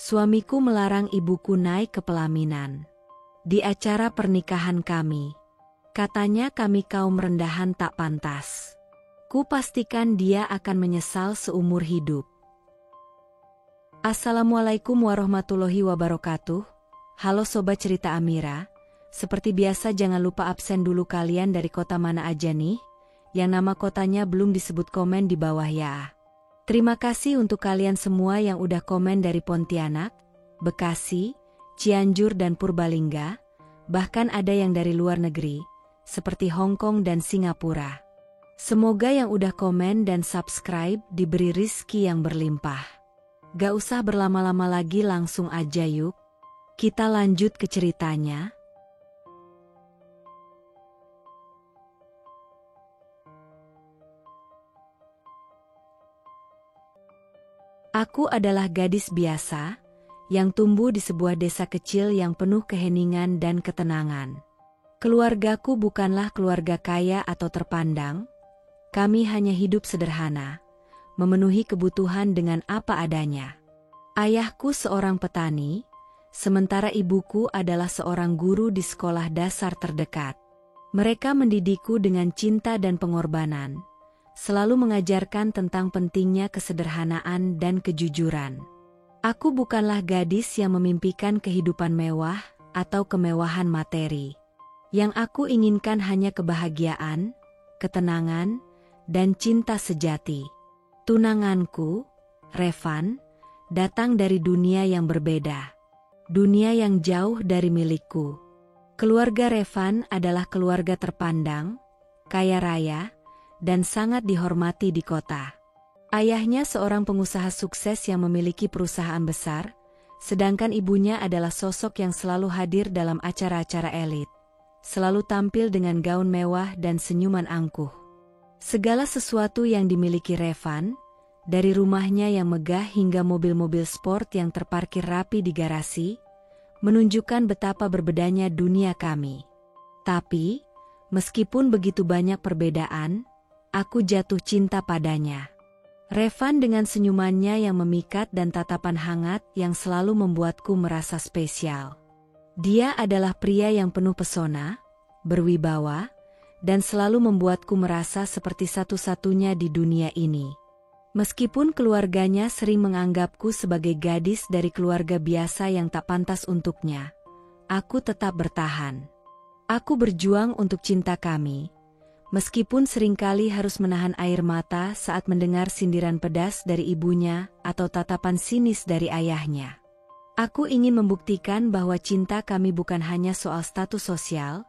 Suamiku melarang ibuku naik ke pelaminan. Di acara pernikahan kami, katanya kami kaum rendahan tak pantas. Ku pastikan dia akan menyesal seumur hidup. Assalamualaikum warahmatullahi wabarakatuh. Halo Sobat Cerita Amira. Seperti biasa jangan lupa absen dulu kalian dari kota mana aja nih, yang nama kotanya belum disebut komen di bawah ya. Terima kasih untuk kalian semua yang udah komen dari Pontianak, Bekasi, Cianjur dan Purbalingga, bahkan ada yang dari luar negeri, seperti Hong Kong dan Singapura. Semoga yang udah komen dan subscribe diberi rizki yang berlimpah. Gak usah berlama-lama lagi, langsung aja yuk. Kita lanjut ke ceritanya. Aku adalah gadis biasa, yang tumbuh di sebuah desa kecil yang penuh keheningan dan ketenangan. Keluargaku bukanlah keluarga kaya atau terpandang, kami hanya hidup sederhana, memenuhi kebutuhan dengan apa adanya. Ayahku seorang petani, sementara ibuku adalah seorang guru di sekolah dasar terdekat. Mereka mendidikku dengan cinta dan pengorbanan, selalu mengajarkan tentang pentingnya kesederhanaan dan kejujuran. Aku bukanlah gadis yang memimpikan kehidupan mewah atau kemewahan materi. Yang aku inginkan hanya kebahagiaan, ketenangan, dan cinta sejati. Tunanganku, Revan, datang dari dunia yang berbeda. Dunia yang jauh dari milikku. Keluarga Revan adalah keluarga terpandang, kaya raya, dan sangat dihormati di kota. Ayahnya seorang pengusaha sukses yang memiliki perusahaan besar, sedangkan ibunya adalah sosok yang selalu hadir dalam acara-acara elit, selalu tampil dengan gaun mewah dan senyuman angkuh. Segala sesuatu yang dimiliki Revan, dari rumahnya yang megah hingga mobil-mobil sport yang terparkir rapi di garasi, menunjukkan betapa berbedanya dunia kami. Tapi, meskipun begitu banyak perbedaan, aku jatuh cinta padanya. Revan dengan senyumannya yang memikat dan tatapan hangat yang selalu membuatku merasa spesial. Dia adalah pria yang penuh pesona, berwibawa, dan selalu membuatku merasa seperti satu-satunya di dunia ini. Meskipun keluarganya sering menganggapku sebagai gadis dari keluarga biasa yang tak pantas untuknya, aku tetap bertahan. Aku berjuang untuk cinta kami, meskipun seringkali harus menahan air mata saat mendengar sindiran pedas dari ibunya atau tatapan sinis dari ayahnya. Aku ingin membuktikan bahwa cinta kami bukan hanya soal status sosial,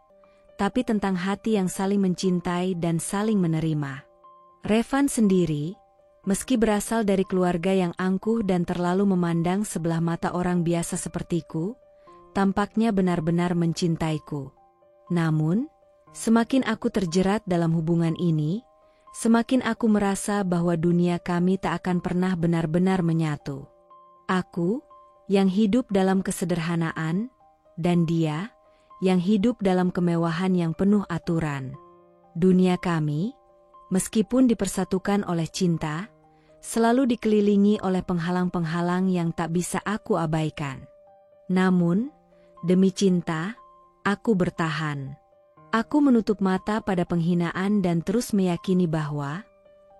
tapi tentang hati yang saling mencintai dan saling menerima. Revan sendiri, meski berasal dari keluarga yang angkuh dan terlalu memandang sebelah mata orang biasa sepertiku, tampaknya benar-benar mencintaiku. Namun, semakin aku terjerat dalam hubungan ini, semakin aku merasa bahwa dunia kami tak akan pernah benar-benar menyatu. Aku, yang hidup dalam kesederhanaan, dan dia, yang hidup dalam kemewahan yang penuh aturan. Dunia kami, meskipun dipersatukan oleh cinta, selalu dikelilingi oleh penghalang-penghalang yang tak bisa aku abaikan. Namun, demi cinta, aku bertahan. Aku menutup mata pada penghinaan dan terus meyakini bahwa,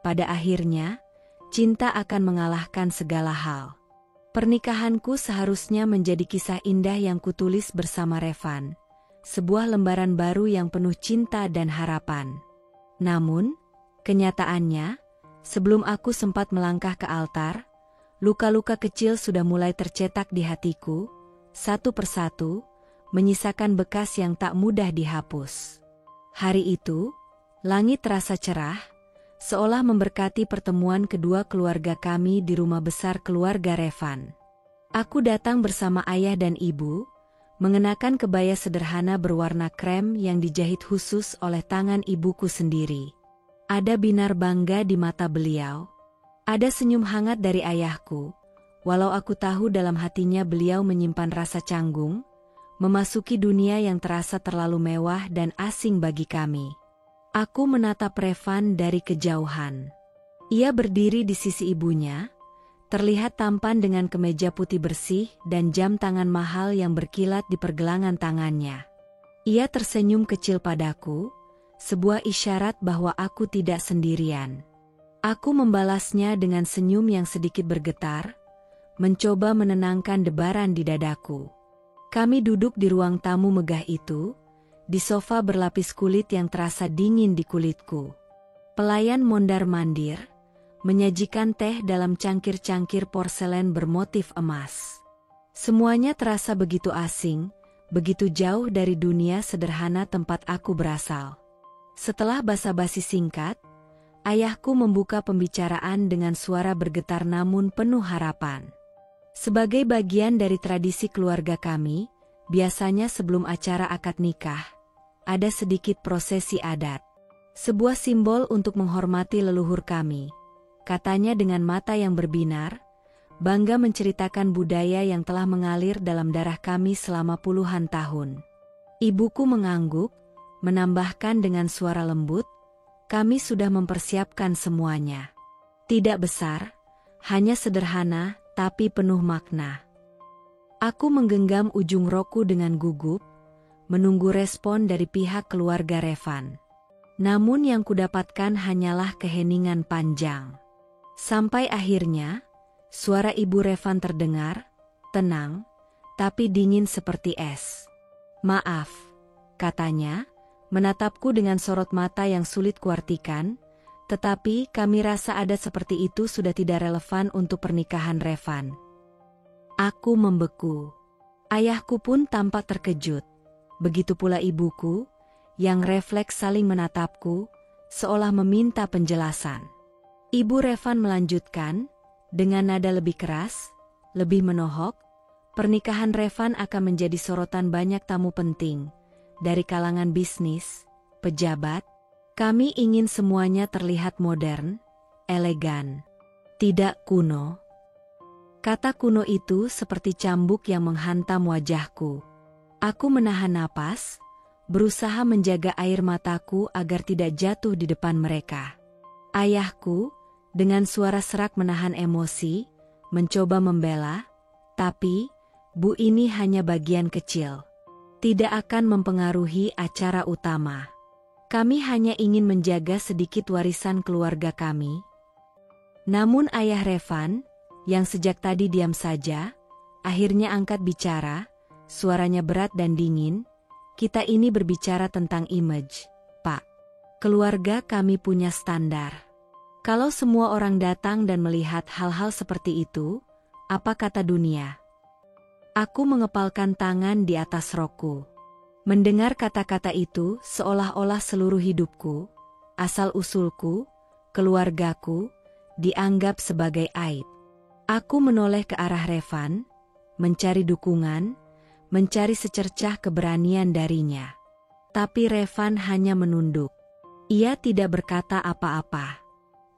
pada akhirnya, cinta akan mengalahkan segala hal. Pernikahanku seharusnya menjadi kisah indah yang kutulis bersama Revan, sebuah lembaran baru yang penuh cinta dan harapan. Namun, kenyataannya, sebelum aku sempat melangkah ke altar, luka-luka kecil sudah mulai tercetak di hatiku, satu persatu, menyisakan bekas yang tak mudah dihapus. Hari itu, langit terasa cerah, seolah memberkati pertemuan kedua keluarga kami di rumah besar keluarga Revan. Aku datang bersama ayah dan ibu, mengenakan kebaya sederhana berwarna krem yang dijahit khusus oleh tangan ibuku sendiri. Ada binar bangga di mata beliau. Ada senyum hangat dari ayahku, walau aku tahu dalam hatinya beliau menyimpan rasa canggung, memasuki dunia yang terasa terlalu mewah dan asing bagi kami. Aku menatap Revan dari kejauhan. Ia berdiri di sisi ibunya, Terlihat tampan dengan kemeja putih bersih dan jam tangan mahal yang berkilat di pergelangan tangannya. Ia tersenyum kecil padaku, sebuah isyarat bahwa aku tidak sendirian. Aku membalasnya dengan senyum yang sedikit bergetar, mencoba menenangkan debaran di dadaku. Kami duduk di ruang tamu megah itu, di sofa berlapis kulit yang terasa dingin di kulitku. Pelayan mondar-mandir menyajikan teh dalam cangkir-cangkir porselen bermotif emas. Semuanya terasa begitu asing, begitu jauh dari dunia sederhana tempat aku berasal. Setelah basa-basi singkat, ayahku membuka pembicaraan dengan suara bergetar namun penuh harapan. Sebagai bagian dari tradisi keluarga kami, biasanya sebelum acara akad nikah, ada sedikit prosesi adat. Sebuah simbol untuk menghormati leluhur kami. Katanya dengan mata yang berbinar, bangga menceritakan budaya yang telah mengalir dalam darah kami selama puluhan tahun. Ibuku mengangguk, menambahkan dengan suara lembut, kami sudah mempersiapkan semuanya. Tidak besar, hanya sederhana, tapi penuh makna. Aku menggenggam ujung roku dengan gugup, menunggu respon dari pihak keluarga Revan. Namun yang kudapatkan hanyalah keheningan panjang. Sampai akhirnya, suara ibu Revan terdengar, tenang, tapi dingin seperti es. Maaf, katanya, menatapku dengan sorot mata yang sulit kuartikan, tetapi kami rasa adat seperti itu sudah tidak relevan untuk pernikahan Revan. Aku membeku. Ayahku pun tampak terkejut. Begitu pula ibuku, yang refleks saling menatapku, seolah meminta penjelasan. Ibu Revan melanjutkan, dengan nada lebih keras, lebih menohok, pernikahan Revan akan menjadi sorotan banyak tamu penting, dari kalangan bisnis, pejabat. Kami ingin semuanya terlihat modern, elegan, tidak kuno. Kata kuno itu seperti cambuk yang menghantam wajahku. Aku menahan napas, berusaha menjaga air mataku agar tidak jatuh di depan mereka. Ayahku, dengan suara serak menahan emosi, mencoba membela, tapi, Bu, ini hanya bagian kecil. Tidak akan mempengaruhi acara utama. Kami hanya ingin menjaga sedikit warisan keluarga kami. Namun ayah Revan, yang sejak tadi diam saja, akhirnya angkat bicara, suaranya berat dan dingin. Kita ini berbicara tentang image, Pak. Keluarga kami punya standar. Kalau semua orang datang dan melihat hal-hal seperti itu, apa kata dunia? Aku mengepalkan tangan di atas rokku. Mendengar kata-kata itu seolah-olah seluruh hidupku, asal-usulku, keluargaku, dianggap sebagai aib. Aku menoleh ke arah Revan, mencari dukungan, mencari secercah keberanian darinya. Tapi Revan hanya menunduk. Ia tidak berkata apa-apa.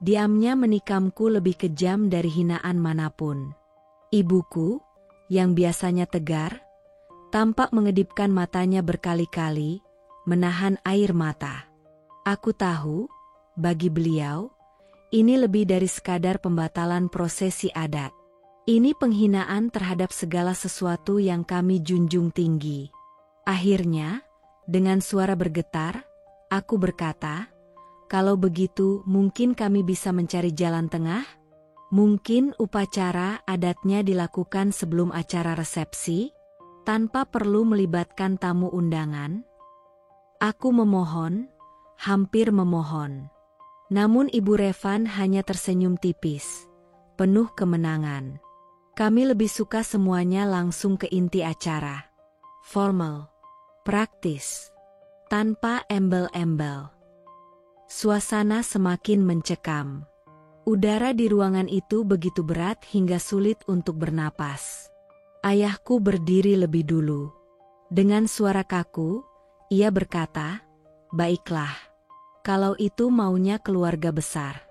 Diamnya menikamku lebih kejam dari hinaan manapun. Ibuku, yang biasanya tegar, tampak mengedipkan matanya berkali-kali, menahan air mata. Aku tahu, bagi beliau, ini lebih dari sekadar pembatalan prosesi adat. Ini penghinaan terhadap segala sesuatu yang kami junjung tinggi. Akhirnya, dengan suara bergetar, aku berkata, kalau begitu mungkin kami bisa mencari jalan tengah? Mungkin upacara adatnya dilakukan sebelum acara resepsi, tanpa perlu melibatkan tamu undangan? Aku memohon, hampir memohon. Namun Ibu Revan hanya tersenyum tipis, penuh kemenangan. Kami lebih suka semuanya langsung ke inti acara. Formal, praktis, tanpa embel-embel. Suasana semakin mencekam. Udara di ruangan itu begitu berat hingga sulit untuk bernapas. Ayahku berdiri lebih dulu. Dengan suara kaku, ia berkata, "Baiklah, kalau itu maunya keluarga besar."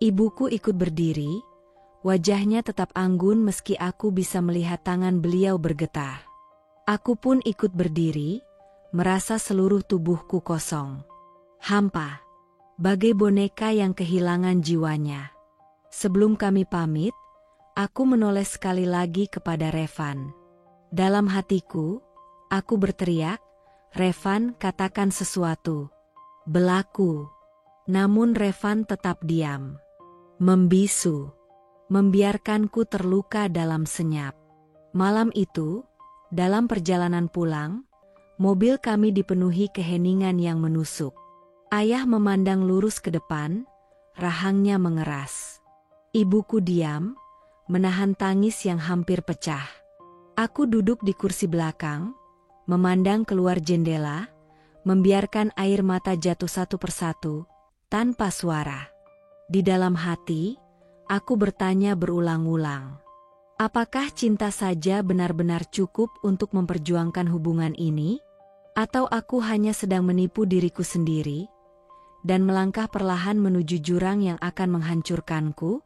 Ibuku ikut berdiri, wajahnya tetap anggun meski aku bisa melihat tangan beliau bergetar. Aku pun ikut berdiri, merasa seluruh tubuhku kosong. Hampa, bagai boneka yang kehilangan jiwanya. Sebelum kami pamit, Aku menoleh sekali lagi kepada Revan. Dalam hatiku, aku berteriak, "Revan, katakan sesuatu. Belaku." Namun Revan tetap diam. Membisu. Membiarkanku terluka dalam senyap. Malam itu, dalam perjalanan pulang, mobil kami dipenuhi keheningan yang menusuk. Ayah memandang lurus ke depan, rahangnya mengeras. Ibuku diam, menahan tangis yang hampir pecah. Aku duduk di kursi belakang, memandang keluar jendela, membiarkan air mata jatuh satu persatu, tanpa suara. Di dalam hati, aku bertanya berulang-ulang. Apakah cinta saja benar-benar cukup untuk memperjuangkan hubungan ini? Atau aku hanya sedang menipu diriku sendiri dan melangkah perlahan menuju jurang yang akan menghancurkanku?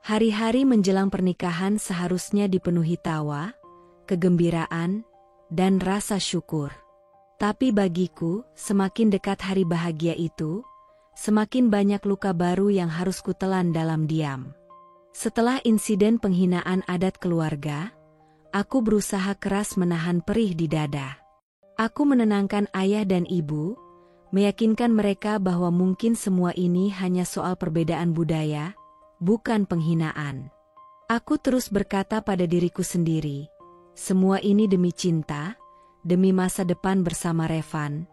Hari-hari menjelang pernikahan seharusnya dipenuhi tawa, kegembiraan, dan rasa syukur. Tapi bagiku, semakin dekat hari bahagia itu, semakin banyak luka baru yang harus kutelan dalam diam. Setelah insiden penghinaan adat keluarga, aku berusaha keras menahan perih di dada. Aku menenangkan ayah dan ibu, meyakinkan mereka bahwa mungkin semua ini hanya soal perbedaan budaya, bukan penghinaan. Aku terus berkata pada diriku sendiri, semua ini demi cinta, demi masa depan bersama Revan.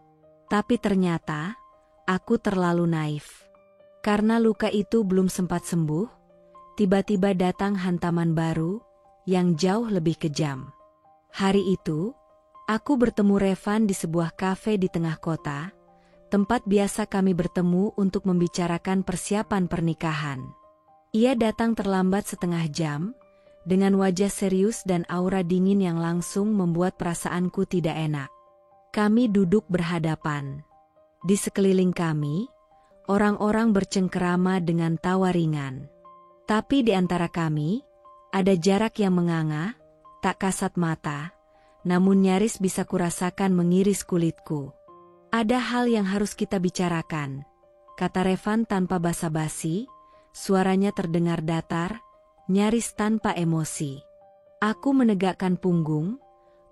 Tapi ternyata, aku terlalu naif. Karena luka itu belum sempat sembuh, tiba-tiba datang hantaman baru, yang jauh lebih kejam. Hari itu, aku bertemu Revan di sebuah kafe di tengah kota, tempat biasa kami bertemu untuk membicarakan persiapan pernikahan. Ia datang terlambat setengah jam, dengan wajah serius dan aura dingin yang langsung membuat perasaanku tidak enak. Kami duduk berhadapan. Di sekeliling kami, orang-orang bercengkerama dengan tawa ringan. Tapi di antara kami, ada jarak yang menganga, tak kasat mata, namun nyaris bisa kurasakan mengiris kulitku. Ada hal yang harus kita bicarakan, kata Revan tanpa basa-basi, suaranya terdengar datar, nyaris tanpa emosi. Aku menegakkan punggung,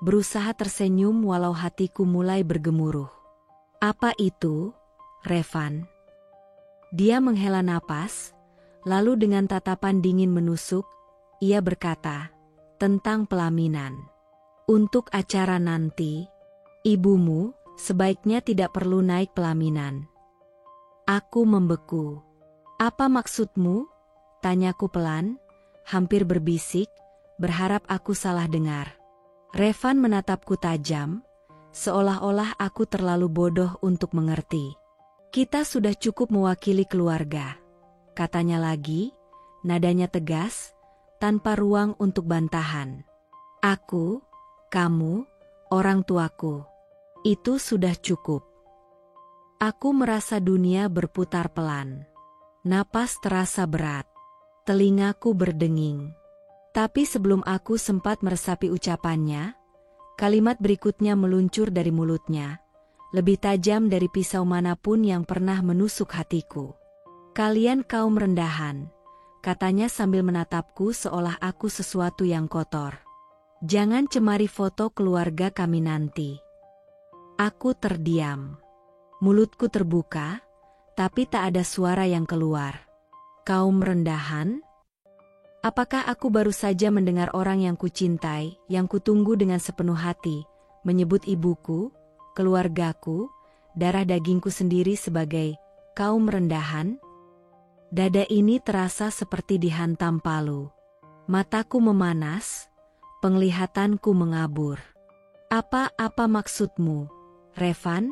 berusaha tersenyum walau hatiku mulai bergemuruh. Apa itu, Revan? Dia menghela napas, lalu dengan tatapan dingin menusuk, ia berkata, tentang pelaminan. Untuk acara nanti, ibumu sebaiknya tidak perlu naik pelaminan. Aku membeku. Apa maksudmu? Tanyaku pelan, hampir berbisik, berharap aku salah dengar. Revan menatapku tajam, seolah-olah aku terlalu bodoh untuk mengerti. Kita sudah cukup mewakili keluarga, katanya lagi, nadanya tegas, tanpa ruang untuk bantahan. Aku, kamu, orang tuaku, itu sudah cukup. Aku merasa dunia berputar pelan. Napas terasa berat. Telingaku berdenging. Tapi sebelum aku sempat meresapi ucapannya, kalimat berikutnya meluncur dari mulutnya, lebih tajam dari pisau manapun yang pernah menusuk hatiku. Kalian kaum rendahan, katanya sambil menatapku seolah aku sesuatu yang kotor. Jangan cemari foto keluarga kami nanti. Aku terdiam. Mulutku terbuka, tapi tak ada suara yang keluar. Kaum rendahan? Apakah aku baru saja mendengar orang yang kucintai, yang kutunggu dengan sepenuh hati, menyebut ibuku, keluargaku, darah dagingku sendiri sebagai kaum rendahan? Dada ini terasa seperti dihantam palu. Mataku memanas, penglihatanku mengabur. Apa maksudmu, Revan?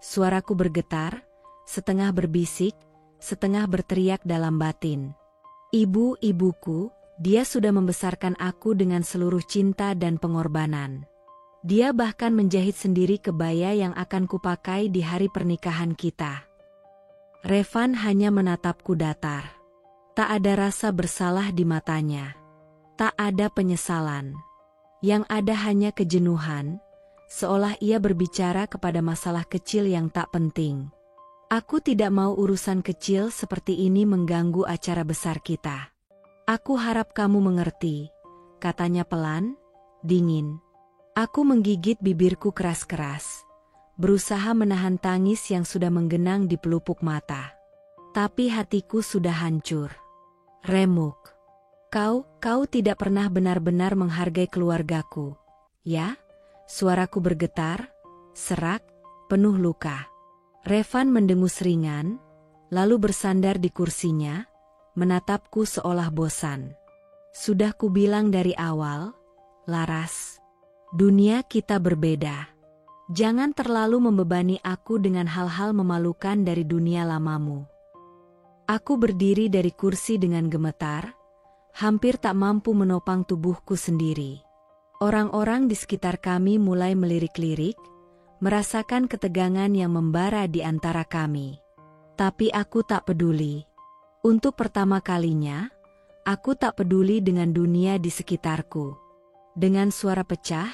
Suaraku bergetar, setengah berbisik, setengah berteriak dalam batin. Ibuku, dia sudah membesarkan aku dengan seluruh cinta dan pengorbanan. Dia bahkan menjahit sendiri kebaya yang akan kupakai di hari pernikahan kita. Revan hanya menatapku datar. Tak ada rasa bersalah di matanya. Tak ada penyesalan. Yang ada hanya kejenuhan, seolah ia berbicara kepada masalah kecil yang tak penting. Aku tidak mau urusan kecil seperti ini mengganggu acara besar kita. Aku harap kamu mengerti, katanya pelan, dingin. Aku menggigit bibirku keras-keras, berusaha menahan tangis yang sudah menggenang di pelupuk mata. Tapi hatiku sudah hancur. Remuk. Kau tidak pernah benar-benar menghargai keluargaku. Ya? Suaraku bergetar, serak, penuh luka. Revan mendengus ringan, lalu bersandar di kursinya, menatapku seolah bosan. Sudah kubilang dari awal, Laras. Dunia kita berbeda. Jangan terlalu membebani aku dengan hal-hal memalukan dari dunia lamamu. Aku berdiri dari kursi dengan gemetar, hampir tak mampu menopang tubuhku sendiri. Orang-orang di sekitar kami mulai melirik-lirik, merasakan ketegangan yang membara di antara kami. Tapi aku tak peduli. Untuk pertama kalinya, aku tak peduli dengan dunia di sekitarku. Dengan suara pecah,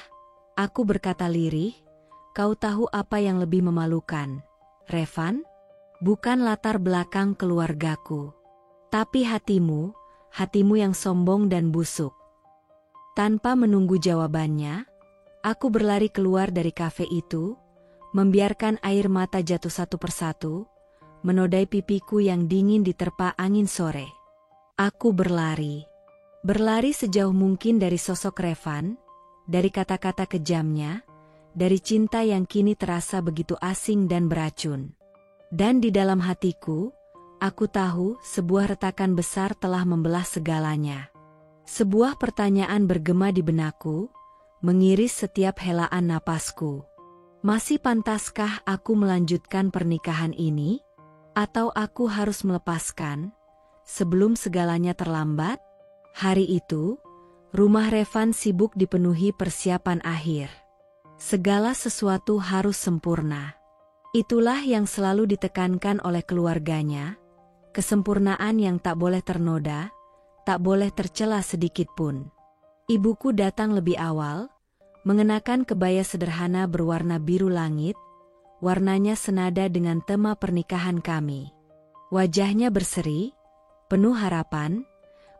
aku berkata lirih, "Kau tahu apa yang lebih memalukan, Revan? Bukan latar belakang keluargaku, tapi hatimu yang sombong dan busuk." Tanpa menunggu jawabannya, aku berlari keluar dari kafe itu, membiarkan air mata jatuh satu persatu, menodai pipiku yang dingin diterpa angin sore. Aku berlari sejauh mungkin dari sosok Revan, dari kata-kata kejamnya, dari cinta yang kini terasa begitu asing dan beracun. Dan di dalam hatiku, aku tahu sebuah retakan besar telah membelah segalanya. Sebuah pertanyaan bergema di benakku, mengiris setiap helaan napasku. Masih pantaskah aku melanjutkan pernikahan ini? Atau aku harus melepaskan, sebelum segalanya terlambat? Hari itu, rumah Revan sibuk dipenuhi persiapan akhir. Segala sesuatu harus sempurna. Itulah yang selalu ditekankan oleh keluarganya, kesempurnaan yang tak boleh ternoda, tak boleh tercela sedikit pun. Ibuku datang lebih awal, mengenakan kebaya sederhana berwarna biru langit, warnanya senada dengan tema pernikahan kami. Wajahnya berseri, penuh harapan,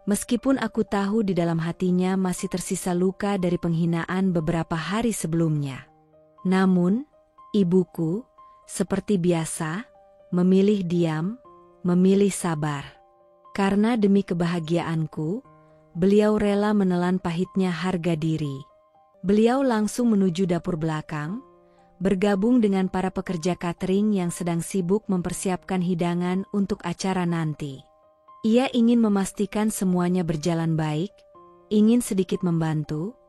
meskipun aku tahu di dalam hatinya masih tersisa luka dari penghinaan beberapa hari sebelumnya. Namun, ibuku, seperti biasa, memilih diam, memilih sabar. Karena demi kebahagiaanku, beliau rela menelan pahitnya harga diri. Beliau langsung menuju dapur belakang, bergabung dengan para pekerja catering yang sedang sibuk mempersiapkan hidangan untuk acara nanti. Ia ingin memastikan semuanya berjalan baik, ingin sedikit membantu,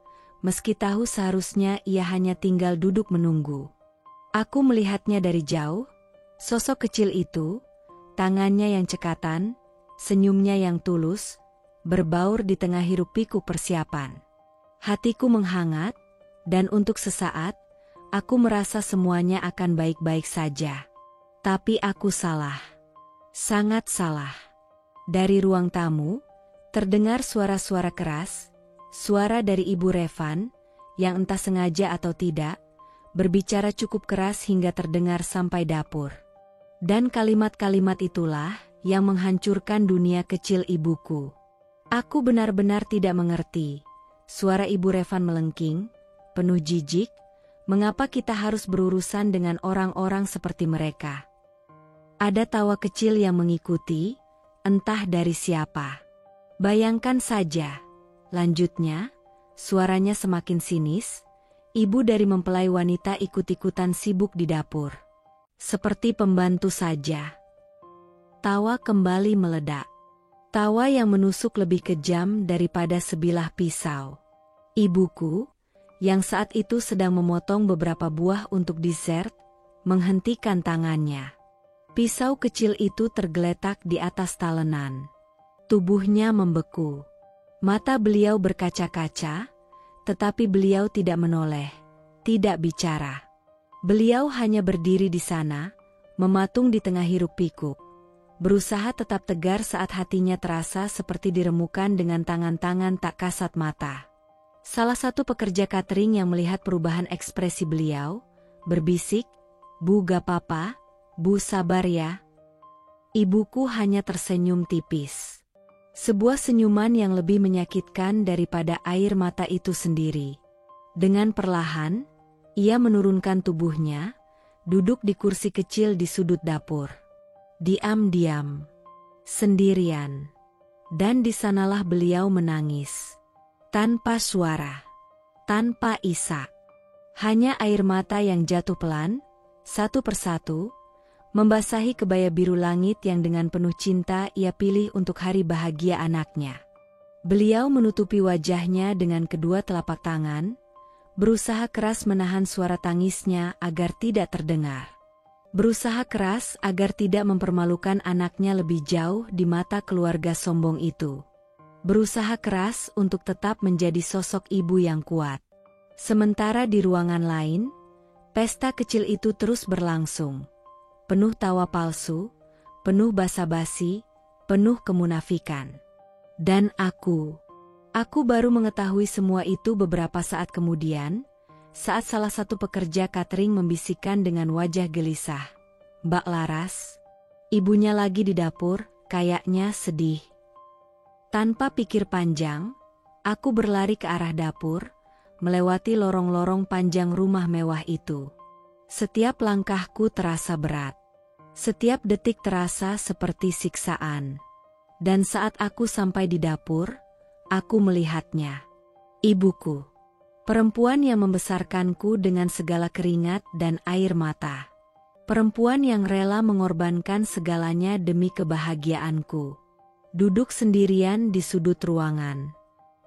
meski tahu seharusnya ia hanya tinggal duduk menunggu. Aku melihatnya dari jauh, sosok kecil itu, tangannya yang cekatan, senyumnya yang tulus, berbaur di tengah hiruk-pikuk persiapan. Hatiku menghangat, dan untuk sesaat, aku merasa semuanya akan baik-baik saja. Tapi aku salah. Sangat salah. Dari ruang tamu, terdengar suara-suara keras, suara dari Ibu Revan, yang entah sengaja atau tidak, berbicara cukup keras hingga terdengar sampai dapur. Dan kalimat-kalimat itulah yang menghancurkan dunia kecil ibuku. Aku benar-benar tidak mengerti. Suara Ibu Revan melengking, penuh jijik, mengapa kita harus berurusan dengan orang-orang seperti mereka. Ada tawa kecil yang mengikuti, entah dari siapa. Bayangkan saja, lanjutnya, suaranya semakin sinis, ibu dari mempelai wanita ikut-ikutan sibuk di dapur. Seperti pembantu saja. Tawa kembali meledak. Tawa yang menusuk lebih kejam daripada sebilah pisau. Ibuku, yang saat itu sedang memotong beberapa buah untuk dessert, menghentikan tangannya. Pisau kecil itu tergeletak di atas talenan. Tubuhnya membeku. Mata beliau berkaca-kaca, tetapi beliau tidak menoleh, tidak bicara. Beliau hanya berdiri di sana, mematung di tengah hiruk-pikuk, berusaha tetap tegar saat hatinya terasa seperti diremukan dengan tangan-tangan tak kasat mata. Salah satu pekerja catering yang melihat perubahan ekspresi beliau, berbisik, "Bu gak apa-apa, Bu sabar ya." Ibuku hanya tersenyum tipis. Sebuah senyuman yang lebih menyakitkan daripada air mata itu sendiri. Dengan perlahan, ia menurunkan tubuhnya, duduk di kursi kecil di sudut dapur. Diam-diam, sendirian. Dan di sanalah beliau menangis. Tanpa suara, tanpa isak. Hanya air mata yang jatuh pelan, satu persatu, membasahi kebaya biru langit yang dengan penuh cinta ia pilih untuk hari bahagia anaknya. Beliau menutupi wajahnya dengan kedua telapak tangan, berusaha keras menahan suara tangisnya agar tidak terdengar. Berusaha keras agar tidak mempermalukan anaknya lebih jauh di mata keluarga sombong itu. Berusaha keras untuk tetap menjadi sosok ibu yang kuat. Sementara di ruangan lain, pesta kecil itu terus berlangsung. Penuh tawa palsu, penuh basa-basi, penuh kemunafikan. Dan aku baru mengetahui semua itu beberapa saat kemudian, saat salah satu pekerja catering membisikkan dengan wajah gelisah, "Mbak Laras, ibunya lagi di dapur, kayaknya sedih." Tanpa pikir panjang, aku berlari ke arah dapur, melewati lorong-lorong panjang rumah mewah itu. Setiap langkahku terasa berat. Setiap detik terasa seperti siksaan. Dan saat aku sampai di dapur, aku melihatnya. Ibuku. Perempuan yang membesarkanku dengan segala keringat dan air mata. Perempuan yang rela mengorbankan segalanya demi kebahagiaanku. Duduk sendirian di sudut ruangan.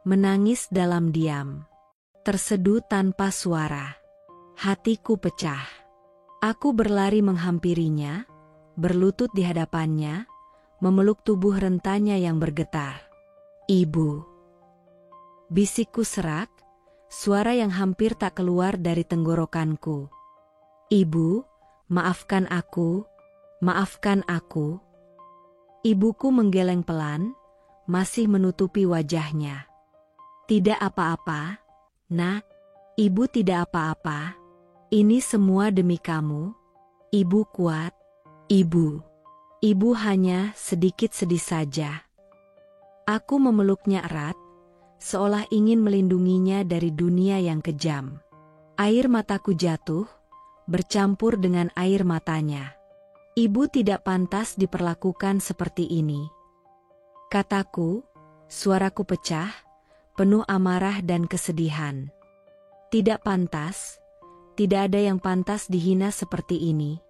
Menangis dalam diam. Terseduh tanpa suara. Hatiku pecah. Aku berlari menghampirinya, berlutut di hadapannya, memeluk tubuh rentanya yang bergetar. "Ibu." Bisikku serak, suara yang hampir tak keluar dari tenggorokanku. "Ibu, maafkan aku, maafkan aku." Ibuku menggeleng pelan, masih menutupi wajahnya. "Tidak apa-apa, Nak. Ibu tidak apa-apa. Ini semua demi kamu. Ibu kuat. Ibu hanya sedikit sedih saja." Aku memeluknya erat, seolah ingin melindunginya dari dunia yang kejam. Air mataku jatuh, bercampur dengan air matanya. "Ibu tidak pantas diperlakukan seperti ini," kataku, suaraku pecah, penuh amarah dan kesedihan. "Tidak pantas, tidak ada yang pantas dihina seperti ini."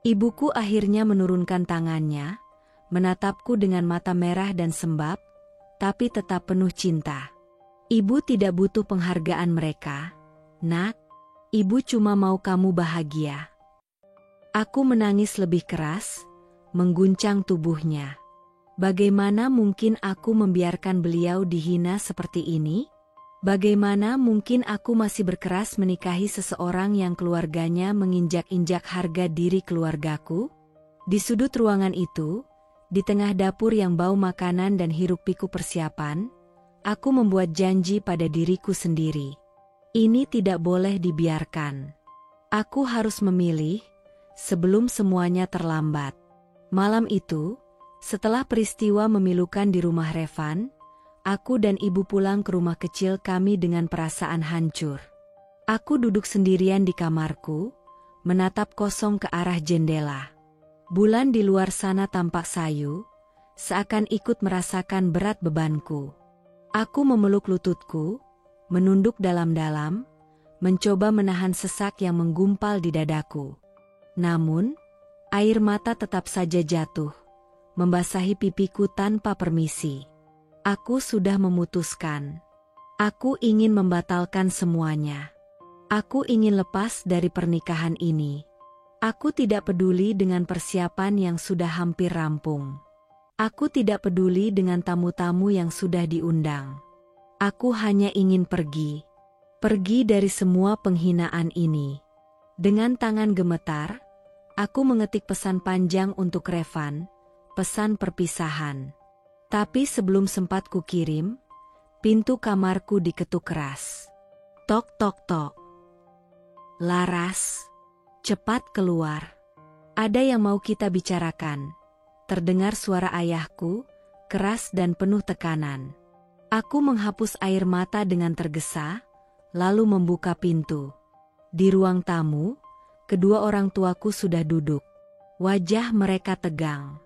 Ibuku akhirnya menurunkan tangannya, menatapku dengan mata merah dan sembab, tapi tetap penuh cinta. "Ibu tidak butuh penghargaan mereka, Nak. Ibu cuma mau kamu bahagia." Aku menangis lebih keras, mengguncang tubuhnya. Bagaimana mungkin aku membiarkan beliau dihina seperti ini? Bagaimana mungkin aku masih berkeras menikahi seseorang yang keluarganya menginjak-injak harga diri keluargaku? Di sudut ruangan itu, di tengah dapur yang bau makanan dan hiruk-pikuk persiapan, aku membuat janji pada diriku sendiri. Ini tidak boleh dibiarkan. Aku harus memilih, sebelum semuanya terlambat. Malam itu, setelah peristiwa memilukan di rumah Revan, aku dan ibu pulang ke rumah kecil kami dengan perasaan hancur. Aku duduk sendirian di kamarku, menatap kosong ke arah jendela. Bulan di luar sana tampak sayu, seakan ikut merasakan berat bebanku. Aku memeluk lututku, menunduk dalam-dalam, mencoba menahan sesak yang menggumpal di dadaku. Namun, air mata tetap saja jatuh, membasahi pipiku tanpa permisi. Aku sudah memutuskan. Aku ingin membatalkan semuanya. Aku ingin lepas dari pernikahan ini. Aku tidak peduli dengan persiapan yang sudah hampir rampung. Aku tidak peduli dengan tamu-tamu yang sudah diundang. Aku hanya ingin pergi. Pergi dari semua penghinaan ini. Dengan tangan gemetar, aku mengetik pesan panjang untuk Revan, pesan perpisahan. Tapi sebelum sempat kukirim, pintu kamarku diketuk keras. Tok tok tok. "Laras, cepat keluar. Ada yang mau kita bicarakan." Terdengar suara ayahku, keras dan penuh tekanan. Aku menghapus air mata dengan tergesa, lalu membuka pintu. Di ruang tamu, kedua orang tuaku sudah duduk. Wajah mereka tegang.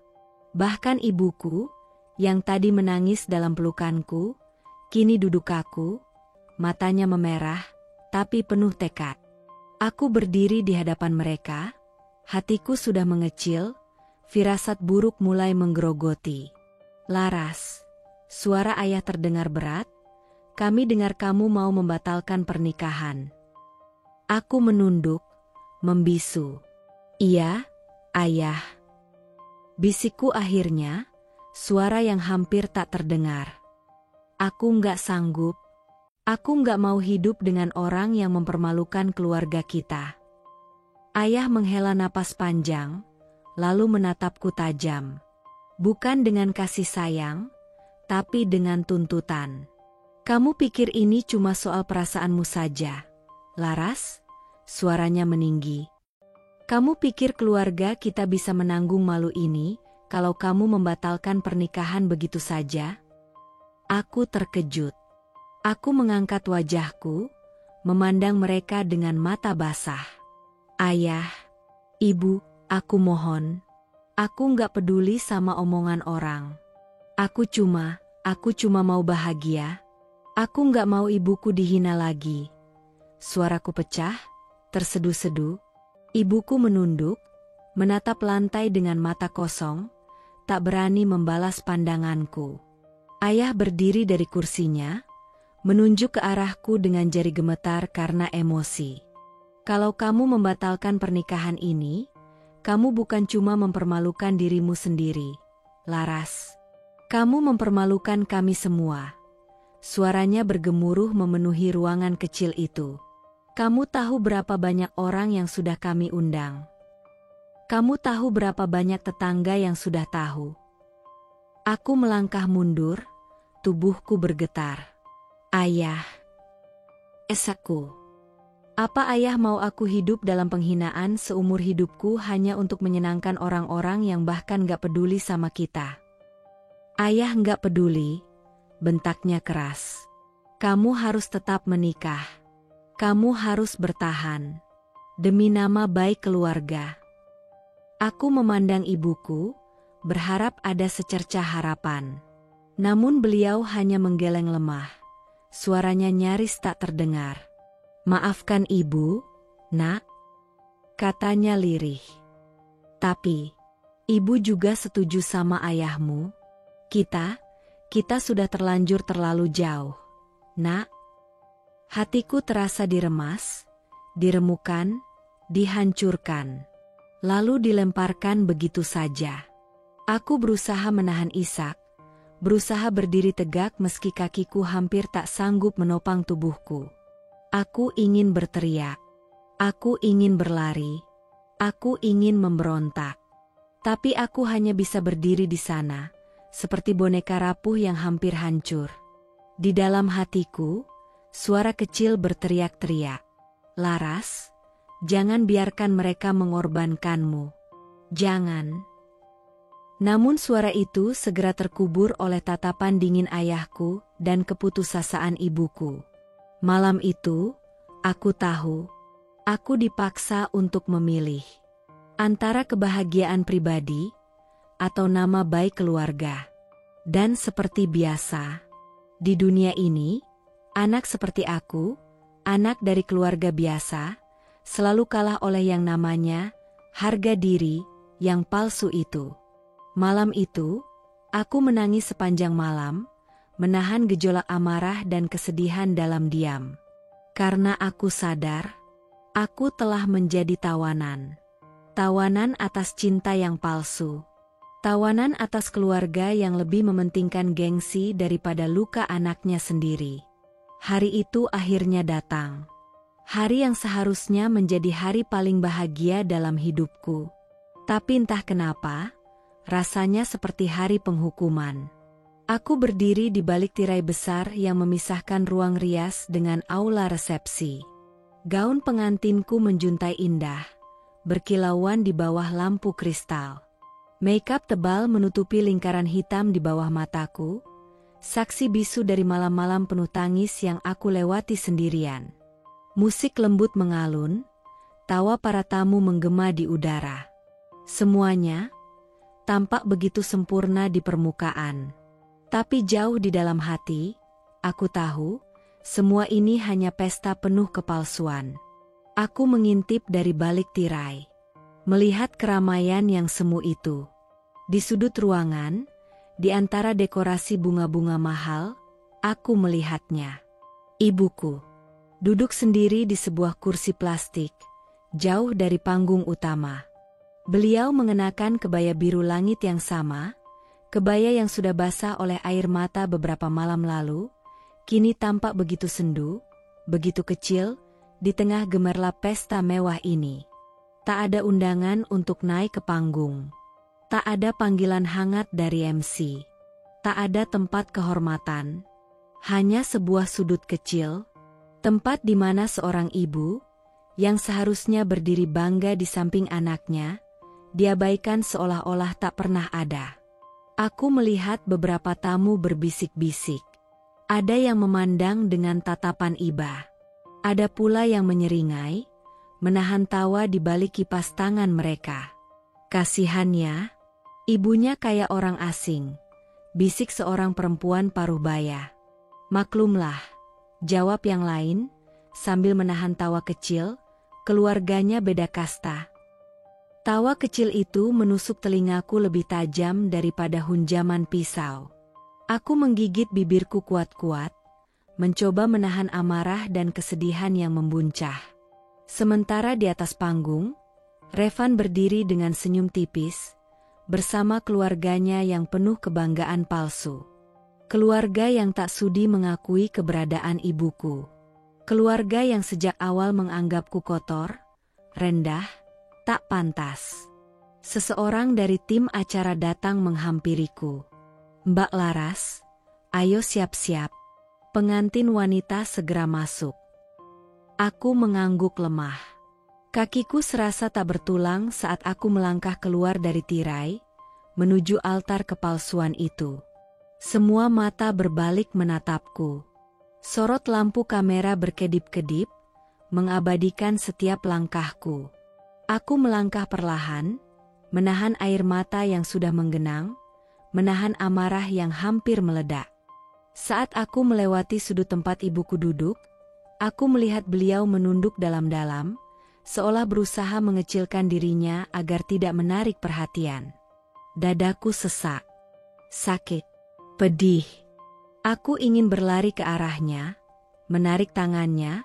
Bahkan ibuku, yang tadi menangis dalam pelukanku, kini duduk kaku, matanya memerah, tapi penuh tekad. Aku berdiri di hadapan mereka, hatiku sudah mengecil, firasat buruk mulai menggerogoti. Laras, suara ayah terdengar berat, kami dengar kamu mau membatalkan pernikahan. Aku menunduk, membisu. Iya, ayah. Bisikku akhirnya, suara yang hampir tak terdengar. Aku nggak sanggup. Aku nggak mau hidup dengan orang yang mempermalukan keluarga kita. Ayah menghela napas panjang, lalu menatapku tajam. Bukan dengan kasih sayang, tapi dengan tuntutan. Kamu pikir ini cuma soal perasaanmu saja, Laras? Suaranya meninggi. Kamu pikir keluarga kita bisa menanggung malu ini kalau kamu membatalkan pernikahan begitu saja? Aku terkejut. Aku mengangkat wajahku, memandang mereka dengan mata basah. Ayah, ibu, aku mohon. Aku nggak peduli sama omongan orang. Aku cuma mau bahagia. Aku nggak mau ibuku dihina lagi. Suaraku pecah, terseduh-seduh. Ibuku menunduk, menatap lantai dengan mata kosong, tak berani membalas pandanganku. Ayah berdiri dari kursinya, menunjuk ke arahku dengan jari gemetar karena emosi. Kalau kamu membatalkan pernikahan ini, kamu bukan cuma mempermalukan dirimu sendiri, Laras. Kamu mempermalukan kami semua. Suaranya bergemuruh memenuhi ruangan kecil itu. Kamu tahu berapa banyak orang yang sudah kami undang. Kamu tahu berapa banyak tetangga yang sudah tahu. Aku melangkah mundur, tubuhku bergetar. Ayah. Esakku. Apa ayah mau aku hidup dalam penghinaan seumur hidupku hanya untuk menyenangkan orang-orang yang bahkan gak peduli sama kita? Ayah gak peduli, bentaknya keras. Kamu harus tetap menikah. Kamu harus bertahan. Demi nama baik keluarga. Aku memandang ibuku, berharap ada secercah harapan. Namun beliau hanya menggeleng lemah. Suaranya nyaris tak terdengar. Maafkan ibu, nak. Katanya lirih. Tapi, ibu juga setuju sama ayahmu. Kita sudah terlanjur terlalu jauh, nak. Hatiku terasa diremas, diremukan, dihancurkan. Lalu dilemparkan begitu saja. Aku berusaha menahan isak, berusaha berdiri tegak meski kakiku hampir tak sanggup menopang tubuhku. Aku ingin berteriak. Aku ingin berlari. Aku ingin memberontak. Tapi aku hanya bisa berdiri di sana, seperti boneka rapuh yang hampir hancur. Di dalam hatiku, suara kecil berteriak-teriak. Laras, jangan biarkan mereka mengorbankanmu. Jangan. Namun suara itu segera terkubur oleh tatapan dingin ayahku dan keputusasaan ibuku. Malam itu, aku tahu, aku dipaksa untuk memilih antara kebahagiaan pribadi atau nama baik keluarga. Dan seperti biasa, di dunia ini, anak seperti aku, anak dari keluarga biasa, selalu kalah oleh yang namanya harga diri yang palsu itu. Malam itu, aku menangis sepanjang malam, menahan gejolak amarah dan kesedihan dalam diam. Karena aku sadar, aku telah menjadi tawanan. Tawanan atas cinta yang palsu. Tawanan atas keluarga yang lebih mementingkan gengsi daripada luka anaknya sendiri. Hari itu akhirnya datang. Hari yang seharusnya menjadi hari paling bahagia dalam hidupku. Tapi entah kenapa, rasanya seperti hari penghukuman. Aku berdiri di balik tirai besar yang memisahkan ruang rias dengan aula resepsi. Gaun pengantinku menjuntai indah, berkilauan di bawah lampu kristal. Makeup tebal menutupi lingkaran hitam di bawah mataku, saksi bisu dari malam-malam penuh tangis yang aku lewati sendirian. Musik lembut mengalun, tawa para tamu menggema di udara. Semuanya tampak begitu sempurna di permukaan. Tapi jauh di dalam hati, aku tahu, semua ini hanya pesta penuh kepalsuan. Aku mengintip dari balik tirai, melihat keramaian yang semu itu. Di sudut ruangan, di antara dekorasi bunga-bunga mahal, aku melihatnya. Ibuku, duduk sendiri di sebuah kursi plastik, jauh dari panggung utama. Beliau mengenakan kebaya biru langit yang sama, kebaya yang sudah basah oleh air mata beberapa malam lalu, kini tampak begitu sendu, begitu kecil, di tengah gemerlap pesta mewah ini. Tak ada undangan untuk naik ke panggung. Tak ada panggilan hangat dari MC. Tak ada tempat kehormatan. Hanya sebuah sudut kecil, tempat di mana seorang ibu, yang seharusnya berdiri bangga di samping anaknya, diabaikan seolah-olah tak pernah ada. Aku melihat beberapa tamu berbisik-bisik. Ada yang memandang dengan tatapan iba. Ada pula yang menyeringai, menahan tawa di balik kipas tangan mereka. Kasihannya, ibunya kayak orang asing, bisik seorang perempuan paruh baya. Maklumlah, jawab yang lain, sambil menahan tawa kecil, keluarganya beda kasta. Tawa kecil itu menusuk telingaku lebih tajam daripada hunjaman pisau. Aku menggigit bibirku kuat-kuat, mencoba menahan amarah dan kesedihan yang membuncah. Sementara di atas panggung, Revan berdiri dengan senyum tipis, bersama keluarganya yang penuh kebanggaan palsu. Keluarga yang tak sudi mengakui keberadaan ibuku. Keluarga yang sejak awal menganggapku kotor, rendah, tak pantas. Seseorang dari tim acara datang menghampiriku. "Mbak Laras, ayo siap-siap. Pengantin wanita segera masuk." Aku mengangguk lemah. Kakiku serasa tak bertulang saat aku melangkah keluar dari tirai, menuju altar kepalsuan itu. Semua mata berbalik menatapku. Sorot lampu kamera berkedip-kedip, mengabadikan setiap langkahku. Aku melangkah perlahan, menahan air mata yang sudah menggenang, menahan amarah yang hampir meledak. Saat aku melewati sudut tempat ibuku duduk, aku melihat beliau menunduk dalam-dalam, seolah berusaha mengecilkan dirinya agar tidak menarik perhatian. Dadaku sesak, sakit, pedih. Aku ingin berlari ke arahnya, menarik tangannya,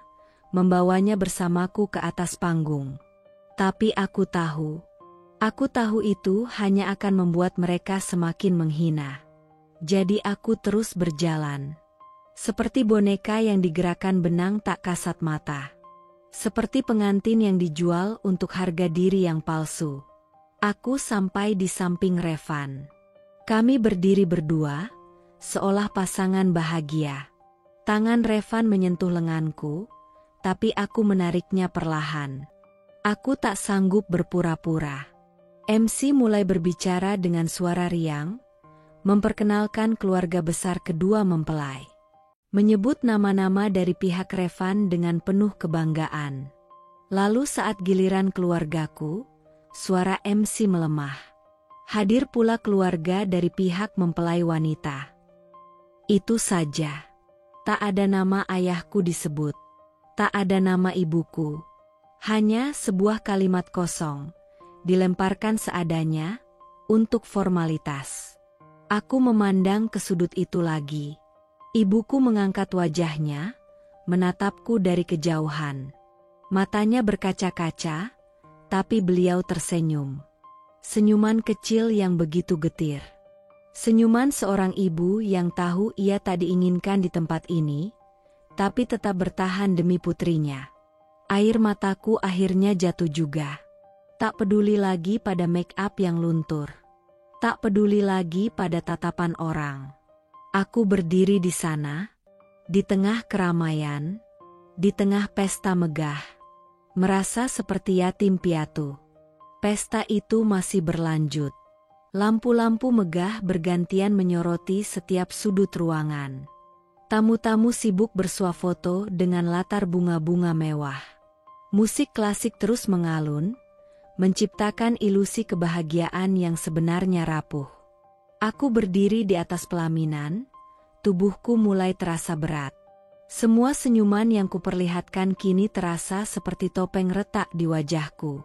membawanya bersamaku ke atas panggung. Tapi aku tahu itu hanya akan membuat mereka semakin menghina. Jadi aku terus berjalan. Seperti boneka yang digerakkan benang tak kasat mata. Seperti pengantin yang dijual untuk harga diri yang palsu. Aku sampai di samping Revan. Kami berdiri berdua, seolah pasangan bahagia. Tangan Revan menyentuh lenganku, tapi aku menariknya perlahan. Aku tak sanggup berpura-pura. MC mulai berbicara dengan suara riang, memperkenalkan keluarga besar kedua mempelai. Menyebut nama-nama dari pihak Revan dengan penuh kebanggaan. Lalu saat giliran keluargaku, suara MC melemah. Hadir pula keluarga dari pihak mempelai wanita. Itu saja. Tak ada nama ayahku disebut. Tak ada nama ibuku. Hanya sebuah kalimat kosong, dilemparkan seadanya, untuk formalitas. Aku memandang ke sudut itu lagi. Ibuku mengangkat wajahnya, menatapku dari kejauhan. Matanya berkaca-kaca, tapi beliau tersenyum. Senyuman kecil yang begitu getir. Senyuman seorang ibu yang tahu ia tak diinginkan di tempat ini, tapi tetap bertahan demi putrinya. Air mataku akhirnya jatuh juga. Tak peduli lagi pada make up yang luntur. Tak peduli lagi pada tatapan orang. Aku berdiri di sana, di tengah keramaian, di tengah pesta megah, merasa seperti yatim piatu. Pesta itu masih berlanjut. Lampu-lampu megah bergantian menyoroti setiap sudut ruangan. Tamu-tamu sibuk bersuah foto dengan latar bunga-bunga mewah. Musik klasik terus mengalun, menciptakan ilusi kebahagiaan yang sebenarnya rapuh. Aku berdiri di atas pelaminan, tubuhku mulai terasa berat. Semua senyuman yang kuperlihatkan kini terasa seperti topeng retak di wajahku.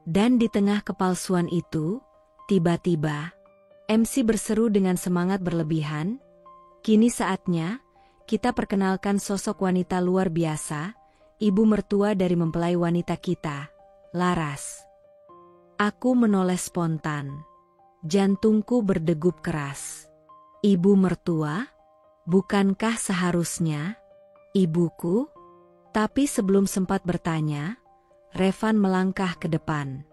Dan di tengah kepalsuan itu, tiba-tiba, MC berseru dengan semangat berlebihan, "Kini saatnya, kita perkenalkan sosok wanita luar biasa, ibu mertua dari mempelai wanita kita, Laras." Aku menoleh spontan. Jantungku berdegup keras. Ibu mertua? Bukankah seharusnya ibuku? Tapi sebelum sempat bertanya, Revan melangkah ke depan.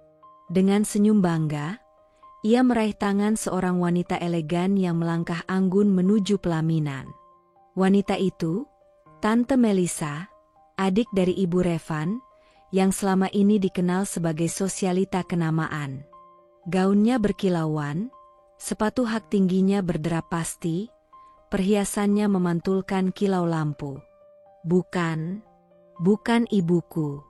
Dengan senyum bangga, ia meraih tangan seorang wanita elegan yang melangkah anggun menuju pelaminan. Wanita itu, Tante Melisa, adik dari Ibu Revan, yang selama ini dikenal sebagai sosialita kenamaan. Gaunnya berkilauan, sepatu hak tingginya berderap pasti, perhiasannya memantulkan kilau lampu. Bukan ibuku.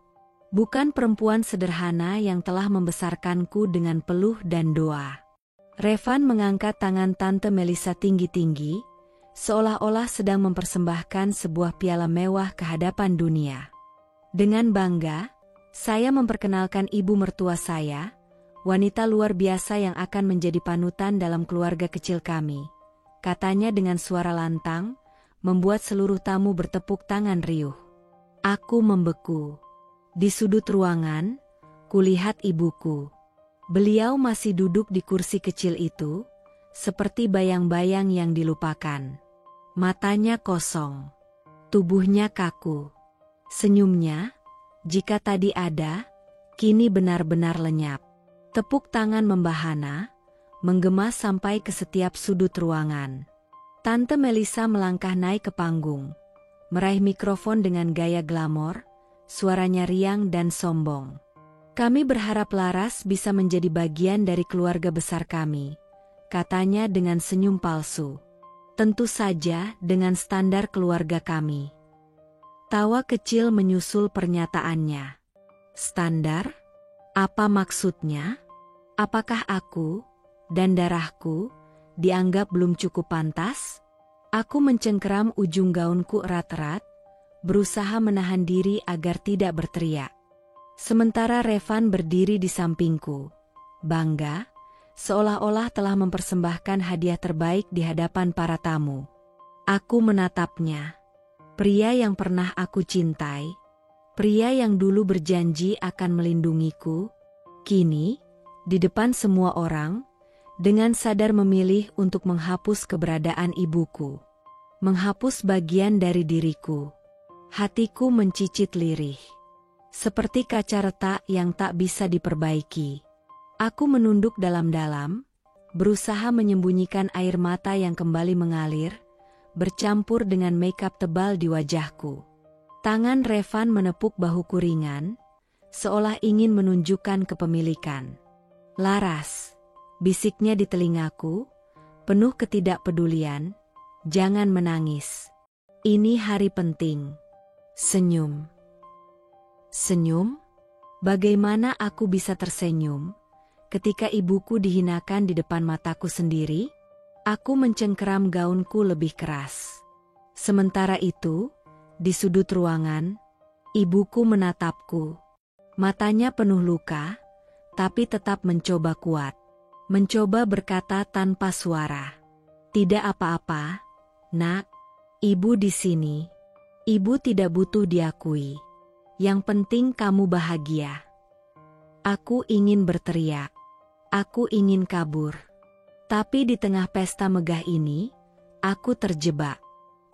Bukan perempuan sederhana yang telah membesarkanku dengan peluh dan doa. Revan mengangkat tangan Tante Melisa tinggi-tinggi, seolah-olah sedang mempersembahkan sebuah piala mewah ke hadapan dunia. Dengan bangga, saya memperkenalkan ibu mertua saya, wanita luar biasa yang akan menjadi panutan dalam keluarga kecil kami, katanya dengan suara lantang, membuat seluruh tamu bertepuk tangan riuh. Aku membeku. Di sudut ruangan, kulihat ibuku. Beliau masih duduk di kursi kecil itu, seperti bayang-bayang yang dilupakan. Matanya kosong, tubuhnya kaku. Senyumnya, jika tadi ada, kini benar-benar lenyap. Tepuk tangan membahana, menggema sampai ke setiap sudut ruangan. Tante Melisa melangkah naik ke panggung, meraih mikrofon dengan gaya glamor, suaranya riang dan sombong. "Kami berharap Laras bisa menjadi bagian dari keluarga besar kami," katanya dengan senyum palsu. "Tentu saja dengan standar keluarga kami." Tawa kecil menyusul pernyataannya. "Standar? Apa maksudnya? Apakah aku dan darahku dianggap belum cukup pantas?" Aku mencengkeram ujung gaunku erat-erat, berusaha menahan diri agar tidak berteriak. Sementara Revan berdiri di sampingku, bangga, seolah-olah telah mempersembahkan hadiah terbaik di hadapan para tamu. Aku menatapnya. Pria yang pernah aku cintai, pria yang dulu berjanji akan melindungiku, kini, di depan semua orang, dengan sadar memilih untuk menghapus keberadaan ibuku. Menghapus bagian dari diriku. Hatiku mencicit lirih. Seperti kaca retak yang tak bisa diperbaiki. Aku menunduk dalam-dalam, berusaha menyembunyikan air mata yang kembali mengalir, bercampur dengan makeup tebal di wajahku. Tangan Revan menepuk bahuku ringan, seolah ingin menunjukkan kepemilikan. "Laras," bisiknya di telingaku, penuh ketidakpedulian, "jangan menangis. Ini hari penting." Senyum. Senyum? Bagaimana aku bisa tersenyum ketika ibuku dihinakan di depan mataku sendiri? Aku mencengkeram gaunku lebih keras. Sementara itu, di sudut ruangan, ibuku menatapku. Matanya penuh luka, tapi tetap mencoba kuat. Mencoba berkata tanpa suara. "Tidak apa-apa, Nak. Ibu di sini. Ibu tidak butuh diakui. Yang penting kamu bahagia." Aku ingin berteriak. Aku ingin kabur. Tapi di tengah pesta megah ini, aku terjebak.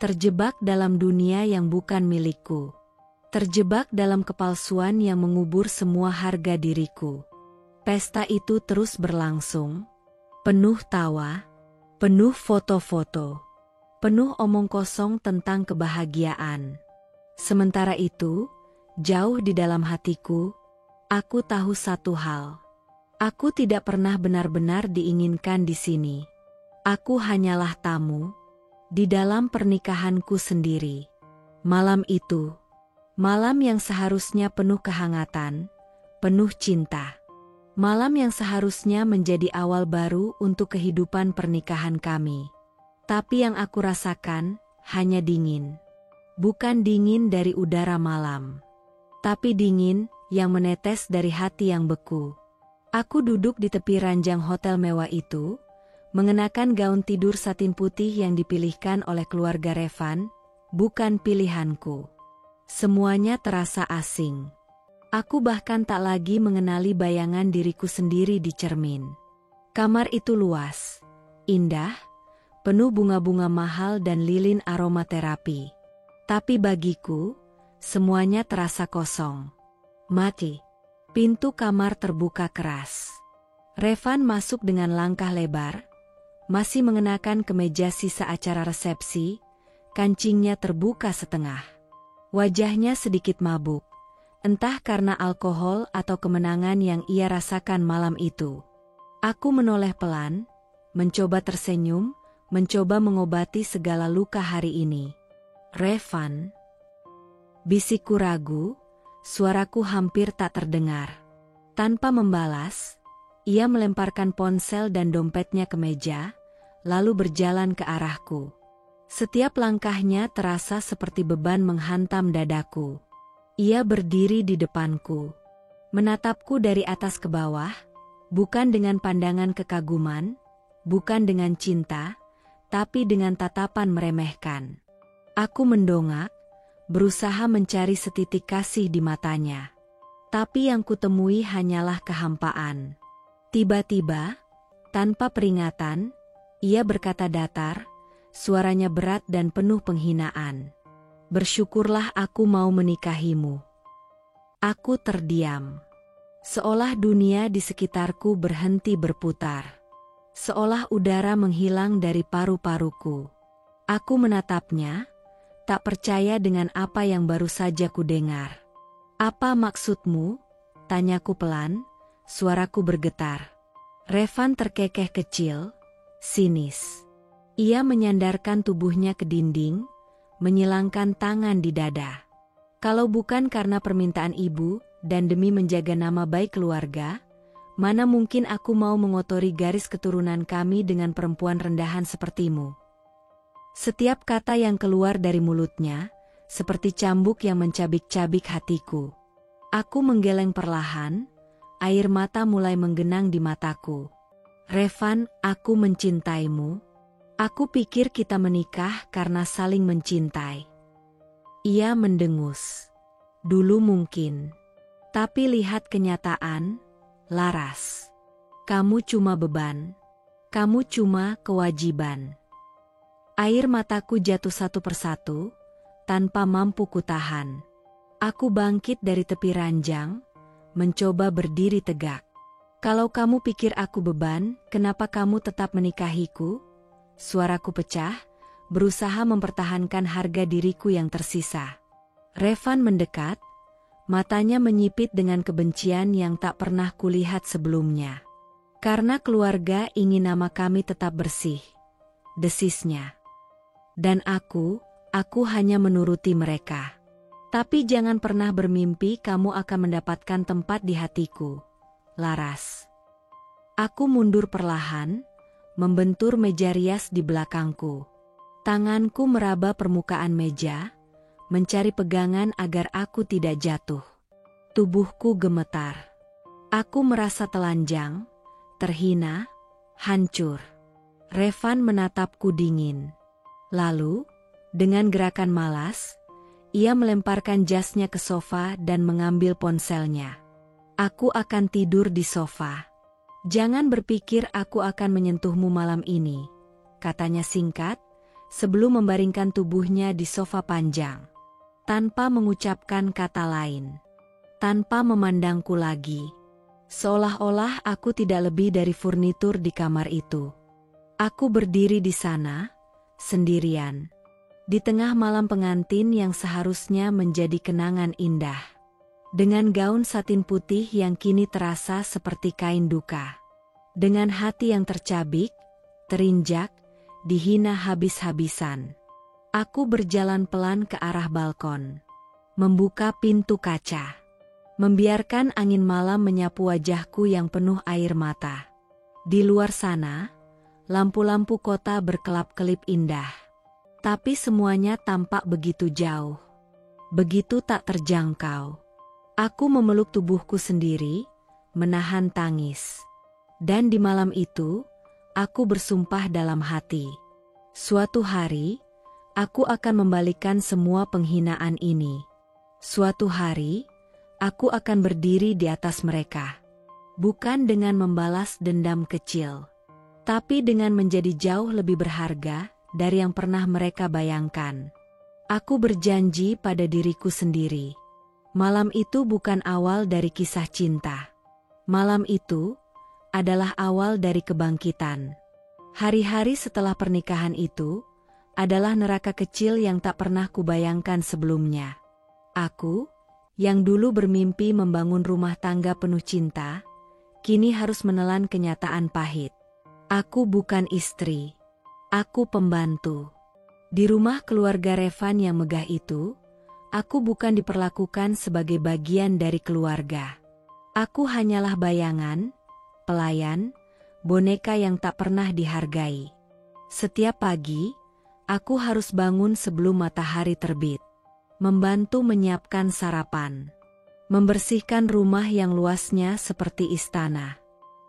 Terjebak dalam dunia yang bukan milikku. Terjebak dalam kepalsuan yang mengubur semua harga diriku. Pesta itu terus berlangsung. Penuh tawa, penuh foto-foto, penuh omong kosong tentang kebahagiaan. Sementara itu, jauh di dalam hatiku, aku tahu satu hal. Aku tidak pernah benar-benar diinginkan di sini. Aku hanyalah tamu di dalam pernikahanku sendiri. Malam itu, malam yang seharusnya penuh kehangatan, penuh cinta. Malam yang seharusnya menjadi awal baru untuk kehidupan pernikahan kami. Tapi yang aku rasakan hanya dingin. Bukan dingin dari udara malam, tapi dingin yang menetes dari hati yang beku. Aku duduk di tepi ranjang hotel mewah itu, mengenakan gaun tidur satin putih yang dipilihkan oleh keluarga Revan, bukan pilihanku. Semuanya terasa asing. Aku bahkan tak lagi mengenali bayangan diriku sendiri di cermin. Kamar itu luas, indah, penuh bunga-bunga mahal dan lilin aromaterapi. Tapi bagiku, semuanya terasa kosong. Mati. Pintu kamar terbuka keras. Revan masuk dengan langkah lebar, masih mengenakan kemeja sisa acara resepsi, kancingnya terbuka setengah. Wajahnya sedikit mabuk, entah karena alkohol atau kemenangan yang ia rasakan malam itu. Aku menoleh pelan, mencoba tersenyum, mencoba mengobati segala luka hari ini. Revan. Bisikku ragu, suaraku hampir tak terdengar. Tanpa membalas, ia melemparkan ponsel dan dompetnya ke meja, lalu berjalan ke arahku. Setiap langkahnya terasa seperti beban menghantam dadaku. Ia berdiri di depanku, menatapku dari atas ke bawah, bukan dengan pandangan kekaguman, bukan dengan cinta, tapi dengan tatapan meremehkan. Aku mendongak, berusaha mencari setitik kasih di matanya. Tapi yang kutemui hanyalah kehampaan. Tiba-tiba, tanpa peringatan, ia berkata datar, suaranya berat dan penuh penghinaan. Bersyukurlah aku mau menikahimu. Aku terdiam. Seolah dunia di sekitarku berhenti berputar. Seolah udara menghilang dari paru-paruku. Aku menatapnya, tak percaya dengan apa yang baru saja kudengar. Apa maksudmu? Tanyaku pelan, suaraku bergetar. Revan terkekeh kecil, sinis. Ia menyandarkan tubuhnya ke dinding, menyilangkan tangan di dada. Kalau bukan karena permintaan ibu dan demi menjaga nama baik keluarga, mana mungkin aku mau mengotori garis keturunan kami dengan perempuan rendahan sepertimu. Setiap kata yang keluar dari mulutnya, seperti cambuk yang mencabik-cabik hatiku. Aku menggeleng perlahan, air mata mulai menggenang di mataku. Revan, aku mencintaimu. Aku pikir kita menikah karena saling mencintai. Ia mendengus. Dulu mungkin. Tapi lihat kenyataan, Laras. Kamu cuma beban. Kamu cuma kewajiban. Air mataku jatuh satu persatu, tanpa mampu kutahan. Aku bangkit dari tepi ranjang, mencoba berdiri tegak. Kalau kamu pikir aku beban, kenapa kamu tetap menikahiku? Suaraku pecah, berusaha mempertahankan harga diriku yang tersisa. Revan mendekat, matanya menyipit dengan kebencian yang tak pernah kulihat sebelumnya. Karena keluarga ingin nama kami tetap bersih, desisnya. Dan aku hanya menuruti mereka. Tapi jangan pernah bermimpi kamu akan mendapatkan tempat di hatiku, Laras. Aku mundur perlahan, membentur meja rias di belakangku. Tanganku meraba permukaan meja, mencari pegangan agar aku tidak jatuh. Tubuhku gemetar. Aku merasa telanjang, terhina, hancur. Revan menatapku dingin. Lalu, dengan gerakan malas, ia melemparkan jasnya ke sofa dan mengambil ponselnya. Aku akan tidur di sofa. Jangan berpikir aku akan menyentuhmu malam ini, katanya singkat, sebelum membaringkan tubuhnya di sofa panjang. Tanpa mengucapkan kata lain. Tanpa memandangku lagi. Seolah-olah aku tidak lebih dari furnitur di kamar itu. Aku berdiri di sana, sendirian, di tengah malam pengantin yang seharusnya menjadi kenangan indah. Dengan gaun satin putih yang kini terasa seperti kain duka. Dengan hati yang tercabik, terinjak, dihina habis-habisan. Aku berjalan pelan ke arah balkon. Membuka pintu kaca. Membiarkan angin malam menyapu wajahku yang penuh air mata. Di luar sana, lampu-lampu kota berkelap-kelip indah. Tapi semuanya tampak begitu jauh. Begitu tak terjangkau. Aku memeluk tubuhku sendiri, menahan tangis. Dan di malam itu, aku bersumpah dalam hati. Suatu hari, aku akan membalikkan semua penghinaan ini. Suatu hari, aku akan berdiri di atas mereka. Bukan dengan membalas dendam kecil, tapi dengan menjadi jauh lebih berharga dari yang pernah mereka bayangkan. Aku berjanji pada diriku sendiri. Malam itu bukan awal dari kisah cinta. Malam itu adalah awal dari kebangkitan. Hari-hari setelah pernikahan itu adalah neraka kecil yang tak pernah kubayangkan sebelumnya. Aku, yang dulu bermimpi membangun rumah tangga penuh cinta, kini harus menelan kenyataan pahit. Aku bukan istri. Aku pembantu. Di rumah keluarga Revan yang megah itu, aku bukan diperlakukan sebagai bagian dari keluarga. Aku hanyalah bayangan, pelayan, boneka yang tak pernah dihargai. Setiap pagi, aku harus bangun sebelum matahari terbit. Membantu menyiapkan sarapan. Membersihkan rumah yang luasnya seperti istana.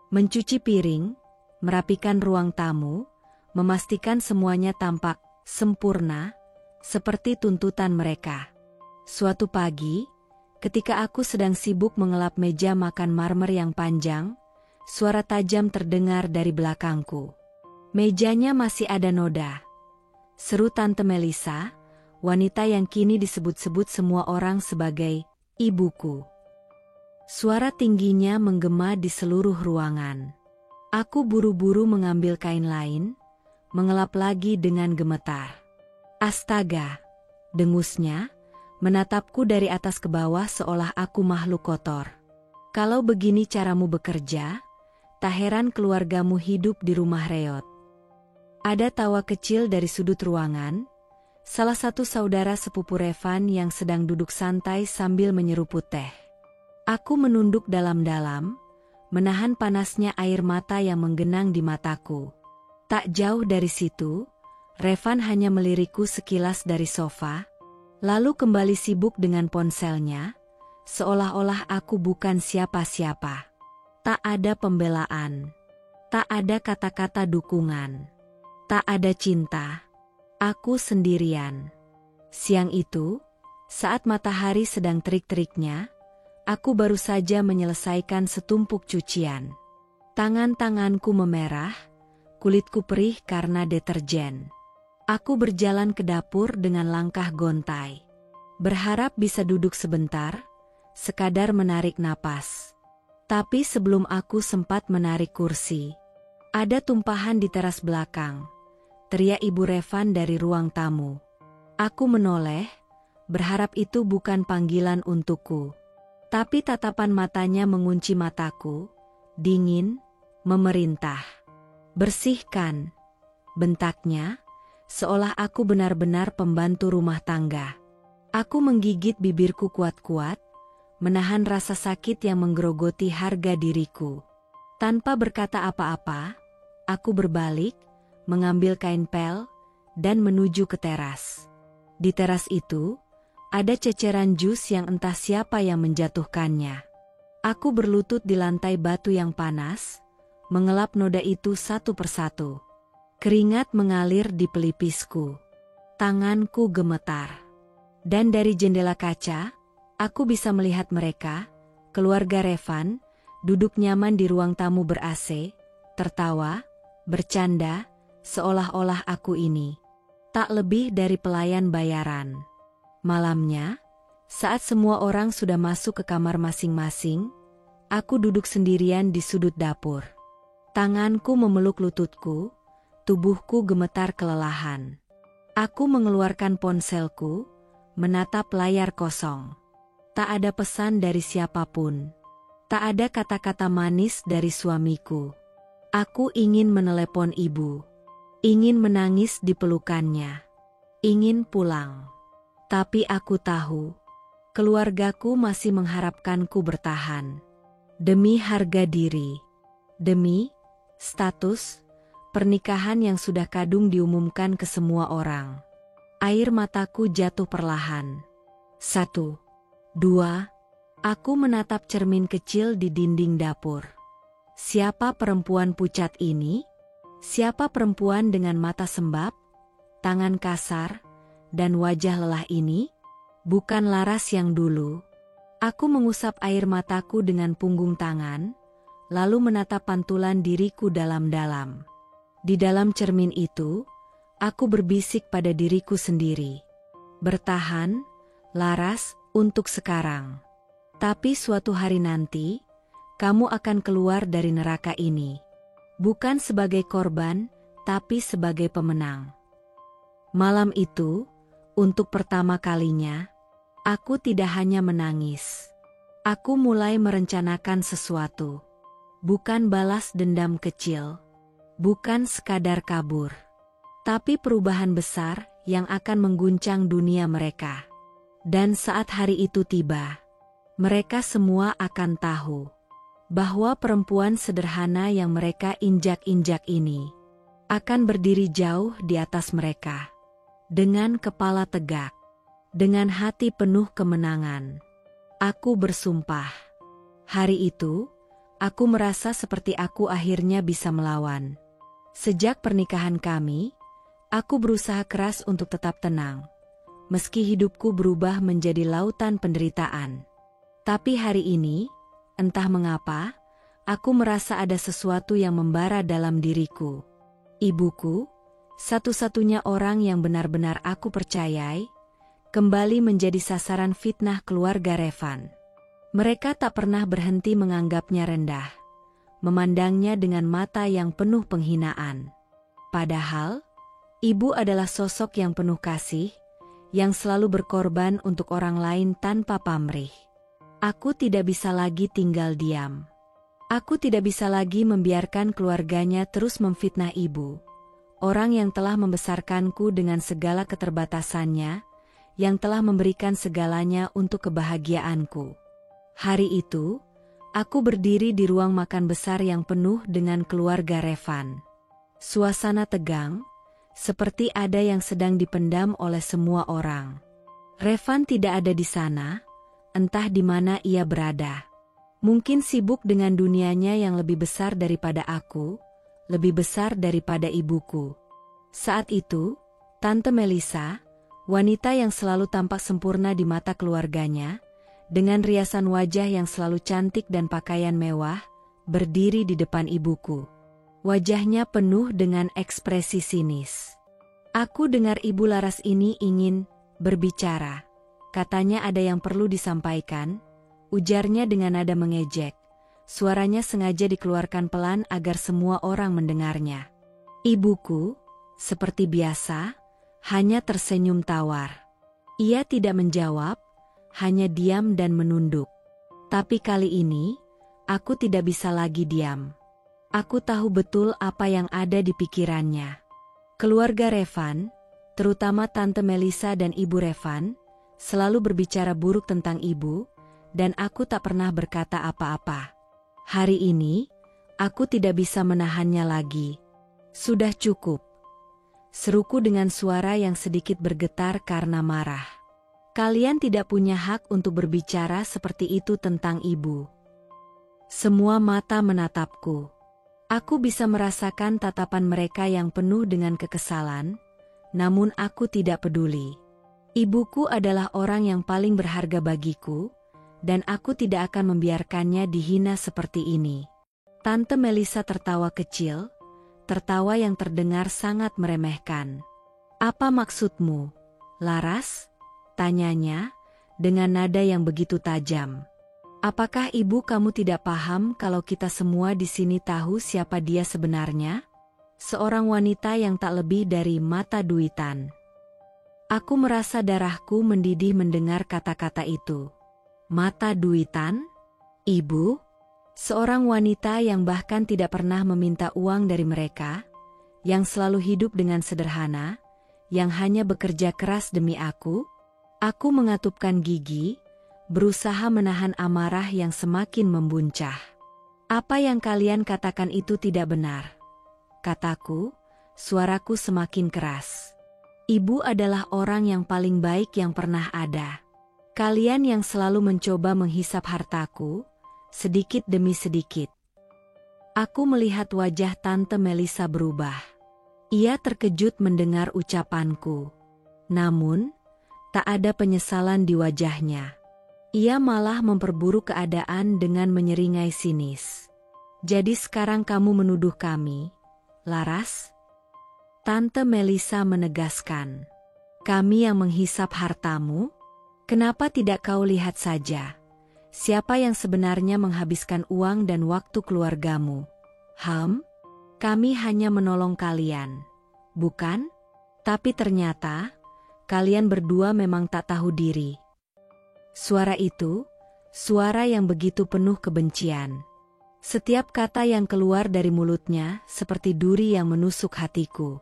Mencuci piring, merapikan ruang tamu, memastikan semuanya tampak sempurna, seperti tuntutan mereka. Suatu pagi, ketika aku sedang sibuk mengelap meja makan marmer yang panjang, suara tajam terdengar dari belakangku. Mejanya masih ada noda. Seru Tante Melissa, wanita yang kini disebut-sebut semua orang sebagai ibuku. Suara tingginya menggema di seluruh ruangan. Aku buru-buru mengambil kain lain, mengelap lagi dengan gemetar. Astaga, dengusnya, menatapku dari atas ke bawah seolah aku makhluk kotor. Kalau begini caramu bekerja, tak heran keluargamu hidup di rumah reot. Ada tawa kecil dari sudut ruangan, salah satu saudara sepupu Revan yang sedang duduk santai sambil menyeruput teh. Aku menunduk dalam-dalam, menahan panasnya air mata yang menggenang di mataku. Tak jauh dari situ, Revan hanya melirikku sekilas dari sofa, lalu kembali sibuk dengan ponselnya, seolah-olah aku bukan siapa-siapa. Tak ada pembelaan, tak ada kata-kata dukungan, tak ada cinta. Aku sendirian. Siang itu, saat matahari sedang terik-teriknya, aku baru saja menyelesaikan setumpuk cucian. Tangan-tanganku memerah, kulitku perih karena deterjen. Aku berjalan ke dapur dengan langkah gontai. Berharap bisa duduk sebentar, sekadar menarik napas. Tapi sebelum aku sempat menarik kursi, ada tumpahan di teras belakang. Teriak Ibu Revan dari ruang tamu. Aku menoleh, berharap itu bukan panggilan untukku. Tapi tatapan matanya mengunci mataku, dingin, memerintah. Bersihkan, bentaknya, seolah aku benar-benar pembantu rumah tangga. Aku menggigit bibirku kuat-kuat, menahan rasa sakit yang menggerogoti harga diriku. Tanpa berkata apa-apa, aku berbalik, mengambil kain pel, dan menuju ke teras. Di teras itu, ada ceceran jus yang entah siapa yang menjatuhkannya. Aku berlutut di lantai batu yang panas, mengelap noda itu satu persatu. Keringat mengalir di pelipisku. Tanganku gemetar. Dan dari jendela kaca, aku bisa melihat mereka, keluarga Revan, duduk nyaman di ruang tamu ber-AC, tertawa, bercanda, seolah-olah aku ini tak lebih dari pelayan bayaran. Malamnya, saat semua orang sudah masuk ke kamar masing-masing, aku duduk sendirian di sudut dapur. Tanganku memeluk lututku, tubuhku gemetar kelelahan. Aku mengeluarkan ponselku, menatap layar kosong. Tak ada pesan dari siapapun. Tak ada kata-kata manis dari suamiku. Aku ingin menelepon ibu. Ingin menangis di pelukannya. Ingin pulang. Tapi aku tahu, keluargaku masih mengharapkanku bertahan. Demi harga diri. Demi status, pernikahan yang sudah kadung diumumkan ke semua orang. Air mataku jatuh perlahan. 1, 2, aku menatap cermin kecil di dinding dapur. Siapa perempuan pucat ini? Siapa perempuan dengan mata sembab, tangan kasar, dan wajah lelah ini? Bukan Laras yang dulu. Aku mengusap air mataku dengan punggung tangan, lalu menatap pantulan diriku dalam-dalam. Di dalam cermin itu, aku berbisik pada diriku sendiri. Bertahan, Laras, untuk sekarang. Tapi suatu hari nanti, kamu akan keluar dari neraka ini. Bukan sebagai korban, tapi sebagai pemenang. Malam itu, untuk pertama kalinya, aku tidak hanya menangis. Aku mulai merencanakan sesuatu. Bukan balas dendam kecil. Bukan sekadar kabur. Tapi perubahan besar yang akan mengguncang dunia mereka. Dan saat hari itu tiba, mereka semua akan tahu bahwa perempuan sederhana yang mereka injak-injak ini akan berdiri jauh di atas mereka. Dengan kepala tegak, dengan hati penuh kemenangan, aku bersumpah. Hari itu, aku merasa seperti aku akhirnya bisa melawan. Sejak pernikahan kami, aku berusaha keras untuk tetap tenang. Meski hidupku berubah menjadi lautan penderitaan. Tapi hari ini, entah mengapa, aku merasa ada sesuatu yang membara dalam diriku. Ibuku, satu-satunya orang yang benar-benar aku percayai, kembali menjadi sasaran fitnah keluarga Revan. Mereka tak pernah berhenti menganggapnya rendah, memandangnya dengan mata yang penuh penghinaan. Padahal, ibu adalah sosok yang penuh kasih, yang selalu berkorban untuk orang lain tanpa pamrih. Aku tidak bisa lagi tinggal diam. Aku tidak bisa lagi membiarkan keluarganya terus memfitnah ibu. Orang yang telah membesarkanku dengan segala keterbatasannya, yang telah memberikan segalanya untuk kebahagiaanku. Hari itu, aku berdiri di ruang makan besar yang penuh dengan keluarga Revan. Suasana tegang, seperti ada yang sedang dipendam oleh semua orang. Revan tidak ada di sana. Entah di mana ia berada. Mungkin sibuk dengan dunianya yang lebih besar daripada aku, lebih besar daripada ibuku. Saat itu, Tante Melissa, wanita yang selalu tampak sempurna di mata keluarganya, dengan riasan wajah yang selalu cantik dan pakaian mewah, berdiri di depan ibuku. Wajahnya penuh dengan ekspresi sinis. Aku dengar Ibu Laras ini ingin berbicara. Katanya ada yang perlu disampaikan, ujarnya dengan nada mengejek. Suaranya sengaja dikeluarkan pelan agar semua orang mendengarnya. Ibuku, seperti biasa, hanya tersenyum tawar. Ia tidak menjawab, hanya diam dan menunduk. Tapi kali ini, aku tidak bisa lagi diam. Aku tahu betul apa yang ada di pikirannya. Keluarga Revan, terutama Tante Melissa dan Ibu Revan, selalu berbicara buruk tentang ibu, dan aku tak pernah berkata apa-apa. Hari ini, aku tidak bisa menahannya lagi. Sudah cukup. Seruku dengan suara yang sedikit bergetar karena marah. Kalian tidak punya hak untuk berbicara seperti itu tentang ibu. Semua mata menatapku. Aku bisa merasakan tatapan mereka yang penuh dengan kekesalan, namun aku tidak peduli. Ibuku adalah orang yang paling berharga bagiku, dan aku tidak akan membiarkannya dihina seperti ini. Tante Melissa tertawa kecil, tertawa yang terdengar sangat meremehkan. Apa maksudmu, Laras? Tanyanya, dengan nada yang begitu tajam. Apakah ibu kamu tidak paham kalau kita semua di sini tahu siapa dia sebenarnya? Seorang wanita yang tak lebih dari mata duitan. Aku merasa darahku mendidih mendengar kata-kata itu. Mata duitan? Ibu? Seorang wanita yang bahkan tidak pernah meminta uang dari mereka, yang selalu hidup dengan sederhana, yang hanya bekerja keras demi aku? Aku mengatupkan gigi, berusaha menahan amarah yang semakin membuncah. Apa yang kalian katakan itu tidak benar, kataku, suaraku semakin keras. Ibu adalah orang yang paling baik yang pernah ada. Kalian yang selalu mencoba menghisap hartaku, sedikit demi sedikit. Aku melihat wajah Tante Melissa berubah. Ia terkejut mendengar ucapanku. Namun, tak ada penyesalan di wajahnya. Ia malah memperburuk keadaan dengan menyeringai sinis. Jadi sekarang kamu menuduh kami, Laras? Tante Melissa menegaskan. Kami yang menghisap hartamu? Kenapa tidak kau lihat saja? Siapa yang sebenarnya menghabiskan uang dan waktu keluargamu? Kami hanya menolong kalian, bukan? Tapi ternyata, kalian berdua memang tak tahu diri. Suara itu, suara yang begitu penuh kebencian. Setiap kata yang keluar dari mulutnya seperti duri yang menusuk hatiku.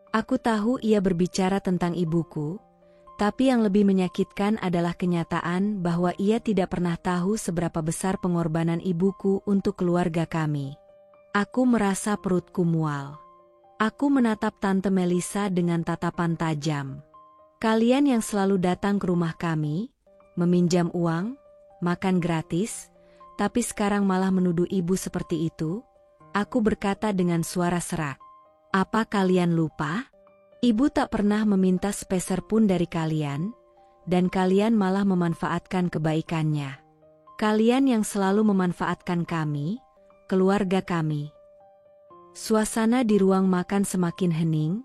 Aku tahu ia berbicara tentang ibuku, tapi yang lebih menyakitkan adalah kenyataan bahwa ia tidak pernah tahu seberapa besar pengorbanan ibuku untuk keluarga kami. Aku merasa perutku mual. Aku menatap Tante Melissa dengan tatapan tajam. Kalian yang selalu datang ke rumah kami, meminjam uang, makan gratis, tapi sekarang malah menuduh ibu seperti itu? Aku berkata dengan suara serak. Apa kalian lupa? Ibu tak pernah meminta sepeser pun dari kalian, dan kalian malah memanfaatkan kebaikannya. Kalian yang selalu memanfaatkan kami, keluarga kami. Suasana di ruang makan semakin hening,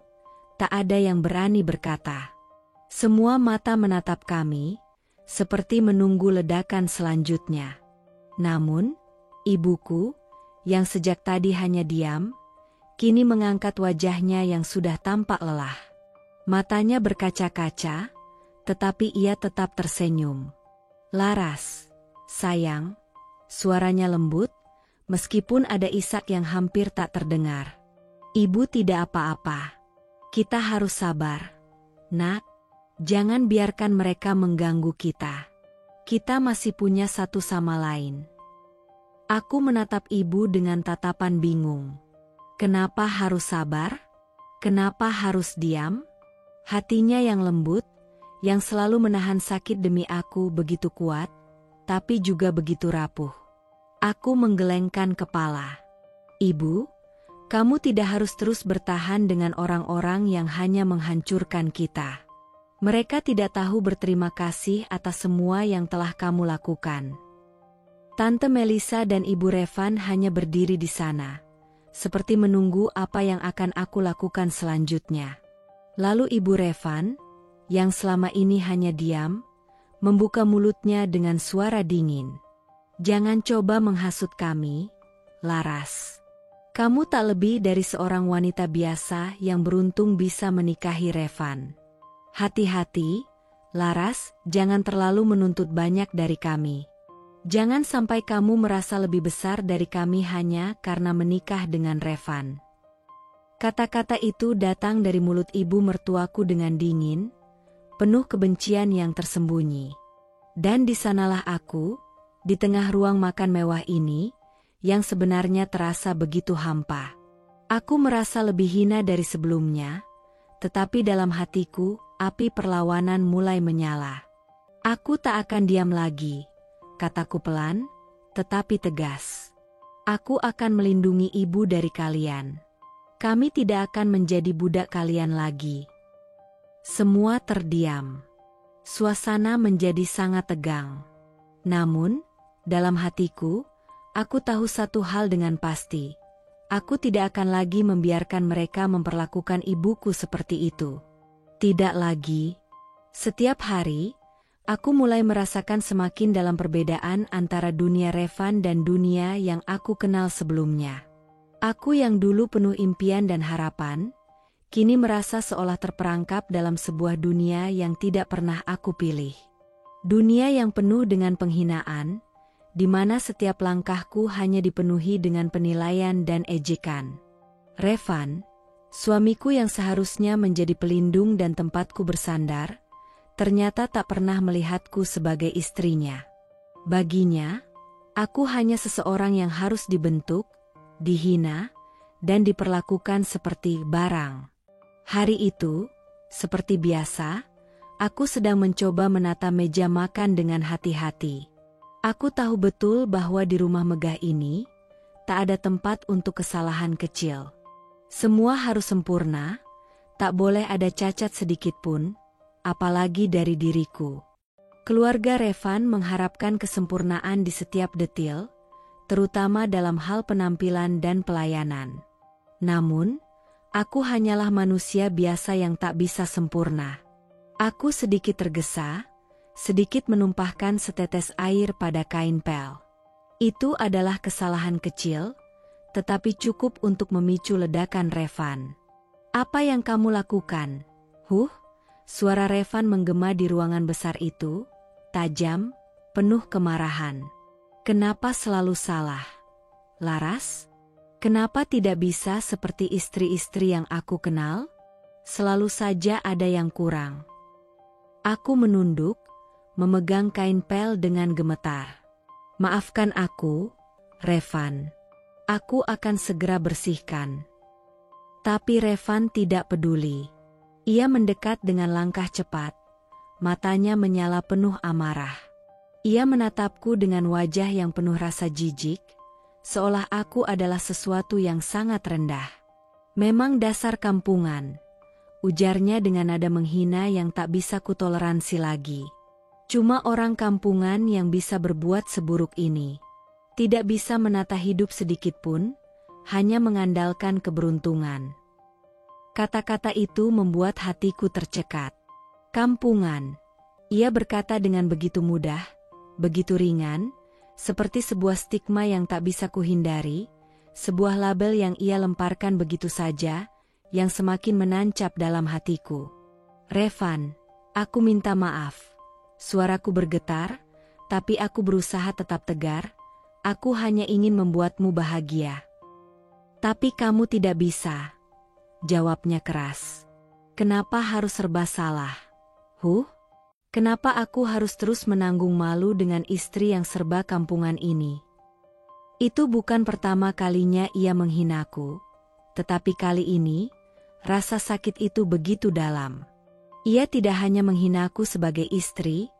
tak ada yang berani berkata. Semua mata menatap kami, seperti menunggu ledakan selanjutnya. Namun, ibuku, yang sejak tadi hanya diam, kini mengangkat wajahnya yang sudah tampak lelah. Matanya berkaca-kaca, tetapi ia tetap tersenyum. Laras, sayang, suaranya lembut, meskipun ada isak yang hampir tak terdengar. Ibu tidak apa-apa. Kita harus sabar. Nak, jangan biarkan mereka mengganggu kita. Kita masih punya satu sama lain. Aku menatap ibu dengan tatapan bingung. Kenapa harus sabar? Kenapa harus diam? Hatinya yang lembut, yang selalu menahan sakit demi aku begitu kuat, tapi juga begitu rapuh. Aku menggelengkan kepala. Ibu, kamu tidak harus terus bertahan dengan orang-orang yang hanya menghancurkan kita. Mereka tidak tahu berterima kasih atas semua yang telah kamu lakukan. Tante Melissa dan Ibu Revan hanya berdiri di sana, seperti menunggu apa yang akan aku lakukan selanjutnya. Lalu Ibu Revan, yang selama ini hanya diam, membuka mulutnya dengan suara dingin. Jangan coba menghasut kami, Laras. Kamu tak lebih dari seorang wanita biasa yang beruntung bisa menikahi Revan. Hati-hati, Laras, jangan terlalu menuntut banyak dari kami. Jangan sampai kamu merasa lebih besar dari kami hanya karena menikah dengan Revan. Kata-kata itu datang dari mulut ibu mertuaku dengan dingin, penuh kebencian yang tersembunyi. Dan di sanalah aku, di tengah ruang makan mewah ini, yang sebenarnya terasa begitu hampa. Aku merasa lebih hina dari sebelumnya, tetapi dalam hatiku, api perlawanan mulai menyala. Aku tak akan diam lagi, kataku pelan, tetapi tegas. Aku akan melindungi ibu dari kalian. Kami tidak akan menjadi budak kalian lagi. Semua terdiam. Suasana menjadi sangat tegang. Namun, dalam hatiku, aku tahu satu hal dengan pasti. Aku tidak akan lagi membiarkan mereka memperlakukan ibuku seperti itu. Tidak lagi. Setiap hari, aku mulai merasakan semakin dalam perbedaan antara dunia Revan dan dunia yang aku kenal sebelumnya. Aku yang dulu penuh impian dan harapan, kini merasa seolah terperangkap dalam sebuah dunia yang tidak pernah aku pilih. Dunia yang penuh dengan penghinaan, di mana setiap langkahku hanya dipenuhi dengan penilaian dan ejekan. Revan, suamiku yang seharusnya menjadi pelindung dan tempatku bersandar, ternyata tak pernah melihatku sebagai istrinya. Baginya, aku hanya seseorang yang harus dibentuk, dihina, dan diperlakukan seperti barang. Hari itu, seperti biasa, aku sedang mencoba menata meja makan dengan hati-hati. Aku tahu betul bahwa di rumah megah ini, tak ada tempat untuk kesalahan kecil. Semua harus sempurna, tak boleh ada cacat sedikit pun, apalagi dari diriku. Keluarga Revan mengharapkan kesempurnaan di setiap detil, terutama dalam hal penampilan dan pelayanan. Namun, aku hanyalah manusia biasa yang tak bisa sempurna. Aku sedikit tergesa, sedikit menumpahkan setetes air pada kain pel. Itu adalah kesalahan kecil, tetapi cukup untuk memicu ledakan Revan. "Apa yang kamu lakukan?" Suara Revan menggema di ruangan besar itu, tajam, penuh kemarahan. "Kenapa selalu salah? Laras? Kenapa tidak bisa seperti istri-istri yang aku kenal? Selalu saja ada yang kurang." Aku menunduk, memegang kain pel dengan gemetar. "Maafkan aku, Revan. Aku akan segera bersihkan." Tapi Revan tidak peduli. Ia mendekat dengan langkah cepat, matanya menyala penuh amarah. Ia menatapku dengan wajah yang penuh rasa jijik, seolah aku adalah sesuatu yang sangat rendah. "Memang dasar kampungan," ujarnya dengan nada menghina yang tak bisa kutoleransi lagi. "Cuma orang kampungan yang bisa berbuat seburuk ini. Tidak bisa menata hidup sedikit pun, hanya mengandalkan keberuntungan." Kata-kata itu membuat hatiku tercekat. "Kampungan," ia berkata dengan begitu mudah, begitu ringan, seperti sebuah stigma yang tak bisa kuhindari, sebuah label yang ia lemparkan begitu saja, yang semakin menancap dalam hatiku. "Revan, aku minta maaf." Suaraku bergetar, tapi aku berusaha tetap tegar. "Aku hanya ingin membuatmu bahagia." "Tapi kamu tidak bisa," jawabnya keras. "Kenapa harus serba salah? Kenapa aku harus terus menanggung malu dengan istri yang serba kampungan ini?" Itu bukan pertama kalinya ia menghinaku, tetapi kali ini, rasa sakit itu begitu dalam. Ia tidak hanya menghinaku sebagai istri,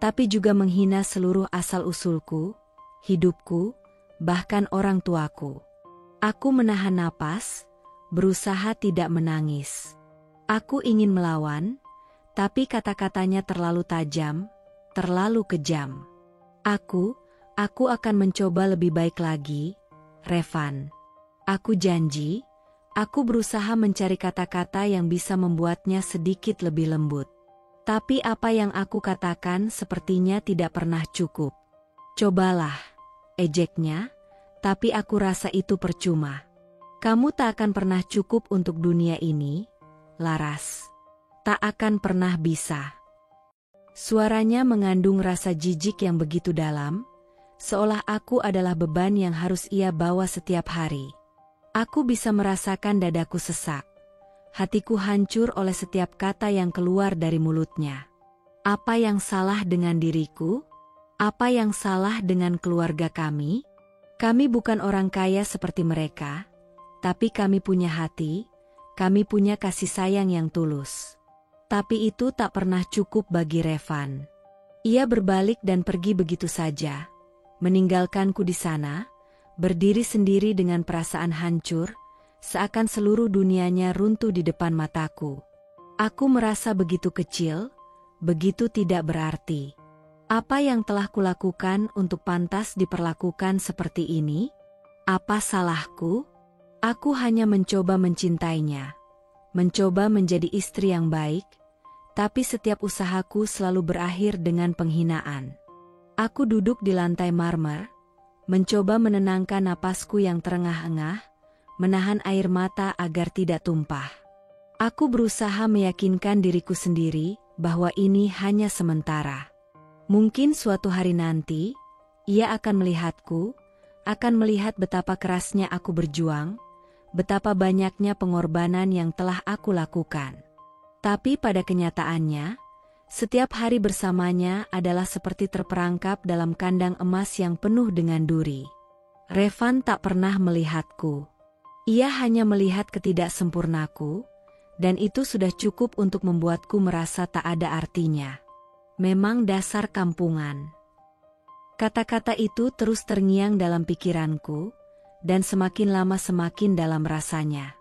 tapi juga menghina seluruh asal-usulku, hidupku, bahkan orang tuaku. Aku menahan napas, berusaha tidak menangis. Aku ingin melawan, tapi kata-katanya terlalu tajam, terlalu kejam. Aku akan mencoba lebih baik lagi, Revan. Aku janji, aku berusaha mencari kata-kata yang bisa membuatnya sedikit lebih lembut. Tapi apa yang aku katakan sepertinya tidak pernah cukup. "Cobalah," ejeknya, "tapi aku rasa itu percuma. Kamu tak akan pernah cukup untuk dunia ini, Laras. Tak akan pernah bisa." Suaranya mengandung rasa jijik yang begitu dalam, seolah aku adalah beban yang harus ia bawa setiap hari. Aku bisa merasakan dadaku sesak. Hatiku hancur oleh setiap kata yang keluar dari mulutnya. Apa yang salah dengan diriku? Apa yang salah dengan keluarga kami? Kami bukan orang kaya seperti mereka, tapi kami punya hati, kami punya kasih sayang yang tulus. Tapi itu tak pernah cukup bagi Revan. Ia berbalik dan pergi begitu saja, meninggalkanku di sana, berdiri sendiri dengan perasaan hancur, seakan seluruh dunianya runtuh di depan mataku. Aku merasa begitu kecil, begitu tidak berarti. Apa yang telah kulakukan untuk pantas diperlakukan seperti ini? Apa salahku? Aku hanya mencoba mencintainya, mencoba menjadi istri yang baik, tapi setiap usahaku selalu berakhir dengan penghinaan. Aku duduk di lantai marmer, mencoba menenangkan napasku yang terengah-engah, menahan air mata agar tidak tumpah. Aku berusaha meyakinkan diriku sendiri bahwa ini hanya sementara. Mungkin suatu hari nanti, ia akan melihatku, akan melihat betapa kerasnya aku berjuang, betapa banyaknya pengorbanan yang telah aku lakukan. Tapi pada kenyataannya, setiap hari bersamanya adalah seperti terperangkap dalam kandang emas yang penuh dengan duri. Revan tak pernah melihatku. Ia hanya melihat ketidaksempurnaku, dan itu sudah cukup untuk membuatku merasa tak ada artinya. Memang dasar kampungan. Kata-kata itu terus terngiang dalam pikiranku, dan semakin lama semakin dalam rasanya.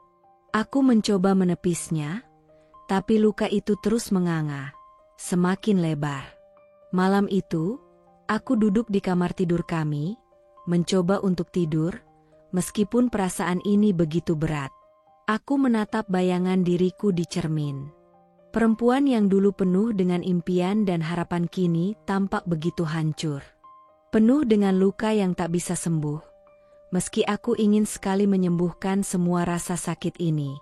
Aku mencoba menepisnya, tapi luka itu terus menganga, semakin lebar. Malam itu, aku duduk di kamar tidur kami, mencoba untuk tidur, meskipun perasaan ini begitu berat. Aku menatap bayangan diriku di cermin. Perempuan yang dulu penuh dengan impian dan harapan kini tampak begitu hancur. Penuh dengan luka yang tak bisa sembuh. Meski aku ingin sekali menyembuhkan semua rasa sakit ini.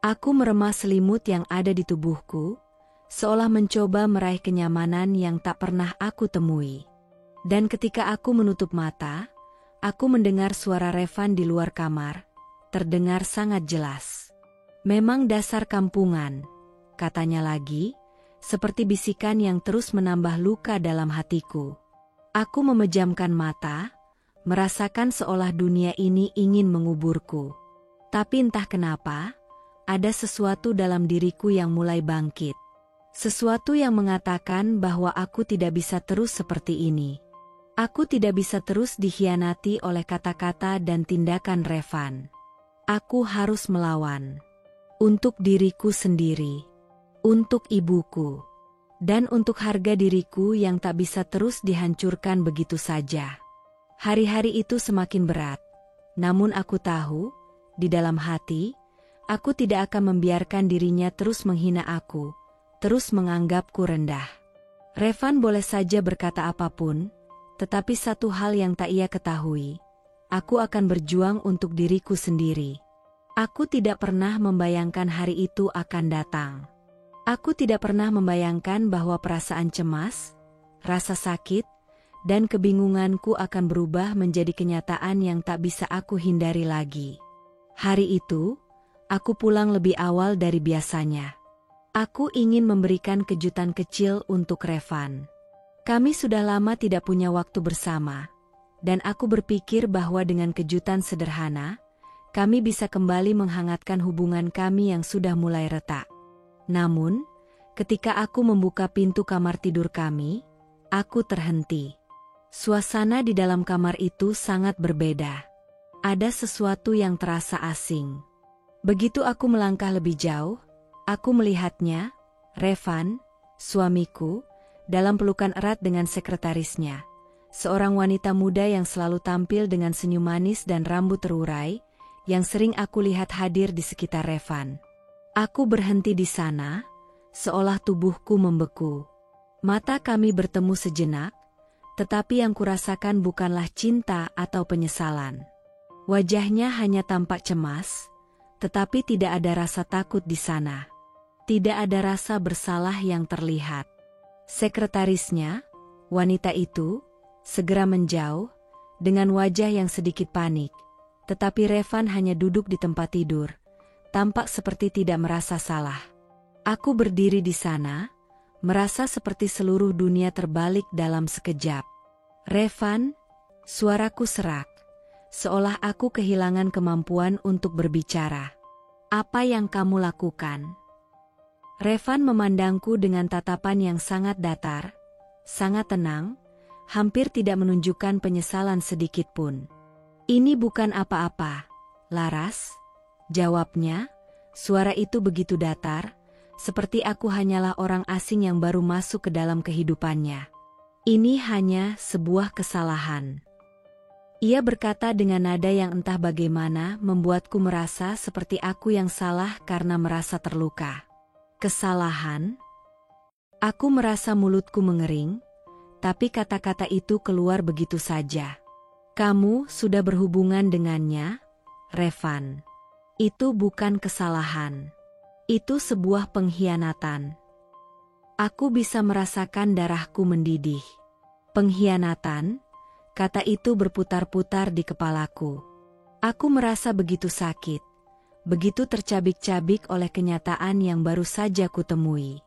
Aku meremas selimut yang ada di tubuhku, seolah mencoba meraih kenyamanan yang tak pernah aku temui. Dan ketika aku menutup mata, aku mendengar suara Revan di luar kamar, terdengar sangat jelas. Memang dasar kampungan, katanya lagi, seperti bisikan yang terus menambah luka dalam hatiku. Aku memejamkan mata, merasakan seolah dunia ini ingin menguburku. Tapi entah kenapa, ada sesuatu dalam diriku yang mulai bangkit. Sesuatu yang mengatakan bahwa aku tidak bisa terus seperti ini. Aku tidak bisa terus dikhianati oleh kata-kata dan tindakan Revan. Aku harus melawan. Untuk diriku sendiri. Untuk ibuku. Dan untuk harga diriku yang tak bisa terus dihancurkan begitu saja. Hari-hari itu semakin berat. Namun aku tahu, di dalam hati, aku tidak akan membiarkan dirinya terus menghina aku, terus menganggapku rendah. Revan boleh saja berkata apapun, tetapi satu hal yang tak ia ketahui, aku akan berjuang untuk diriku sendiri. Aku tidak pernah membayangkan hari itu akan datang. Aku tidak pernah membayangkan bahwa perasaan cemas, rasa sakit, dan kebingunganku akan berubah menjadi kenyataan yang tak bisa aku hindari lagi. Hari itu, aku pulang lebih awal dari biasanya. Aku ingin memberikan kejutan kecil untuk Revan. Kami sudah lama tidak punya waktu bersama, dan aku berpikir bahwa dengan kejutan sederhana, kami bisa kembali menghangatkan hubungan kami yang sudah mulai retak. Namun, ketika aku membuka pintu kamar tidur kami, aku terhenti. Suasana di dalam kamar itu sangat berbeda. Ada sesuatu yang terasa asing. Begitu aku melangkah lebih jauh, aku melihatnya, Revan, suamiku, dalam pelukan erat dengan sekretarisnya. Seorang wanita muda yang selalu tampil dengan senyum manis dan rambut terurai, yang sering aku lihat hadir di sekitar Revan. Aku berhenti di sana, seolah tubuhku membeku. Mata kami bertemu sejenak, tetapi yang kurasakan bukanlah cinta atau penyesalan. Wajahnya hanya tampak cemas, tetapi tidak ada rasa takut di sana. Tidak ada rasa bersalah yang terlihat. Sekretarisnya, wanita itu, segera menjauh, dengan wajah yang sedikit panik. Tetapi Revan hanya duduk di tempat tidur, tampak seperti tidak merasa salah. Aku berdiri di sana, merasa seperti seluruh dunia terbalik dalam sekejap. Revan, suaraku serak, seolah aku kehilangan kemampuan untuk berbicara. Apa yang kamu lakukan? Revan memandangku dengan tatapan yang sangat datar, sangat tenang, hampir tidak menunjukkan penyesalan sedikit pun. Ini bukan apa-apa, Laras, jawabnya. Suara itu begitu datar, seperti aku hanyalah orang asing yang baru masuk ke dalam kehidupannya. Ini hanya sebuah kesalahan. Ia berkata dengan nada yang entah bagaimana membuatku merasa seperti aku yang salah karena merasa terluka. Kesalahan? Aku merasa mulutku mengering, tapi kata-kata itu keluar begitu saja. Kamu sudah berhubungan dengannya, Revan. Itu bukan kesalahan. Itu sebuah pengkhianatan. Aku bisa merasakan darahku mendidih. Pengkhianatan, kata itu berputar-putar di kepalaku. Aku merasa begitu sakit, begitu tercabik-cabik oleh kenyataan yang baru saja kutemui.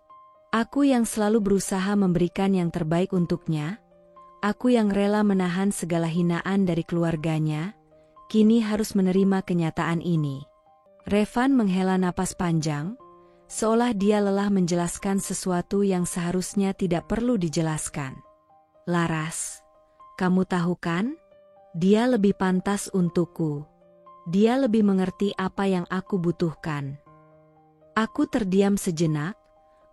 Aku yang selalu berusaha memberikan yang terbaik untuknya, aku yang rela menahan segala hinaan dari keluarganya, kini harus menerima kenyataan ini. Revan menghela napas panjang, seolah dia lelah menjelaskan sesuatu yang seharusnya tidak perlu dijelaskan. Laras, kamu tahu kan? Dia lebih pantas untukku. Dia lebih mengerti apa yang aku butuhkan. Aku terdiam sejenak,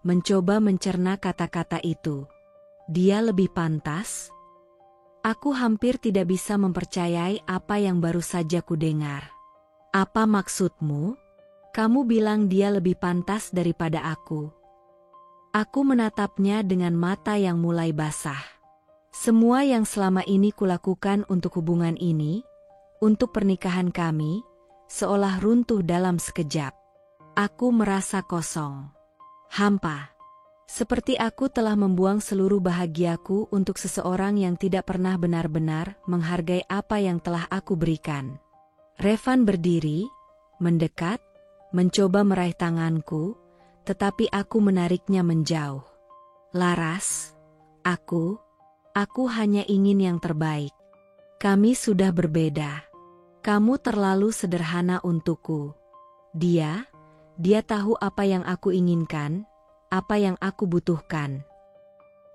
mencoba mencerna kata-kata itu. Dia lebih pantas? Aku hampir tidak bisa mempercayai apa yang baru saja kudengar. Apa maksudmu? Kamu bilang dia lebih pantas daripada aku. Aku menatapnya dengan mata yang mulai basah. Semua yang selama ini kulakukan untuk hubungan ini, untuk pernikahan kami, seolah runtuh dalam sekejap. Aku merasa kosong. Hampa. Seperti aku telah membuang seluruh bahagiaku untuk seseorang yang tidak pernah benar-benar menghargai apa yang telah aku berikan. Revan berdiri, mendekat, mencoba meraih tanganku, tetapi aku menariknya menjauh. Laras, aku hanya ingin yang terbaik. Kami sudah berbeda. Kamu terlalu sederhana untukku. Dia tahu apa yang aku inginkan, apa yang aku butuhkan.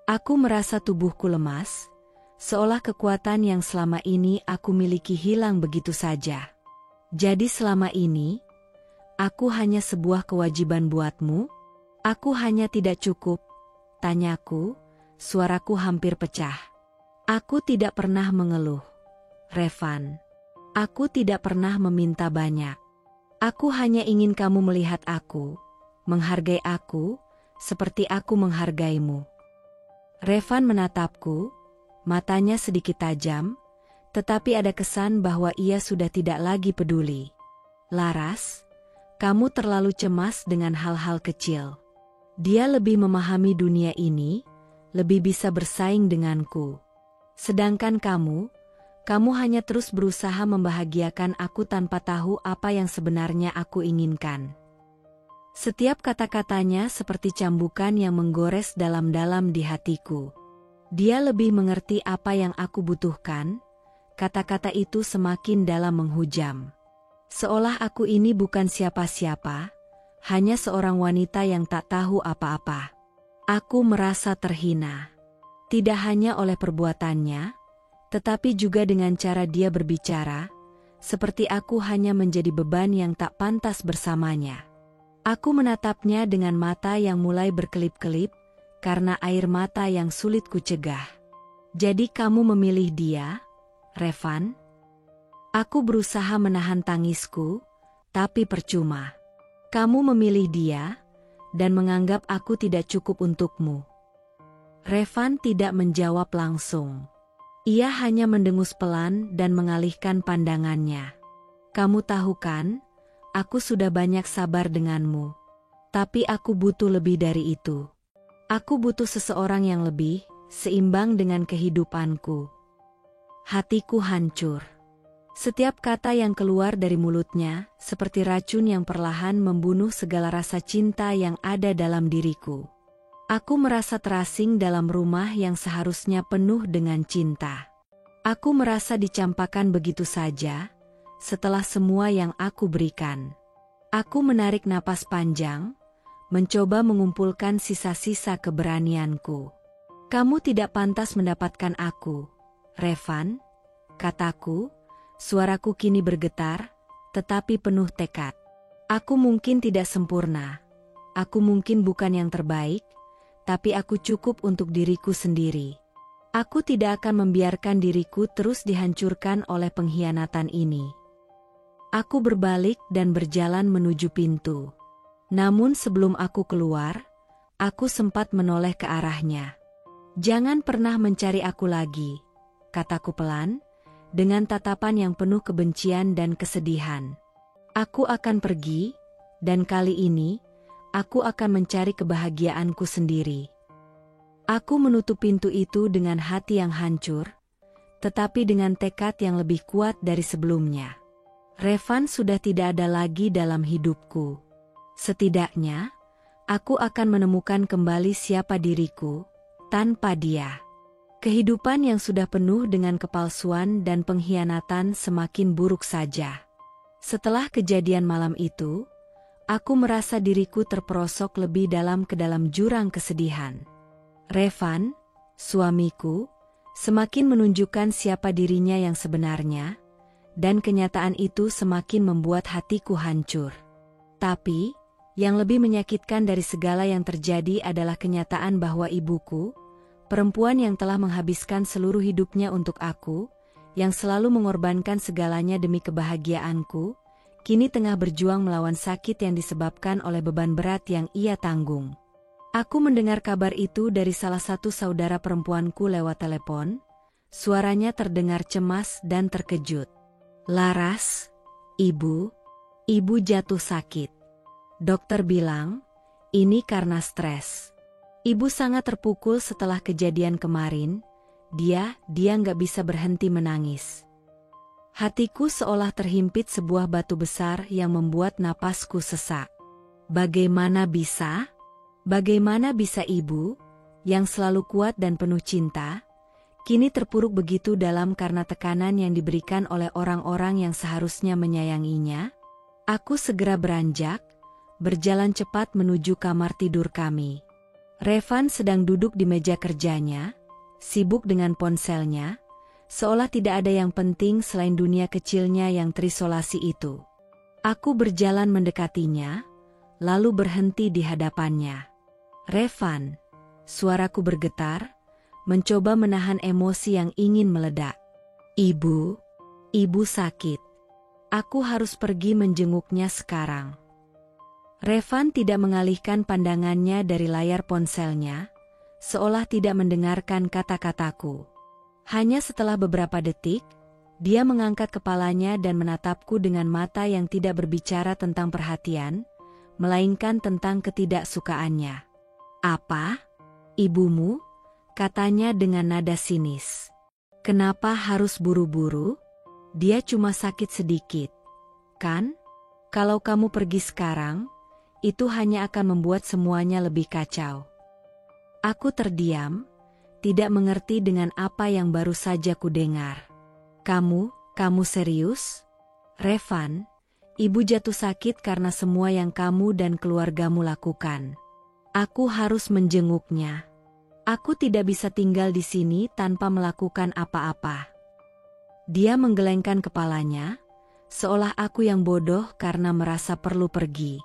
Aku merasa tubuhku lemas, seolah kekuatan yang selama ini aku miliki hilang begitu saja. Jadi selama ini, aku hanya sebuah kewajiban buatmu? Aku hanya tidak cukup? Tanyaku, suaraku hampir pecah. Aku tidak pernah mengeluh, Revan. Aku tidak pernah meminta banyak. Aku hanya ingin kamu melihat aku, menghargai aku, seperti aku menghargaimu. Revan menatapku, matanya sedikit tajam, tetapi ada kesan bahwa ia sudah tidak lagi peduli. Laras, kamu terlalu cemas dengan hal-hal kecil. Dia lebih memahami dunia ini, lebih bisa bersaing denganku. Sedangkan kamu hanya terus berusaha membahagiakan aku tanpa tahu apa yang sebenarnya aku inginkan. Setiap kata-katanya seperti cambukan yang menggores dalam-dalam di hatiku. Dia lebih mengerti apa yang aku butuhkan. Kata-kata itu semakin dalam menghujam. Seolah aku ini bukan siapa-siapa, hanya seorang wanita yang tak tahu apa-apa. Aku merasa terhina. Tidak hanya oleh perbuatannya, tetapi juga dengan cara dia berbicara, seperti aku hanya menjadi beban yang tak pantas bersamanya. Aku menatapnya dengan mata yang mulai berkelip-kelip, karena air mata yang sulit kucegah. Jadi kamu memilih dia, Revan? Aku berusaha menahan tangisku, tapi percuma. Kamu memilih dia, dan menganggap aku tidak cukup untukmu. Revan tidak menjawab langsung. Ia hanya mendengus pelan dan mengalihkan pandangannya. Kamu tahu kan, aku sudah banyak sabar denganmu. Tapi aku butuh lebih dari itu. Aku butuh seseorang yang lebih seimbang dengan kehidupanku. Hatiku hancur. Setiap kata yang keluar dari mulutnya seperti racun yang perlahan membunuh segala rasa cinta yang ada dalam diriku. Aku merasa terasing dalam rumah yang seharusnya penuh dengan cinta. Aku merasa dicampakkan begitu saja, setelah semua yang aku berikan. Aku menarik napas panjang, mencoba mengumpulkan sisa-sisa keberanianku. Kamu tidak pantas mendapatkan aku, Revan, kataku, suaraku kini bergetar, tetapi penuh tekad. Aku mungkin tidak sempurna, aku mungkin bukan yang terbaik, tapi aku cukup untuk diriku sendiri. Aku tidak akan membiarkan diriku terus dihancurkan oleh pengkhianatan ini. Aku berbalik dan berjalan menuju pintu. Namun sebelum aku keluar, aku sempat menoleh ke arahnya. Jangan pernah mencari aku lagi, kataku pelan, dengan tatapan yang penuh kebencian dan kesedihan. Aku akan pergi, dan kali ini, aku akan mencari kebahagiaanku sendiri. Aku menutup pintu itu dengan hati yang hancur, tetapi dengan tekad yang lebih kuat dari sebelumnya. Revan sudah tidak ada lagi dalam hidupku. Setidaknya, aku akan menemukan kembali siapa diriku tanpa dia. Kehidupan yang sudah penuh dengan kepalsuan dan pengkhianatan semakin buruk saja. Setelah kejadian malam itu, aku merasa diriku terperosok lebih dalam ke dalam jurang kesedihan. Revan, suamiku, semakin menunjukkan siapa dirinya yang sebenarnya, dan kenyataan itu semakin membuat hatiku hancur. Tapi, yang lebih menyakitkan dari segala yang terjadi adalah kenyataan bahwa ibuku, perempuan yang telah menghabiskan seluruh hidupnya untuk aku, yang selalu mengorbankan segalanya demi kebahagiaanku, kini tengah berjuang melawan sakit yang disebabkan oleh beban berat yang ia tanggung. Aku mendengar kabar itu dari salah satu saudara perempuanku lewat telepon. Suaranya terdengar cemas dan terkejut. "Laras, ibu jatuh sakit. Dokter bilang, ini karena stres. Ibu sangat terpukul setelah kejadian kemarin. Dia nggak bisa berhenti menangis." Hatiku seolah terhimpit sebuah batu besar yang membuat napasku sesak. Bagaimana bisa ibu, yang selalu kuat dan penuh cinta, kini terpuruk begitu dalam karena tekanan yang diberikan oleh orang-orang yang seharusnya menyayanginya? Aku segera beranjak, berjalan cepat menuju kamar tidur kami. Revan sedang duduk di meja kerjanya, sibuk dengan ponselnya, seolah tidak ada yang penting selain dunia kecilnya yang terisolasi itu. Aku berjalan mendekatinya, lalu berhenti di hadapannya. "Revan," suaraku bergetar, mencoba menahan emosi yang ingin meledak. Ibu sakit. Aku harus pergi menjenguknya sekarang." Revan tidak mengalihkan pandangannya dari layar ponselnya, seolah tidak mendengarkan kata-kataku. Hanya setelah beberapa detik, dia mengangkat kepalanya dan menatapku dengan mata yang tidak berbicara tentang perhatian, melainkan tentang ketidaksukaannya. "Apa? Ibumu?" katanya dengan nada sinis. "Kenapa harus buru-buru? Dia cuma sakit sedikit, kan? Kalau kamu pergi sekarang, itu hanya akan membuat semuanya lebih kacau." Aku terdiam, tidak mengerti dengan apa yang baru saja kudengar. Kamu serius? Revan, ibu jatuh sakit karena semua yang kamu dan keluargamu lakukan. Aku harus menjenguknya. Aku tidak bisa tinggal di sini tanpa melakukan apa-apa." Dia menggelengkan kepalanya, seolah aku yang bodoh karena merasa perlu pergi.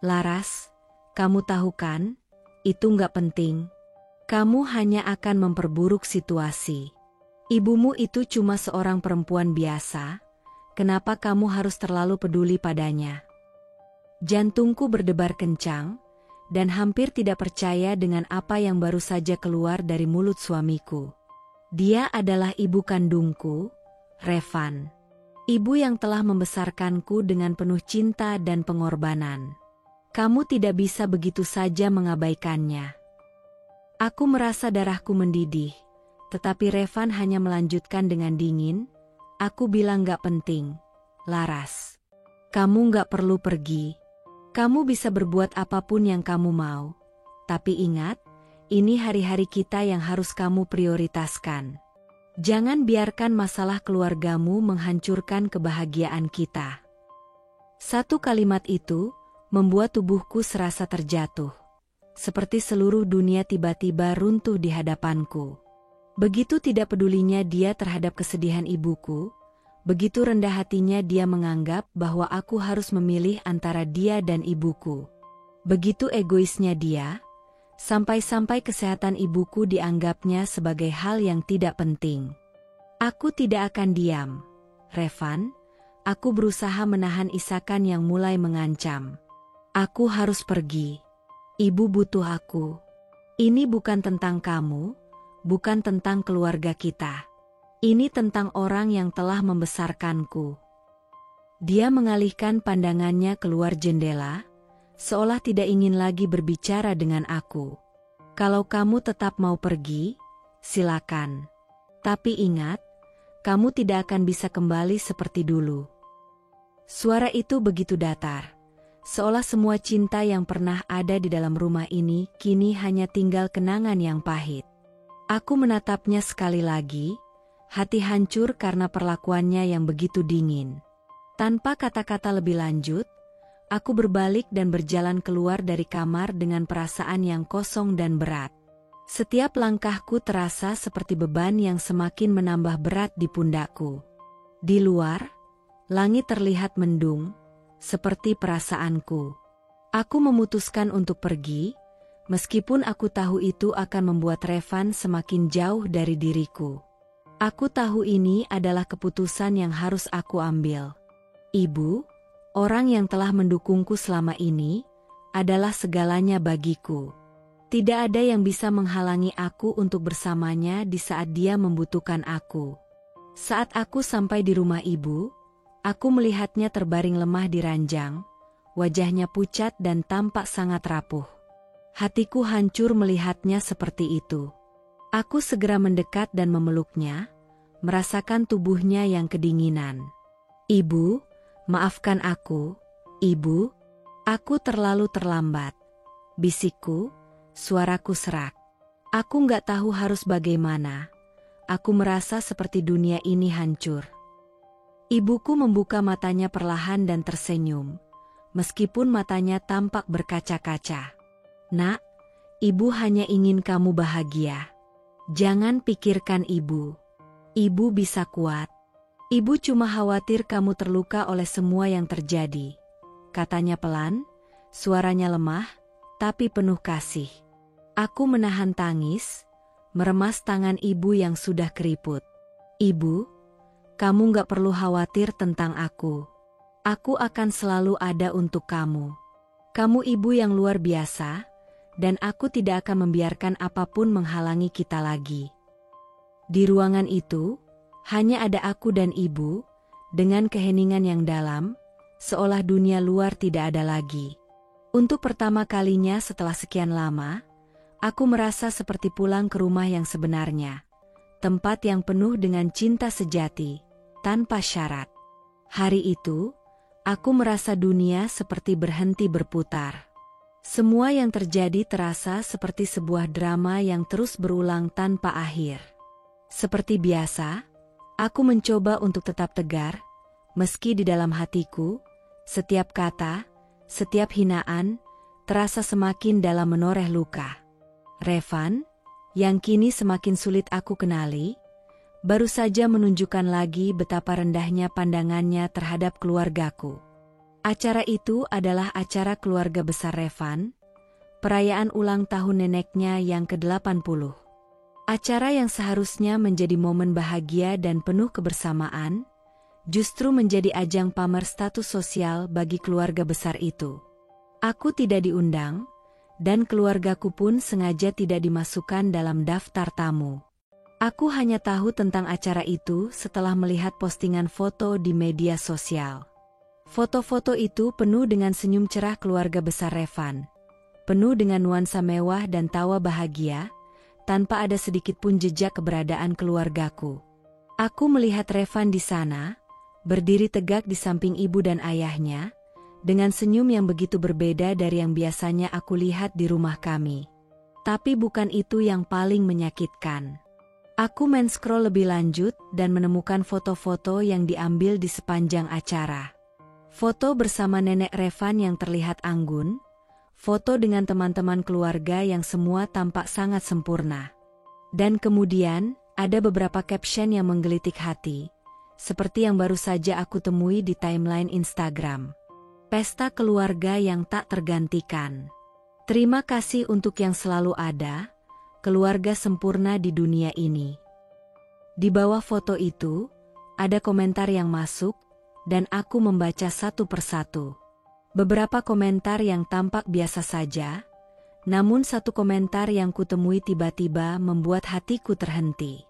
"Laras, kamu tahu kan, itu nggak penting. Kamu hanya akan memperburuk situasi. Ibumu itu cuma seorang perempuan biasa, kenapa kamu harus terlalu peduli padanya?" Jantungku berdebar kencang, dan hampir tidak percaya dengan apa yang baru saja keluar dari mulut suamiku. Dia adalah ibu kandungku, Revan. Ibu yang telah membesarkanku dengan penuh cinta dan pengorbanan. Kamu tidak bisa begitu saja mengabaikannya. Aku merasa darahku mendidih, tetapi Revan hanya melanjutkan dengan dingin, "Aku bilang gak penting, Laras. Kamu gak perlu pergi. Kamu bisa berbuat apapun yang kamu mau. Tapi ingat, ini hari-hari kita yang harus kamu prioritaskan. Jangan biarkan masalah keluargamu menghancurkan kebahagiaan kita." Satu kalimat itu membuat tubuhku serasa terjatuh. Seperti seluruh dunia tiba-tiba runtuh di hadapanku. Begitu tidak pedulinya dia terhadap kesedihan ibuku, begitu rendah hatinya dia menganggap bahwa aku harus memilih antara dia dan ibuku. Begitu egoisnya dia, sampai-sampai kesehatan ibuku dianggapnya sebagai hal yang tidak penting. Aku tidak akan diam, Revan. Aku berusaha menahan isakan yang mulai mengancam. Aku harus pergi. Ibu butuh aku. Ini bukan tentang kamu, bukan tentang keluarga kita. Ini tentang orang yang telah membesarkanku. Dia mengalihkan pandangannya keluar jendela, seolah tidak ingin lagi berbicara dengan aku. Kalau kamu tetap mau pergi, silakan. Tapi ingat, kamu tidak akan bisa kembali seperti dulu. Suara itu begitu datar, seolah semua cinta yang pernah ada di dalam rumah ini kini hanya tinggal kenangan yang pahit. Aku menatapnya sekali lagi, hati hancur karena perlakuannya yang begitu dingin. Tanpa kata-kata lebih lanjut, aku berbalik dan berjalan keluar dari kamar dengan perasaan yang kosong dan berat. Setiap langkahku terasa seperti beban yang semakin menambah berat di pundakku. Di luar, langit terlihat mendung, seperti perasaanku. Aku memutuskan untuk pergi, meskipun aku tahu itu akan membuat Revan semakin jauh dari diriku. Aku tahu ini adalah keputusan yang harus aku ambil. Ibu, orang yang telah mendukungku selama ini, adalah segalanya bagiku. Tidak ada yang bisa menghalangi aku untuk bersamanya di saat dia membutuhkan aku. Saat aku sampai di rumah ibu, aku melihatnya terbaring lemah di ranjang, wajahnya pucat dan tampak sangat rapuh. Hatiku hancur melihatnya seperti itu. Aku segera mendekat dan memeluknya, merasakan tubuhnya yang kedinginan. Ibu, maafkan aku, Ibu. Aku terlalu terlambat. Bisikku, suaraku serak. Aku nggak tahu harus bagaimana. Aku merasa seperti dunia ini hancur. Ibuku membuka matanya perlahan dan tersenyum, meskipun matanya tampak berkaca-kaca. Nak, ibu hanya ingin kamu bahagia. Jangan pikirkan ibu. Ibu bisa kuat. Ibu cuma khawatir kamu terluka oleh semua yang terjadi. Katanya pelan, suaranya lemah, tapi penuh kasih. Aku menahan tangis, meremas tangan ibu yang sudah keriput. Ibu, kamu gak perlu khawatir tentang aku. Aku akan selalu ada untuk kamu. Kamu ibu yang luar biasa, dan aku tidak akan membiarkan apapun menghalangi kita lagi. Di ruangan itu, hanya ada aku dan ibu, dengan keheningan yang dalam, seolah dunia luar tidak ada lagi. Untuk pertama kalinya setelah sekian lama, aku merasa seperti pulang ke rumah yang sebenarnya. Tempat yang penuh dengan cinta sejati, tanpa syarat. Hari itu, aku merasa dunia seperti berhenti berputar. Semua yang terjadi terasa seperti sebuah drama yang terus berulang tanpa akhir. Seperti biasa, aku mencoba untuk tetap tegar, meski di dalam hatiku, setiap kata, setiap hinaan, terasa semakin dalam menoreh luka. Revan, yang kini semakin sulit aku kenali, baru saja menunjukkan lagi betapa rendahnya pandangannya terhadap keluargaku. Acara itu adalah acara keluarga besar Revan, perayaan ulang tahun neneknya yang ke-80. Acara yang seharusnya menjadi momen bahagia dan penuh kebersamaan, justru menjadi ajang pamer status sosial bagi keluarga besar itu. Aku tidak diundang, dan keluargaku pun sengaja tidak dimasukkan dalam daftar tamu. Aku hanya tahu tentang acara itu setelah melihat postingan foto di media sosial. Foto-foto itu penuh dengan senyum cerah keluarga besar Revan, penuh dengan nuansa mewah dan tawa bahagia, tanpa ada sedikit pun jejak keberadaan keluargaku. Aku melihat Revan di sana, berdiri tegak di samping ibu dan ayahnya, dengan senyum yang begitu berbeda dari yang biasanya aku lihat di rumah kami. Tapi bukan itu yang paling menyakitkan. Aku men-scroll lebih lanjut dan menemukan foto-foto yang diambil di sepanjang acara. Foto bersama nenek Revan yang terlihat anggun, foto dengan teman-teman keluarga yang semua tampak sangat sempurna. Dan kemudian, ada beberapa caption yang menggelitik hati, seperti yang baru saja aku temui di timeline Instagram. Pesta keluarga yang tak tergantikan. Terima kasih untuk yang selalu ada, keluarga sempurna di dunia ini. Di bawah foto itu, ada komentar yang masuk, dan aku membaca satu persatu. Beberapa komentar yang tampak biasa saja, namun satu komentar yang kutemui tiba-tiba membuat hatiku terhenti.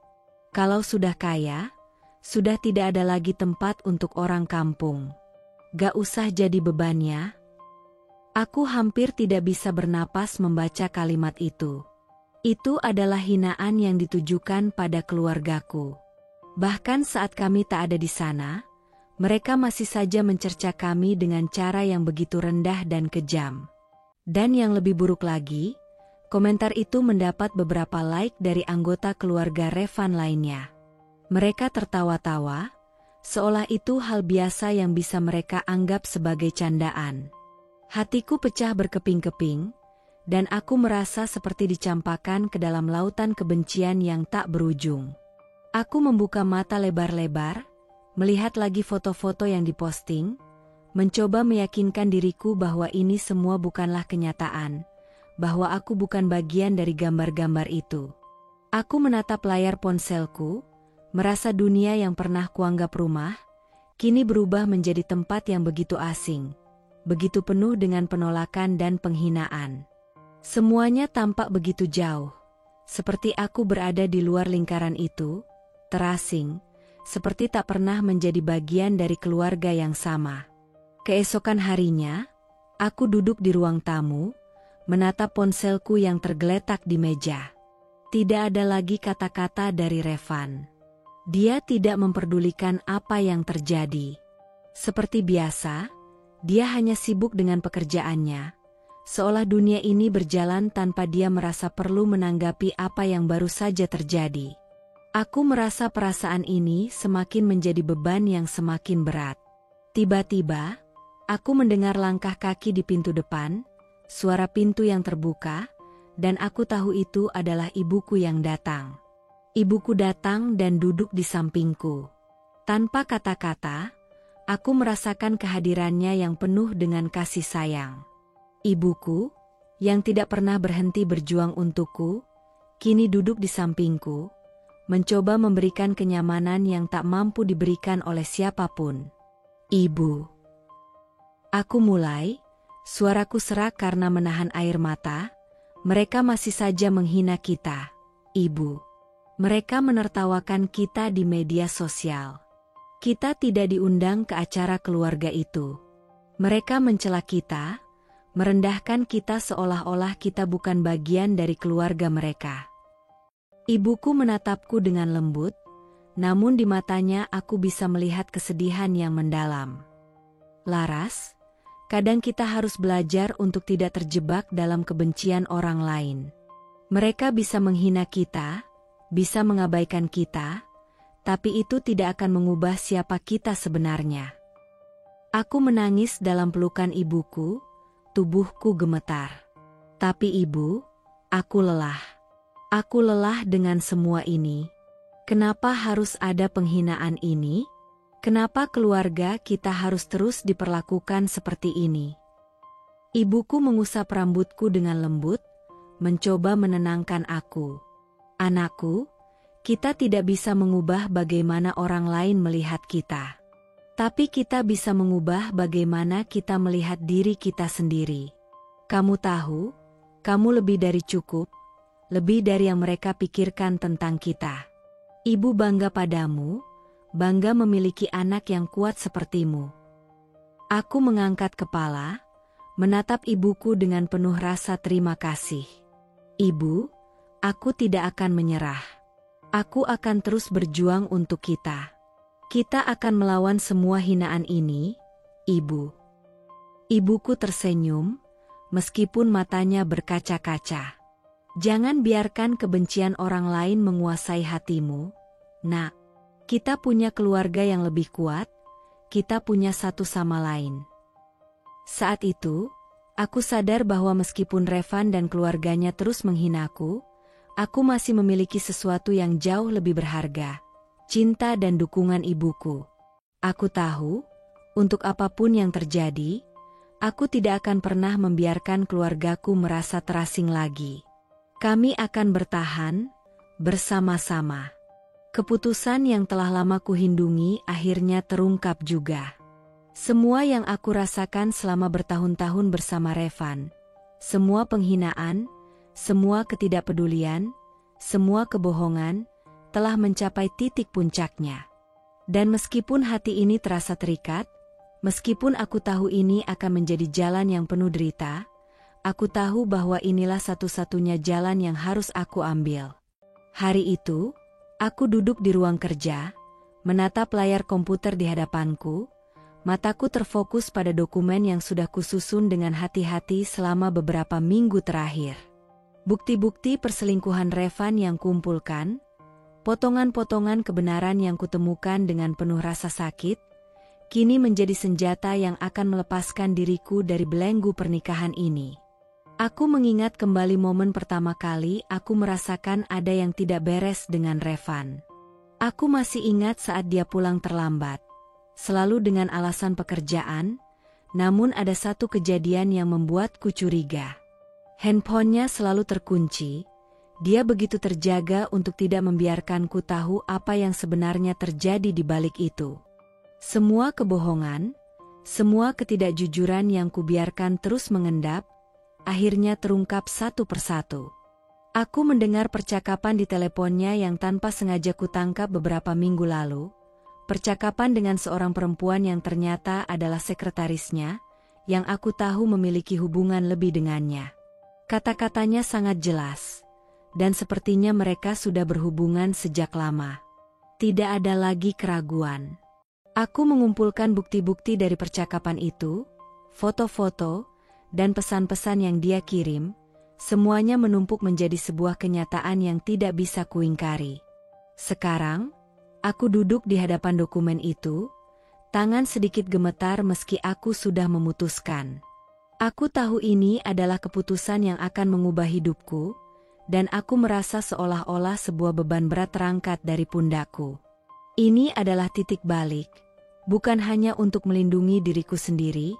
Kalau sudah kaya, sudah tidak ada lagi tempat untuk orang kampung. Gak usah jadi bebannya. Aku hampir tidak bisa bernapas membaca kalimat itu. Itu adalah hinaan yang ditujukan pada keluargaku. Bahkan saat kami tak ada di sana, mereka masih saja mencerca kami dengan cara yang begitu rendah dan kejam. Dan yang lebih buruk lagi, komentar itu mendapat beberapa like dari anggota keluarga Revan lainnya. Mereka tertawa-tawa, seolah itu hal biasa yang bisa mereka anggap sebagai candaan. Hatiku pecah berkeping-keping, dan aku merasa seperti dicampakkan ke dalam lautan kebencian yang tak berujung. Aku membuka mata lebar-lebar, melihat lagi foto-foto yang diposting, mencoba meyakinkan diriku bahwa ini semua bukanlah kenyataan, bahwa aku bukan bagian dari gambar-gambar itu. Aku menatap layar ponselku, merasa dunia yang pernah kuanggap rumah, kini berubah menjadi tempat yang begitu asing, begitu penuh dengan penolakan dan penghinaan. Semuanya tampak begitu jauh, seperti aku berada di luar lingkaran itu, terasing, seperti tak pernah menjadi bagian dari keluarga yang sama. Keesokan harinya, aku duduk di ruang tamu, menatap ponselku yang tergeletak di meja. Tidak ada lagi kata-kata dari Revan. Dia tidak memperdulikan apa yang terjadi. Seperti biasa, dia hanya sibuk dengan pekerjaannya, seolah dunia ini berjalan tanpa dia merasa perlu menanggapi apa yang baru saja terjadi. Aku merasa perasaan ini semakin menjadi beban yang semakin berat. Tiba-tiba, aku mendengar langkah kaki di pintu depan, suara pintu yang terbuka, dan aku tahu itu adalah ibuku yang datang. Ibuku datang dan duduk di sampingku. Tanpa kata-kata, aku merasakan kehadirannya yang penuh dengan kasih sayang. Ibuku, yang tidak pernah berhenti berjuang untukku, kini duduk di sampingku, mencoba memberikan kenyamanan yang tak mampu diberikan oleh siapapun. Ibu. Aku mulai, suaraku serak karena menahan air mata. Mereka masih saja menghina kita, Ibu. Mereka menertawakan kita di media sosial. Kita tidak diundang ke acara keluarga itu. Mereka mencela kita, merendahkan kita seolah-olah kita bukan bagian dari keluarga mereka. Ibuku menatapku dengan lembut, namun di matanya aku bisa melihat kesedihan yang mendalam. Laras, kadang kita harus belajar untuk tidak terjebak dalam kebencian orang lain. Mereka bisa menghina kita, bisa mengabaikan kita, tapi itu tidak akan mengubah siapa kita sebenarnya. Aku menangis dalam pelukan ibuku, tubuhku gemetar. Tapi ibu, aku lelah. Aku lelah dengan semua ini. Kenapa harus ada penghinaan ini? Kenapa keluarga kita harus terus diperlakukan seperti ini? Ibuku mengusap rambutku dengan lembut, mencoba menenangkan aku. Anakku, kita tidak bisa mengubah bagaimana orang lain melihat kita. Tapi kita bisa mengubah bagaimana kita melihat diri kita sendiri. Kamu tahu, kamu lebih dari cukup, lebih dari yang mereka pikirkan tentang kita. Ibu bangga padamu, bangga memiliki anak yang kuat sepertimu. Aku mengangkat kepala, menatap ibuku dengan penuh rasa terima kasih. Ibu, aku tidak akan menyerah. Aku akan terus berjuang untuk kita. Kita akan melawan semua hinaan ini, Ibu. Ibuku tersenyum, meskipun matanya berkaca-kaca. Jangan biarkan kebencian orang lain menguasai hatimu, Nak. Kita punya keluarga yang lebih kuat, kita punya satu sama lain. Saat itu, aku sadar bahwa meskipun Revan dan keluarganya terus menghinaku, aku masih memiliki sesuatu yang jauh lebih berharga, cinta dan dukungan ibuku. Aku tahu, untuk apapun yang terjadi, aku tidak akan pernah membiarkan keluargaku merasa terasing lagi. Kami akan bertahan, bersama-sama. Keputusan yang telah lama kuhindungi akhirnya terungkap juga. Semua yang aku rasakan selama bertahun-tahun bersama Revan, semua penghinaan, semua ketidakpedulian, semua kebohongan, telah mencapai titik puncaknya. Dan meskipun hati ini terasa terikat, meskipun aku tahu ini akan menjadi jalan yang penuh derita, aku tahu bahwa inilah satu-satunya jalan yang harus aku ambil. Hari itu, aku duduk di ruang kerja, menatap layar komputer di hadapanku, mataku terfokus pada dokumen yang sudah kususun dengan hati-hati selama beberapa minggu terakhir. Bukti-bukti perselingkuhan Revan yang kumpulkan, potongan-potongan kebenaran yang kutemukan dengan penuh rasa sakit, kini menjadi senjata yang akan melepaskan diriku dari belenggu pernikahan ini. Aku mengingat kembali momen pertama kali aku merasakan ada yang tidak beres dengan Revan. Aku masih ingat saat dia pulang terlambat, selalu dengan alasan pekerjaan, namun ada satu kejadian yang membuatku curiga. Handphonenya selalu terkunci. Dia begitu terjaga untuk tidak membiarkanku tahu apa yang sebenarnya terjadi di balik itu. Semua kebohongan, semua ketidakjujuran yang kubiarkan terus mengendap, akhirnya terungkap satu persatu. Aku mendengar percakapan di teleponnya yang tanpa sengaja kutangkap beberapa minggu lalu, percakapan dengan seorang perempuan yang ternyata adalah sekretarisnya, yang aku tahu memiliki hubungan lebih dengannya. Kata-katanya sangat jelas. Dan sepertinya mereka sudah berhubungan sejak lama. Tidak ada lagi keraguan. Aku mengumpulkan bukti-bukti dari percakapan itu, foto-foto, dan pesan-pesan yang dia kirim, semuanya menumpuk menjadi sebuah kenyataan yang tidak bisa kuingkari. Sekarang, aku duduk di hadapan dokumen itu, tangan sedikit gemetar meski aku sudah memutuskan. Aku tahu ini adalah keputusan yang akan mengubah hidupku, dan aku merasa seolah-olah sebuah beban berat terangkat dari pundakku. Ini adalah titik balik, bukan hanya untuk melindungi diriku sendiri,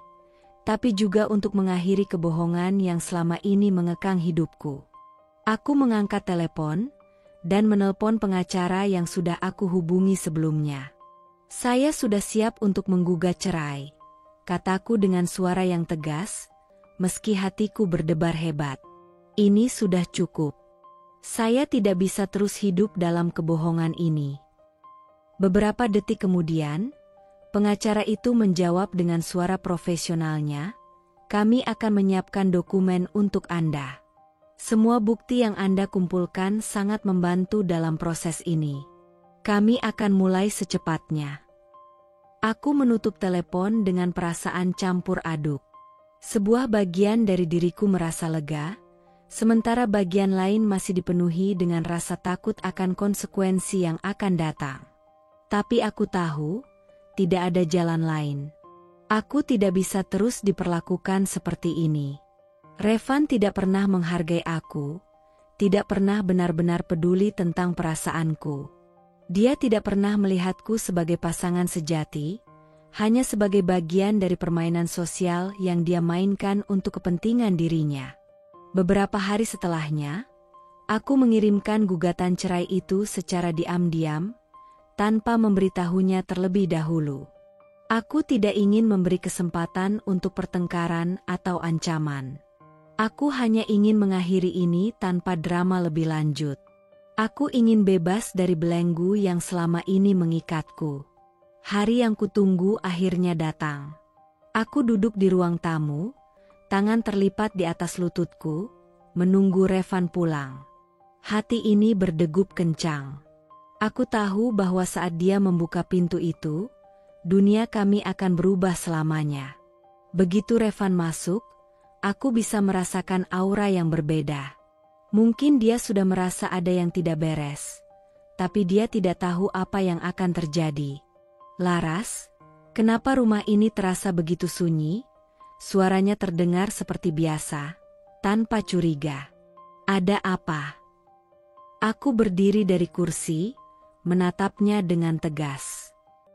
tapi juga untuk mengakhiri kebohongan yang selama ini mengekang hidupku. Aku mengangkat telepon, dan menelpon pengacara yang sudah aku hubungi sebelumnya. Saya sudah siap untuk menggugat cerai, kataku dengan suara yang tegas, meski hatiku berdebar hebat. Ini sudah cukup. Saya tidak bisa terus hidup dalam kebohongan ini. Beberapa detik kemudian, pengacara itu menjawab dengan suara profesionalnya, "Kami akan menyiapkan dokumen untuk Anda. Semua bukti yang Anda kumpulkan sangat membantu dalam proses ini. Kami akan mulai secepatnya." Aku menutup telepon dengan perasaan campur aduk. Sebuah bagian dari diriku merasa lega, sementara bagian lain masih dipenuhi dengan rasa takut akan konsekuensi yang akan datang. Tapi aku tahu, tidak ada jalan lain. Aku tidak bisa terus diperlakukan seperti ini. Revan tidak pernah menghargai aku, tidak pernah benar-benar peduli tentang perasaanku. Dia tidak pernah melihatku sebagai pasangan sejati, hanya sebagai bagian dari permainan sosial yang dia mainkan untuk kepentingan dirinya. Beberapa hari setelahnya, aku mengirimkan gugatan cerai itu secara diam-diam, tanpa memberitahunya terlebih dahulu. Aku tidak ingin memberi kesempatan untuk pertengkaran atau ancaman. Aku hanya ingin mengakhiri ini tanpa drama lebih lanjut. Aku ingin bebas dari belenggu yang selama ini mengikatku. Hari yang kutunggu akhirnya datang. Aku duduk di ruang tamu, tangan terlipat di atas lututku, menunggu Revan pulang. Hati ini berdegup kencang. Aku tahu bahwa saat dia membuka pintu itu, dunia kami akan berubah selamanya. Begitu Revan masuk, aku bisa merasakan aura yang berbeda. Mungkin dia sudah merasa ada yang tidak beres, tapi dia tidak tahu apa yang akan terjadi. "Laras, kenapa rumah ini terasa begitu sunyi?" Suaranya terdengar seperti biasa, tanpa curiga. "Ada apa?" Aku berdiri dari kursi, menatapnya dengan tegas.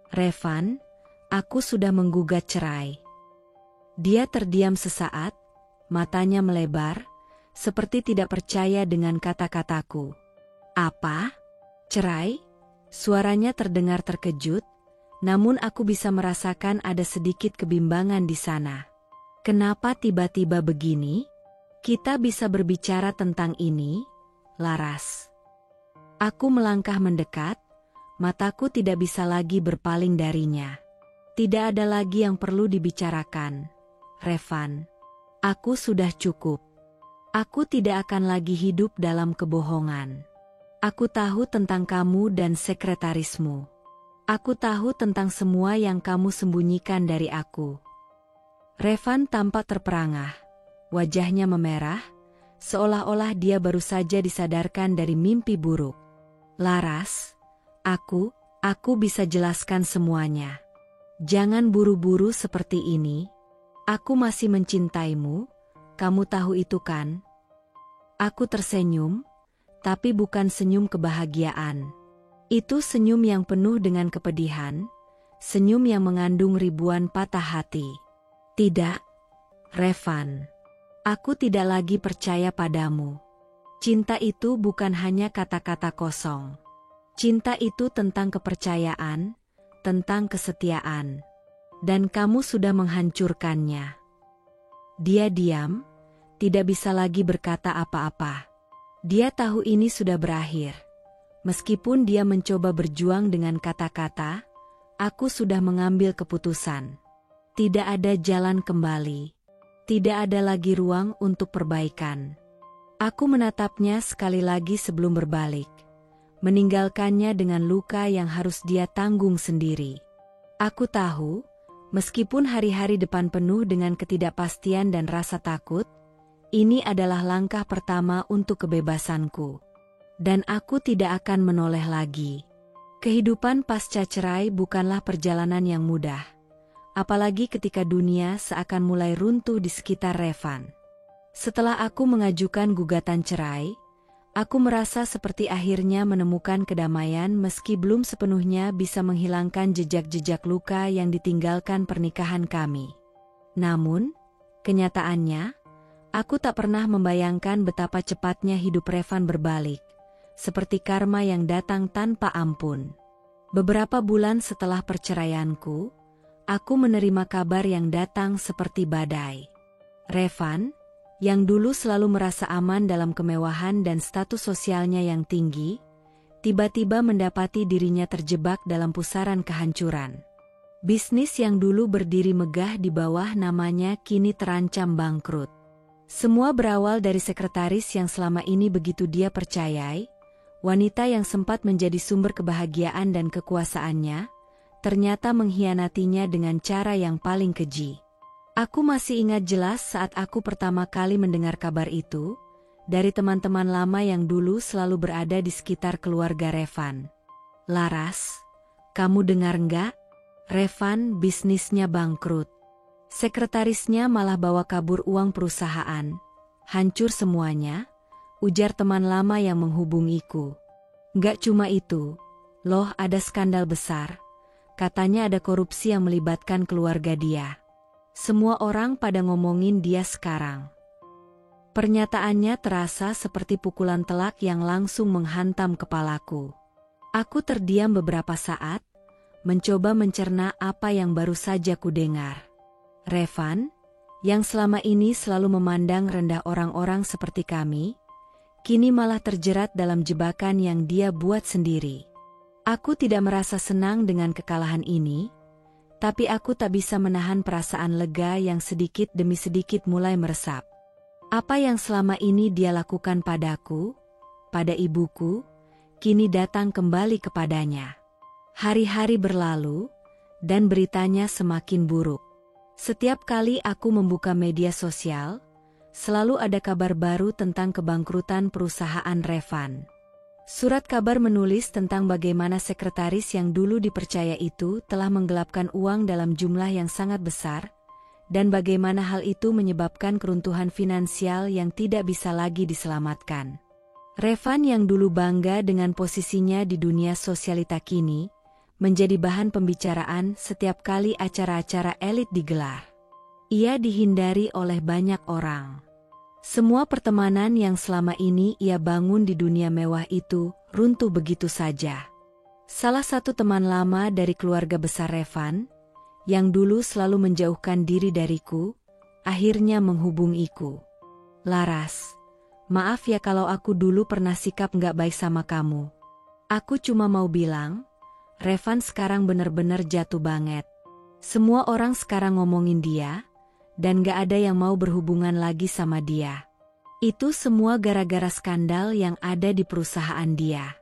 "Revan, aku sudah menggugat cerai." Dia terdiam sesaat, matanya melebar, seperti tidak percaya dengan kata-kataku. "Apa? Cerai?" Suaranya terdengar terkejut, namun aku bisa merasakan ada sedikit kebimbangan di sana. "Kenapa tiba-tiba begini? Kita bisa berbicara tentang ini, Laras." Aku melangkah mendekat, mataku tidak bisa lagi berpaling darinya. "Tidak ada lagi yang perlu dibicarakan, Revan. Aku sudah cukup. Aku tidak akan lagi hidup dalam kebohongan. Aku tahu tentang kamu dan sekretarismu. Aku tahu tentang semua yang kamu sembunyikan dari aku. Revan tampak terperangah. Wajahnya memerah, seolah-olah dia baru saja disadarkan dari mimpi buruk. Laras, aku bisa jelaskan semuanya. Jangan buru-buru seperti ini. Aku masih mencintaimu, kamu tahu itu kan? Aku tersenyum, tapi bukan senyum kebahagiaan. Itu senyum yang penuh dengan kepedihan, senyum yang mengandung ribuan patah hati. Tidak, Revan. Aku tidak lagi percaya padamu. Cinta itu bukan hanya kata-kata kosong. Cinta itu tentang kepercayaan, tentang kesetiaan. Dan kamu sudah menghancurkannya. Dia diam, tidak bisa lagi berkata apa-apa. Dia tahu ini sudah berakhir. Meskipun dia mencoba berjuang dengan kata-kata, aku sudah mengambil keputusan. Tidak ada jalan kembali. Tidak ada lagi ruang untuk perbaikan. Aku menatapnya sekali lagi sebelum berbalik. Meninggalkannya dengan luka yang harus dia tanggung sendiri. Aku tahu, meskipun hari-hari depan penuh dengan ketidakpastian dan rasa takut, ini adalah langkah pertama untuk kebebasanku. Dan aku tidak akan menoleh lagi. Kehidupan pasca cerai bukanlah perjalanan yang mudah. Apalagi ketika dunia seakan mulai runtuh di sekitar Revan. Setelah aku mengajukan gugatan cerai, aku merasa seperti akhirnya menemukan kedamaian meski belum sepenuhnya bisa menghilangkan jejak-jejak luka yang ditinggalkan pernikahan kami. Namun, kenyataannya, aku tak pernah membayangkan betapa cepatnya hidup Revan berbalik, seperti karma yang datang tanpa ampun. Beberapa bulan setelah perceraianku, aku menerima kabar yang datang seperti badai. Revan, yang dulu selalu merasa aman dalam kemewahan dan status sosialnya yang tinggi, tiba-tiba mendapati dirinya terjebak dalam pusaran kehancuran. Bisnis yang dulu berdiri megah di bawah namanya kini terancam bangkrut. Semua berawal dari sekretaris yang selama ini begitu dia percayai, wanita yang sempat menjadi sumber kebahagiaan dan kekuasaannya, ternyata mengkhianatinya dengan cara yang paling keji. Aku masih ingat jelas saat aku pertama kali mendengar kabar itu, dari teman-teman lama yang dulu selalu berada di sekitar keluarga Revan. Laras, kamu dengar nggak? Revan bisnisnya bangkrut. Sekretarisnya malah bawa kabur uang perusahaan. Hancur semuanya, ujar teman lama yang menghubungiku. Nggak cuma itu, loh ada skandal besar. Katanya ada korupsi yang melibatkan keluarga dia. Semua orang pada ngomongin dia sekarang. Pernyataannya terasa seperti pukulan telak yang langsung menghantam kepalaku. Aku terdiam beberapa saat, mencoba mencerna apa yang baru saja kudengar. Revan, yang selama ini selalu memandang rendah orang-orang seperti kami, kini malah terjerat dalam jebakan yang dia buat sendiri. Aku tidak merasa senang dengan kekalahan ini, tapi aku tak bisa menahan perasaan lega yang sedikit demi sedikit mulai meresap. Apa yang selama ini dia lakukan padaku, pada ibuku, kini datang kembali kepadanya. Hari-hari berlalu, dan beritanya semakin buruk. Setiap kali aku membuka media sosial, selalu ada kabar baru tentang kebangkrutan perusahaan Revan. Surat kabar menulis tentang bagaimana sekretaris yang dulu dipercaya itu telah menggelapkan uang dalam jumlah yang sangat besar, dan bagaimana hal itu menyebabkan keruntuhan finansial yang tidak bisa lagi diselamatkan. Revan yang dulu bangga dengan posisinya di dunia sosialita kini, menjadi bahan pembicaraan setiap kali acara-acara elit digelar. Ia dihindari oleh banyak orang. Semua pertemanan yang selama ini ia bangun di dunia mewah itu runtuh begitu saja. Salah satu teman lama dari keluarga besar Revan, yang dulu selalu menjauhkan diri dariku, akhirnya menghubungiku. Laras, maaf ya kalau aku dulu pernah sikap nggak baik sama kamu. Aku cuma mau bilang, Revan sekarang bener-bener jatuh banget. Semua orang sekarang ngomongin dia, dan gak ada yang mau berhubungan lagi sama dia. Itu semua gara-gara skandal yang ada di perusahaan dia.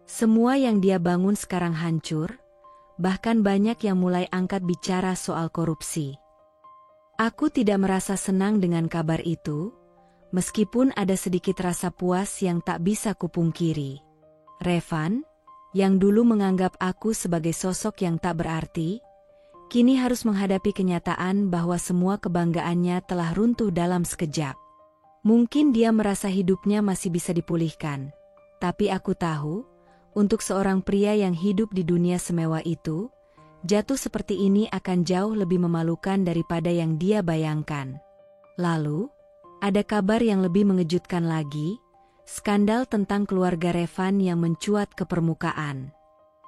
Semua yang dia bangun sekarang hancur, bahkan banyak yang mulai angkat bicara soal korupsi. Aku tidak merasa senang dengan kabar itu, meskipun ada sedikit rasa puas yang tak bisa kupungkiri. Revan, yang dulu menganggap aku sebagai sosok yang tak berarti, kini harus menghadapi kenyataan bahwa semua kebanggaannya telah runtuh dalam sekejap. Mungkin dia merasa hidupnya masih bisa dipulihkan, tapi aku tahu, untuk seorang pria yang hidup di dunia semewah itu, jatuh seperti ini akan jauh lebih memalukan daripada yang dia bayangkan. Lalu, ada kabar yang lebih mengejutkan lagi, skandal tentang keluarga Revan yang mencuat ke permukaan.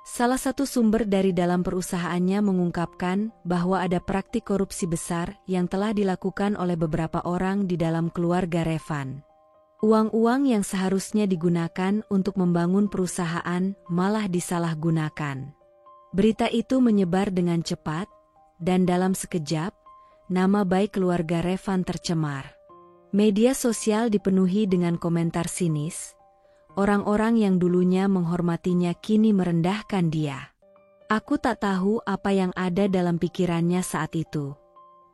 Salah satu sumber dari dalam perusahaannya mengungkapkan bahwa ada praktik korupsi besar yang telah dilakukan oleh beberapa orang di dalam keluarga Revan. Uang-uang yang seharusnya digunakan untuk membangun perusahaan malah disalahgunakan. Berita itu menyebar dengan cepat, dan dalam sekejap, nama baik keluarga Revan tercemar. Media sosial dipenuhi dengan komentar sinis. Orang-orang yang dulunya menghormatinya kini merendahkan dia. Aku tak tahu apa yang ada dalam pikirannya saat itu.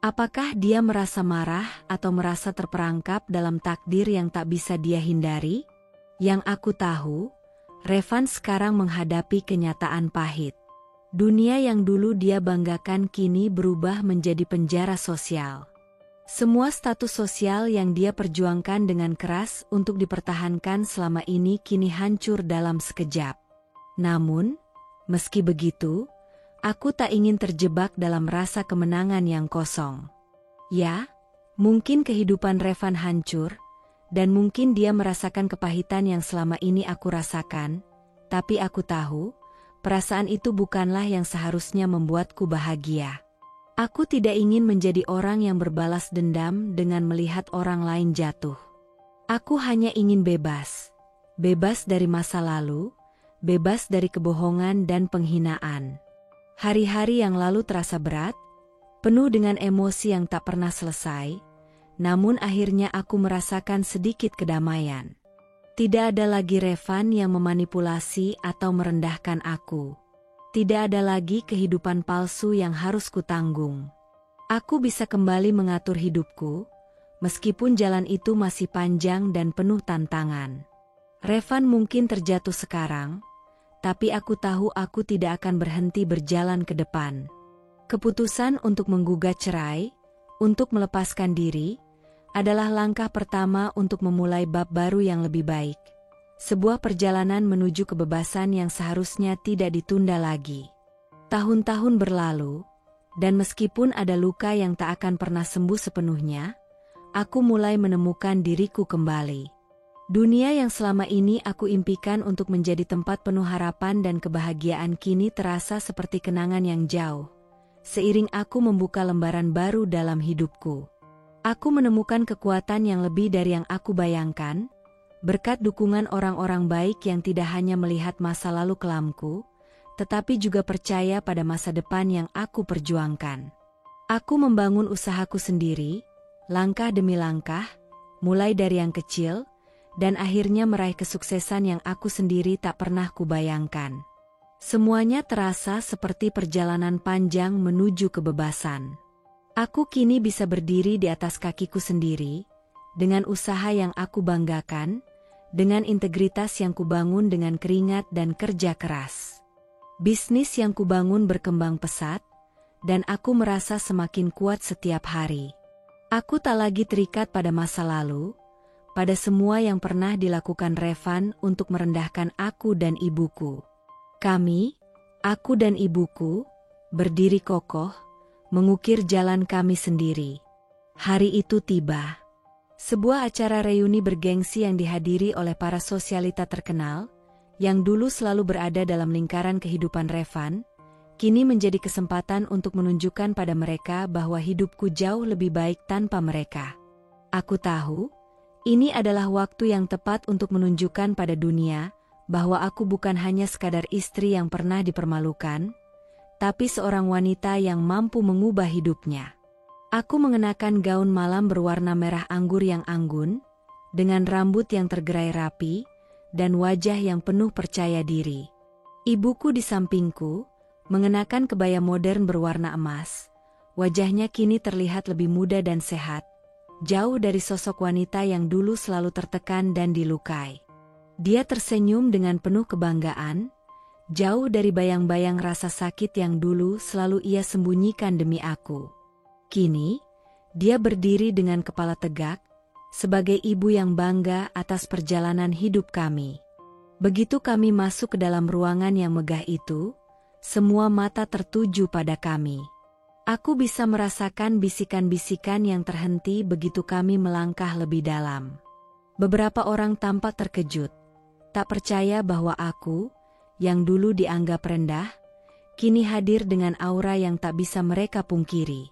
Apakah dia merasa marah atau merasa terperangkap dalam takdir yang tak bisa dia hindari? Yang aku tahu, Revan sekarang menghadapi kenyataan pahit. Dunia yang dulu dia banggakan kini berubah menjadi penjara sosial. Semua status sosial yang dia perjuangkan dengan keras untuk dipertahankan selama ini kini hancur dalam sekejap. Namun, meski begitu, aku tak ingin terjebak dalam rasa kemenangan yang kosong. Ya, mungkin kehidupan Revan hancur, dan mungkin dia merasakan kepahitan yang selama ini aku rasakan, tapi aku tahu, perasaan itu bukanlah yang seharusnya membuatku bahagia. Aku tidak ingin menjadi orang yang berbalas dendam dengan melihat orang lain jatuh. Aku hanya ingin bebas. Bebas dari masa lalu, bebas dari kebohongan dan penghinaan. Hari-hari yang lalu terasa berat, penuh dengan emosi yang tak pernah selesai, namun akhirnya aku merasakan sedikit kedamaian. Tidak ada lagi Revan yang memanipulasi atau merendahkan aku. Tidak ada lagi kehidupan palsu yang harus kutanggung. Aku bisa kembali mengatur hidupku, meskipun jalan itu masih panjang dan penuh tantangan. Revan mungkin terjatuh sekarang, tapi aku tahu aku tidak akan berhenti berjalan ke depan. Keputusan untuk menggugat cerai, untuk melepaskan diri, adalah langkah pertama untuk memulai bab baru yang lebih baik. Sebuah perjalanan menuju kebebasan yang seharusnya tidak ditunda lagi. Tahun-tahun berlalu, dan meskipun ada luka yang tak akan pernah sembuh sepenuhnya, aku mulai menemukan diriku kembali. Dunia yang selama ini aku impikan untuk menjadi tempat penuh harapan dan kebahagiaan kini terasa seperti kenangan yang jauh. Seiring aku membuka lembaran baru dalam hidupku, aku menemukan kekuatan yang lebih dari yang aku bayangkan, berkat dukungan orang-orang baik yang tidak hanya melihat masa lalu kelamku, tetapi juga percaya pada masa depan yang aku perjuangkan. Aku membangun usahaku sendiri, langkah demi langkah, mulai dari yang kecil, dan akhirnya meraih kesuksesan yang aku sendiri tak pernah kubayangkan. Semuanya terasa seperti perjalanan panjang menuju kebebasan. Aku kini bisa berdiri di atas kakiku sendiri, dengan usaha yang aku banggakan, dengan integritas yang kubangun dengan keringat dan kerja keras. Bisnis yang kubangun berkembang pesat, dan aku merasa semakin kuat setiap hari. Aku tak lagi terikat pada masa lalu, pada semua yang pernah dilakukan Revan untuk merendahkan aku dan ibuku. Kami, aku dan ibuku, berdiri kokoh, mengukir jalan kami sendiri. Hari itu tiba. Sebuah acara reuni bergengsi yang dihadiri oleh para sosialita terkenal, yang dulu selalu berada dalam lingkaran kehidupan Revan, kini menjadi kesempatan untuk menunjukkan pada mereka bahwa hidupku jauh lebih baik tanpa mereka. Aku tahu, ini adalah waktu yang tepat untuk menunjukkan pada dunia, bahwa aku bukan hanya sekadar istri yang pernah dipermalukan, tapi seorang wanita yang mampu mengubah hidupnya. Aku mengenakan gaun malam berwarna merah anggur yang anggun, dengan rambut yang tergerai rapi, dan wajah yang penuh percaya diri. Ibuku di sampingku, mengenakan kebaya modern berwarna emas. Wajahnya kini terlihat lebih muda dan sehat, jauh dari sosok wanita yang dulu selalu tertekan dan dilukai. Dia tersenyum dengan penuh kebanggaan, jauh dari bayang-bayang rasa sakit yang dulu selalu ia sembunyikan demi aku. Kini, dia berdiri dengan kepala tegak, sebagai ibu yang bangga atas perjalanan hidup kami. Begitu kami masuk ke dalam ruangan yang megah itu, semua mata tertuju pada kami. Aku bisa merasakan bisikan-bisikan yang terhenti begitu kami melangkah lebih dalam. Beberapa orang tampak terkejut, tak percaya bahwa aku, yang dulu dianggap rendah, kini hadir dengan aura yang tak bisa mereka pungkiri.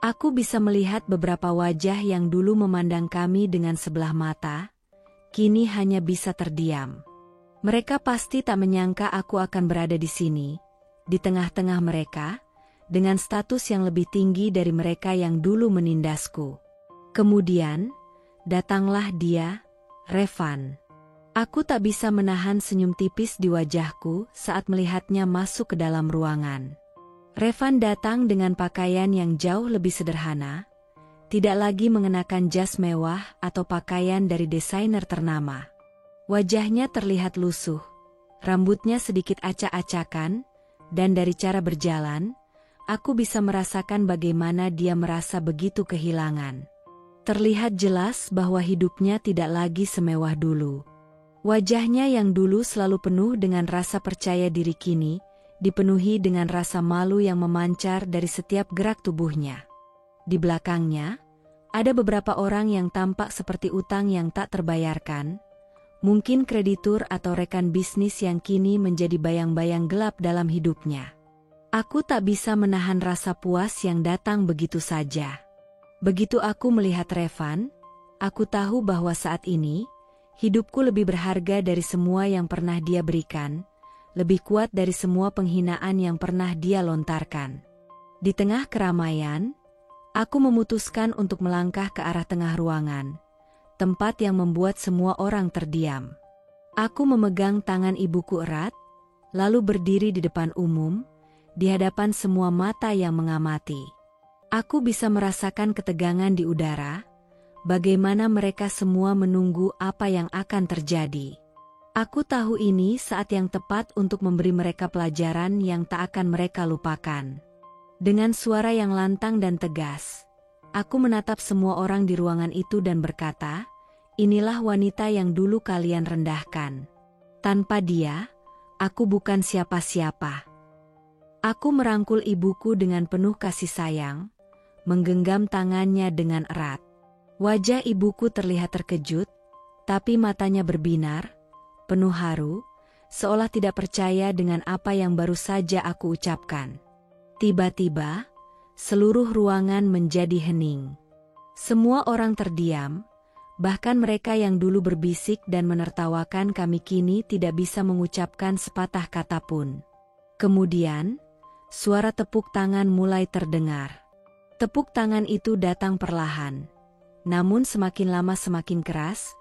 Aku bisa melihat beberapa wajah yang dulu memandang kami dengan sebelah mata, kini hanya bisa terdiam. Mereka pasti tak menyangka aku akan berada di sini, di tengah-tengah mereka, dengan status yang lebih tinggi dari mereka yang dulu menindasku. Kemudian, datanglah dia, Revan. Aku tak bisa menahan senyum tipis di wajahku saat melihatnya masuk ke dalam ruangan. Revan datang dengan pakaian yang jauh lebih sederhana, tidak lagi mengenakan jas mewah atau pakaian dari desainer ternama. Wajahnya terlihat lusuh, rambutnya sedikit acak-acakan, dan dari cara berjalan, aku bisa merasakan bagaimana dia merasa begitu kehilangan. Terlihat jelas bahwa hidupnya tidak lagi semewah dulu. Wajahnya yang dulu selalu penuh dengan rasa percaya diri kini, dipenuhi dengan rasa malu yang memancar dari setiap gerak tubuhnya. Di belakangnya, ada beberapa orang yang tampak seperti utang yang tak terbayarkan, mungkin kreditur atau rekan bisnis yang kini menjadi bayang-bayang gelap dalam hidupnya. Aku tak bisa menahan rasa puas yang datang begitu saja. Begitu aku melihat Revan, aku tahu bahwa saat ini, hidupku lebih berharga dari semua yang pernah dia berikan, lebih kuat dari semua penghinaan yang pernah dia lontarkan. Di tengah keramaian, aku memutuskan untuk melangkah ke arah tengah ruangan, tempat yang membuat semua orang terdiam. Aku memegang tangan ibuku erat, lalu berdiri di depan umum, di hadapan semua mata yang mengamati. Aku bisa merasakan ketegangan di udara, bagaimana mereka semua menunggu apa yang akan terjadi. Aku tahu ini saat yang tepat untuk memberi mereka pelajaran yang tak akan mereka lupakan. Dengan suara yang lantang dan tegas, aku menatap semua orang di ruangan itu dan berkata, "Inilah wanita yang dulu kalian rendahkan. Tanpa dia, aku bukan siapa-siapa." Aku merangkul ibuku dengan penuh kasih sayang, menggenggam tangannya dengan erat. Wajah ibuku terlihat terkejut, tapi matanya berbinar, penuh haru, seolah tidak percaya dengan apa yang baru saja aku ucapkan. Tiba-tiba, seluruh ruangan menjadi hening. Semua orang terdiam, bahkan mereka yang dulu berbisik dan menertawakan kami kini tidak bisa mengucapkan sepatah kata pun. Kemudian, suara tepuk tangan mulai terdengar. Tepuk tangan itu datang perlahan, namun semakin lama semakin keras,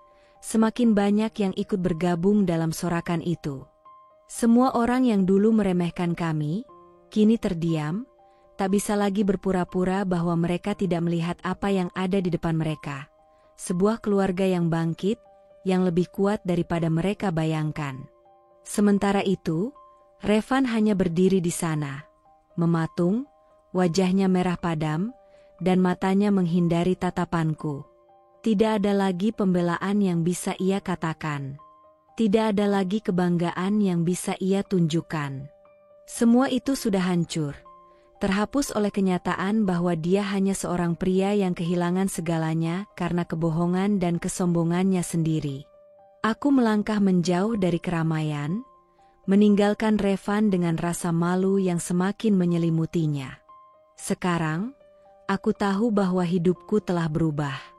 semakin banyak yang ikut bergabung dalam sorakan itu. Semua orang yang dulu meremehkan kami, kini terdiam, tak bisa lagi berpura-pura bahwa mereka tidak melihat apa yang ada di depan mereka. Sebuah keluarga yang bangkit, yang lebih kuat daripada mereka bayangkan. Sementara itu, Revan hanya berdiri di sana, mematung, wajahnya merah padam, dan matanya menghindari tatapanku. Tidak ada lagi pembelaan yang bisa ia katakan. Tidak ada lagi kebanggaan yang bisa ia tunjukkan. Semua itu sudah hancur, terhapus oleh kenyataan bahwa dia hanya seorang pria yang kehilangan segalanya karena kebohongan dan kesombongannya sendiri. Aku melangkah menjauh dari keramaian, meninggalkan Revan dengan rasa malu yang semakin menyelimutinya. Sekarang, aku tahu bahwa hidupku telah berubah.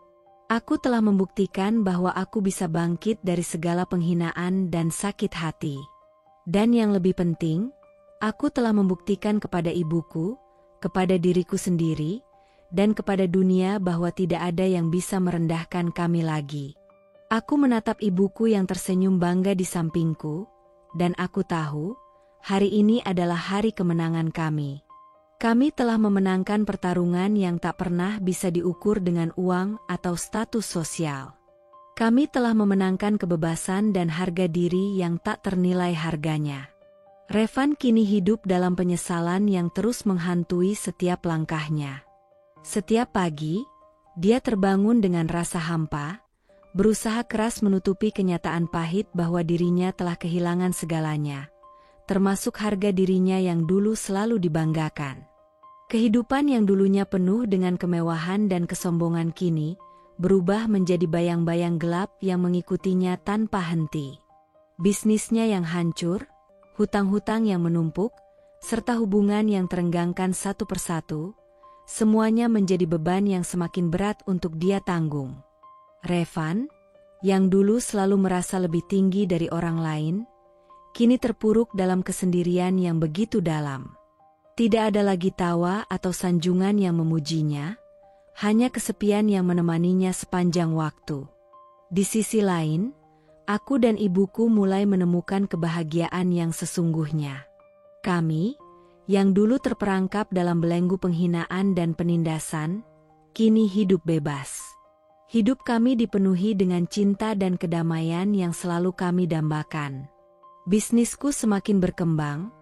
Aku telah membuktikan bahwa aku bisa bangkit dari segala penghinaan dan sakit hati. Dan yang lebih penting, aku telah membuktikan kepada ibuku, kepada diriku sendiri, dan kepada dunia bahwa tidak ada yang bisa merendahkan kami lagi. Aku menatap ibuku yang tersenyum bangga di sampingku, dan aku tahu, hari ini adalah hari kemenangan kami. Kami telah memenangkan pertarungan yang tak pernah bisa diukur dengan uang atau status sosial. Kami telah memenangkan kebebasan dan harga diri yang tak ternilai harganya. Revan kini hidup dalam penyesalan yang terus menghantui setiap langkahnya. Setiap pagi, dia terbangun dengan rasa hampa, berusaha keras menutupi kenyataan pahit bahwa dirinya telah kehilangan segalanya, termasuk harga dirinya yang dulu selalu dibanggakan. Kehidupan yang dulunya penuh dengan kemewahan dan kesombongan kini berubah menjadi bayang-bayang gelap yang mengikutinya tanpa henti. Bisnisnya yang hancur, hutang-hutang yang menumpuk, serta hubungan yang terenggangkan satu persatu, semuanya menjadi beban yang semakin berat untuk dia tanggung. Revan, yang dulu selalu merasa lebih tinggi dari orang lain, kini terpuruk dalam kesendirian yang begitu dalam. Tidak ada lagi tawa atau sanjungan yang memujinya, hanya kesepian yang menemaninya sepanjang waktu. Di sisi lain, aku dan ibuku mulai menemukan kebahagiaan yang sesungguhnya. Kami, yang dulu terperangkap dalam belenggu penghinaan dan penindasan, kini hidup bebas. Hidup kami dipenuhi dengan cinta dan kedamaian yang selalu kami dambakan. Bisnisku semakin berkembang,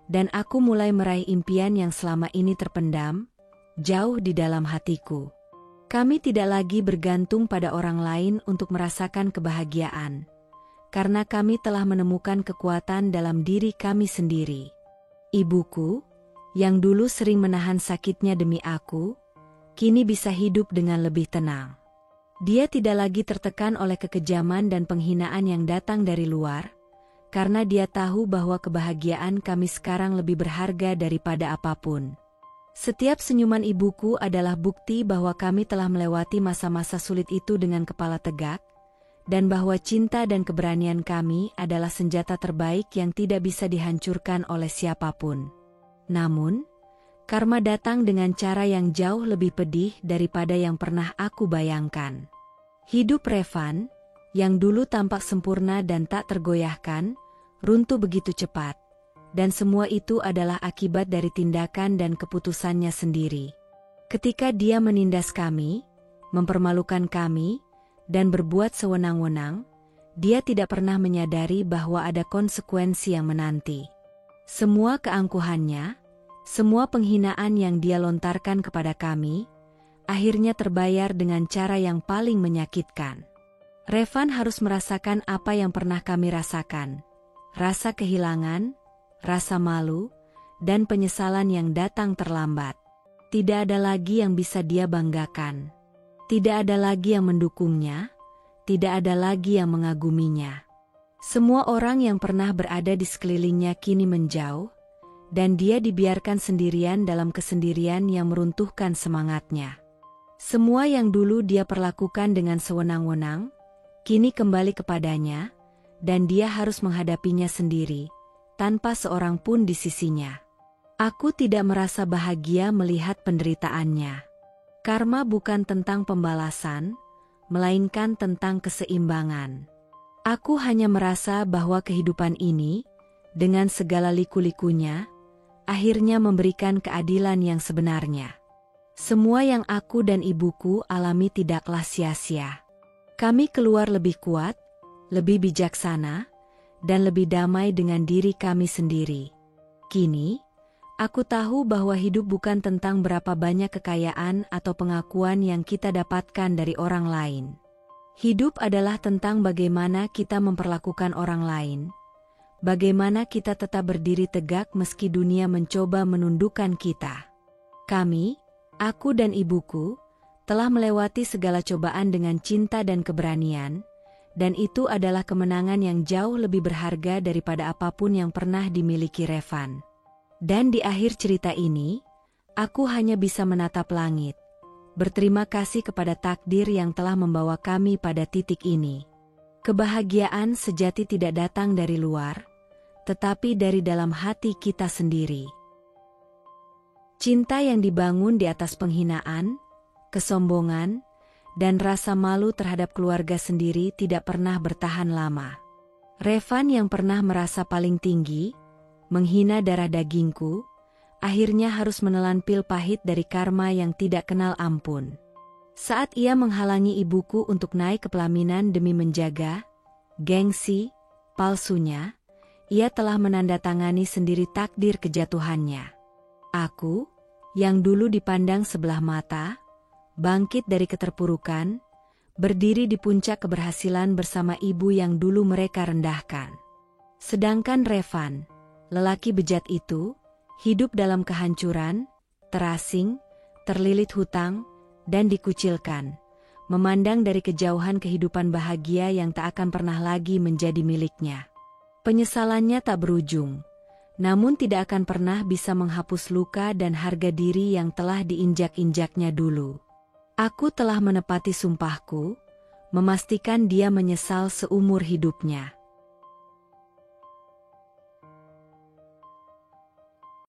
dan aku mulai meraih impian yang selama ini terpendam, jauh di dalam hatiku. Kami tidak lagi bergantung pada orang lain untuk merasakan kebahagiaan, karena kami telah menemukan kekuatan dalam diri kami sendiri. Ibuku, yang dulu sering menahan sakitnya demi aku, kini bisa hidup dengan lebih tenang. Dia tidak lagi tertekan oleh kekejaman dan penghinaan yang datang dari luar, karena dia tahu bahwa kebahagiaan kami sekarang lebih berharga daripada apapun. Setiap senyuman ibuku adalah bukti bahwa kami telah melewati masa-masa sulit itu dengan kepala tegak, dan bahwa cinta dan keberanian kami adalah senjata terbaik yang tidak bisa dihancurkan oleh siapapun. Namun, karma datang dengan cara yang jauh lebih pedih daripada yang pernah aku bayangkan. Hidup Revan, yang dulu tampak sempurna dan tak tergoyahkan, runtuh begitu cepat, dan semua itu adalah akibat dari tindakan dan keputusannya sendiri. Ketika dia menindas kami, mempermalukan kami, dan berbuat sewenang-wenang, dia tidak pernah menyadari bahwa ada konsekuensi yang menanti. Semua keangkuhannya, semua penghinaan yang dia lontarkan kepada kami, akhirnya terbayar dengan cara yang paling menyakitkan. Revan harus merasakan apa yang pernah kami rasakan, rasa kehilangan, rasa malu, dan penyesalan yang datang terlambat. Tidak ada lagi yang bisa dia banggakan. Tidak ada lagi yang mendukungnya, tidak ada lagi yang mengaguminya. Semua orang yang pernah berada di sekelilingnya kini menjauh, dan dia dibiarkan sendirian dalam kesendirian yang meruntuhkan semangatnya. Semua yang dulu dia perlakukan dengan sewenang-wenang, kini kembali kepadanya, dan dia harus menghadapinya sendiri, tanpa seorang pun di sisinya. Aku tidak merasa bahagia melihat penderitaannya. Karma bukan tentang pembalasan, melainkan tentang keseimbangan. Aku hanya merasa bahwa kehidupan ini, dengan segala liku-likunya, akhirnya memberikan keadilan yang sebenarnya. Semua yang aku dan ibuku alami tidaklah sia-sia. Kami keluar lebih kuat, lebih bijaksana, dan lebih damai dengan diri kami sendiri. Kini, aku tahu bahwa hidup bukan tentang berapa banyak kekayaan atau pengakuan yang kita dapatkan dari orang lain. Hidup adalah tentang bagaimana kita memperlakukan orang lain, bagaimana kita tetap berdiri tegak meski dunia mencoba menundukkan kita. Kami, aku dan ibuku, telah melewati segala cobaan dengan cinta dan keberanian, dan itu adalah kemenangan yang jauh lebih berharga daripada apapun yang pernah dimiliki Revan. Dan di akhir cerita ini, aku hanya bisa menatap langit, berterima kasih kepada takdir yang telah membawa kami pada titik ini. Kebahagiaan sejati tidak datang dari luar, tetapi dari dalam hati kita sendiri. Cinta yang dibangun di atas penghinaan, kesombongan, dan rasa malu terhadap keluarga sendiri tidak pernah bertahan lama. Revan yang pernah merasa paling tinggi, menghina darah dagingku, akhirnya harus menelan pil pahit dari karma yang tidak kenal ampun. Saat ia menghalangi ibuku untuk naik ke pelaminan demi menjaga gengsi palsunya, ia telah menandatangani sendiri takdir kejatuhannya. Aku, yang dulu dipandang sebelah mata, bangkit dari keterpurukan, berdiri di puncak keberhasilan bersama ibu yang dulu mereka rendahkan. Sedangkan Revan, lelaki bejat itu, hidup dalam kehancuran, terasing, terlilit hutang, dan dikucilkan, memandang dari kejauhan kehidupan bahagia yang tak akan pernah lagi menjadi miliknya. Penyesalannya tak berujung, namun tidak akan pernah bisa menghapus luka dan harga diri yang telah diinjak-injaknya dulu. Aku telah menepati sumpahku, memastikan dia menyesal seumur hidupnya.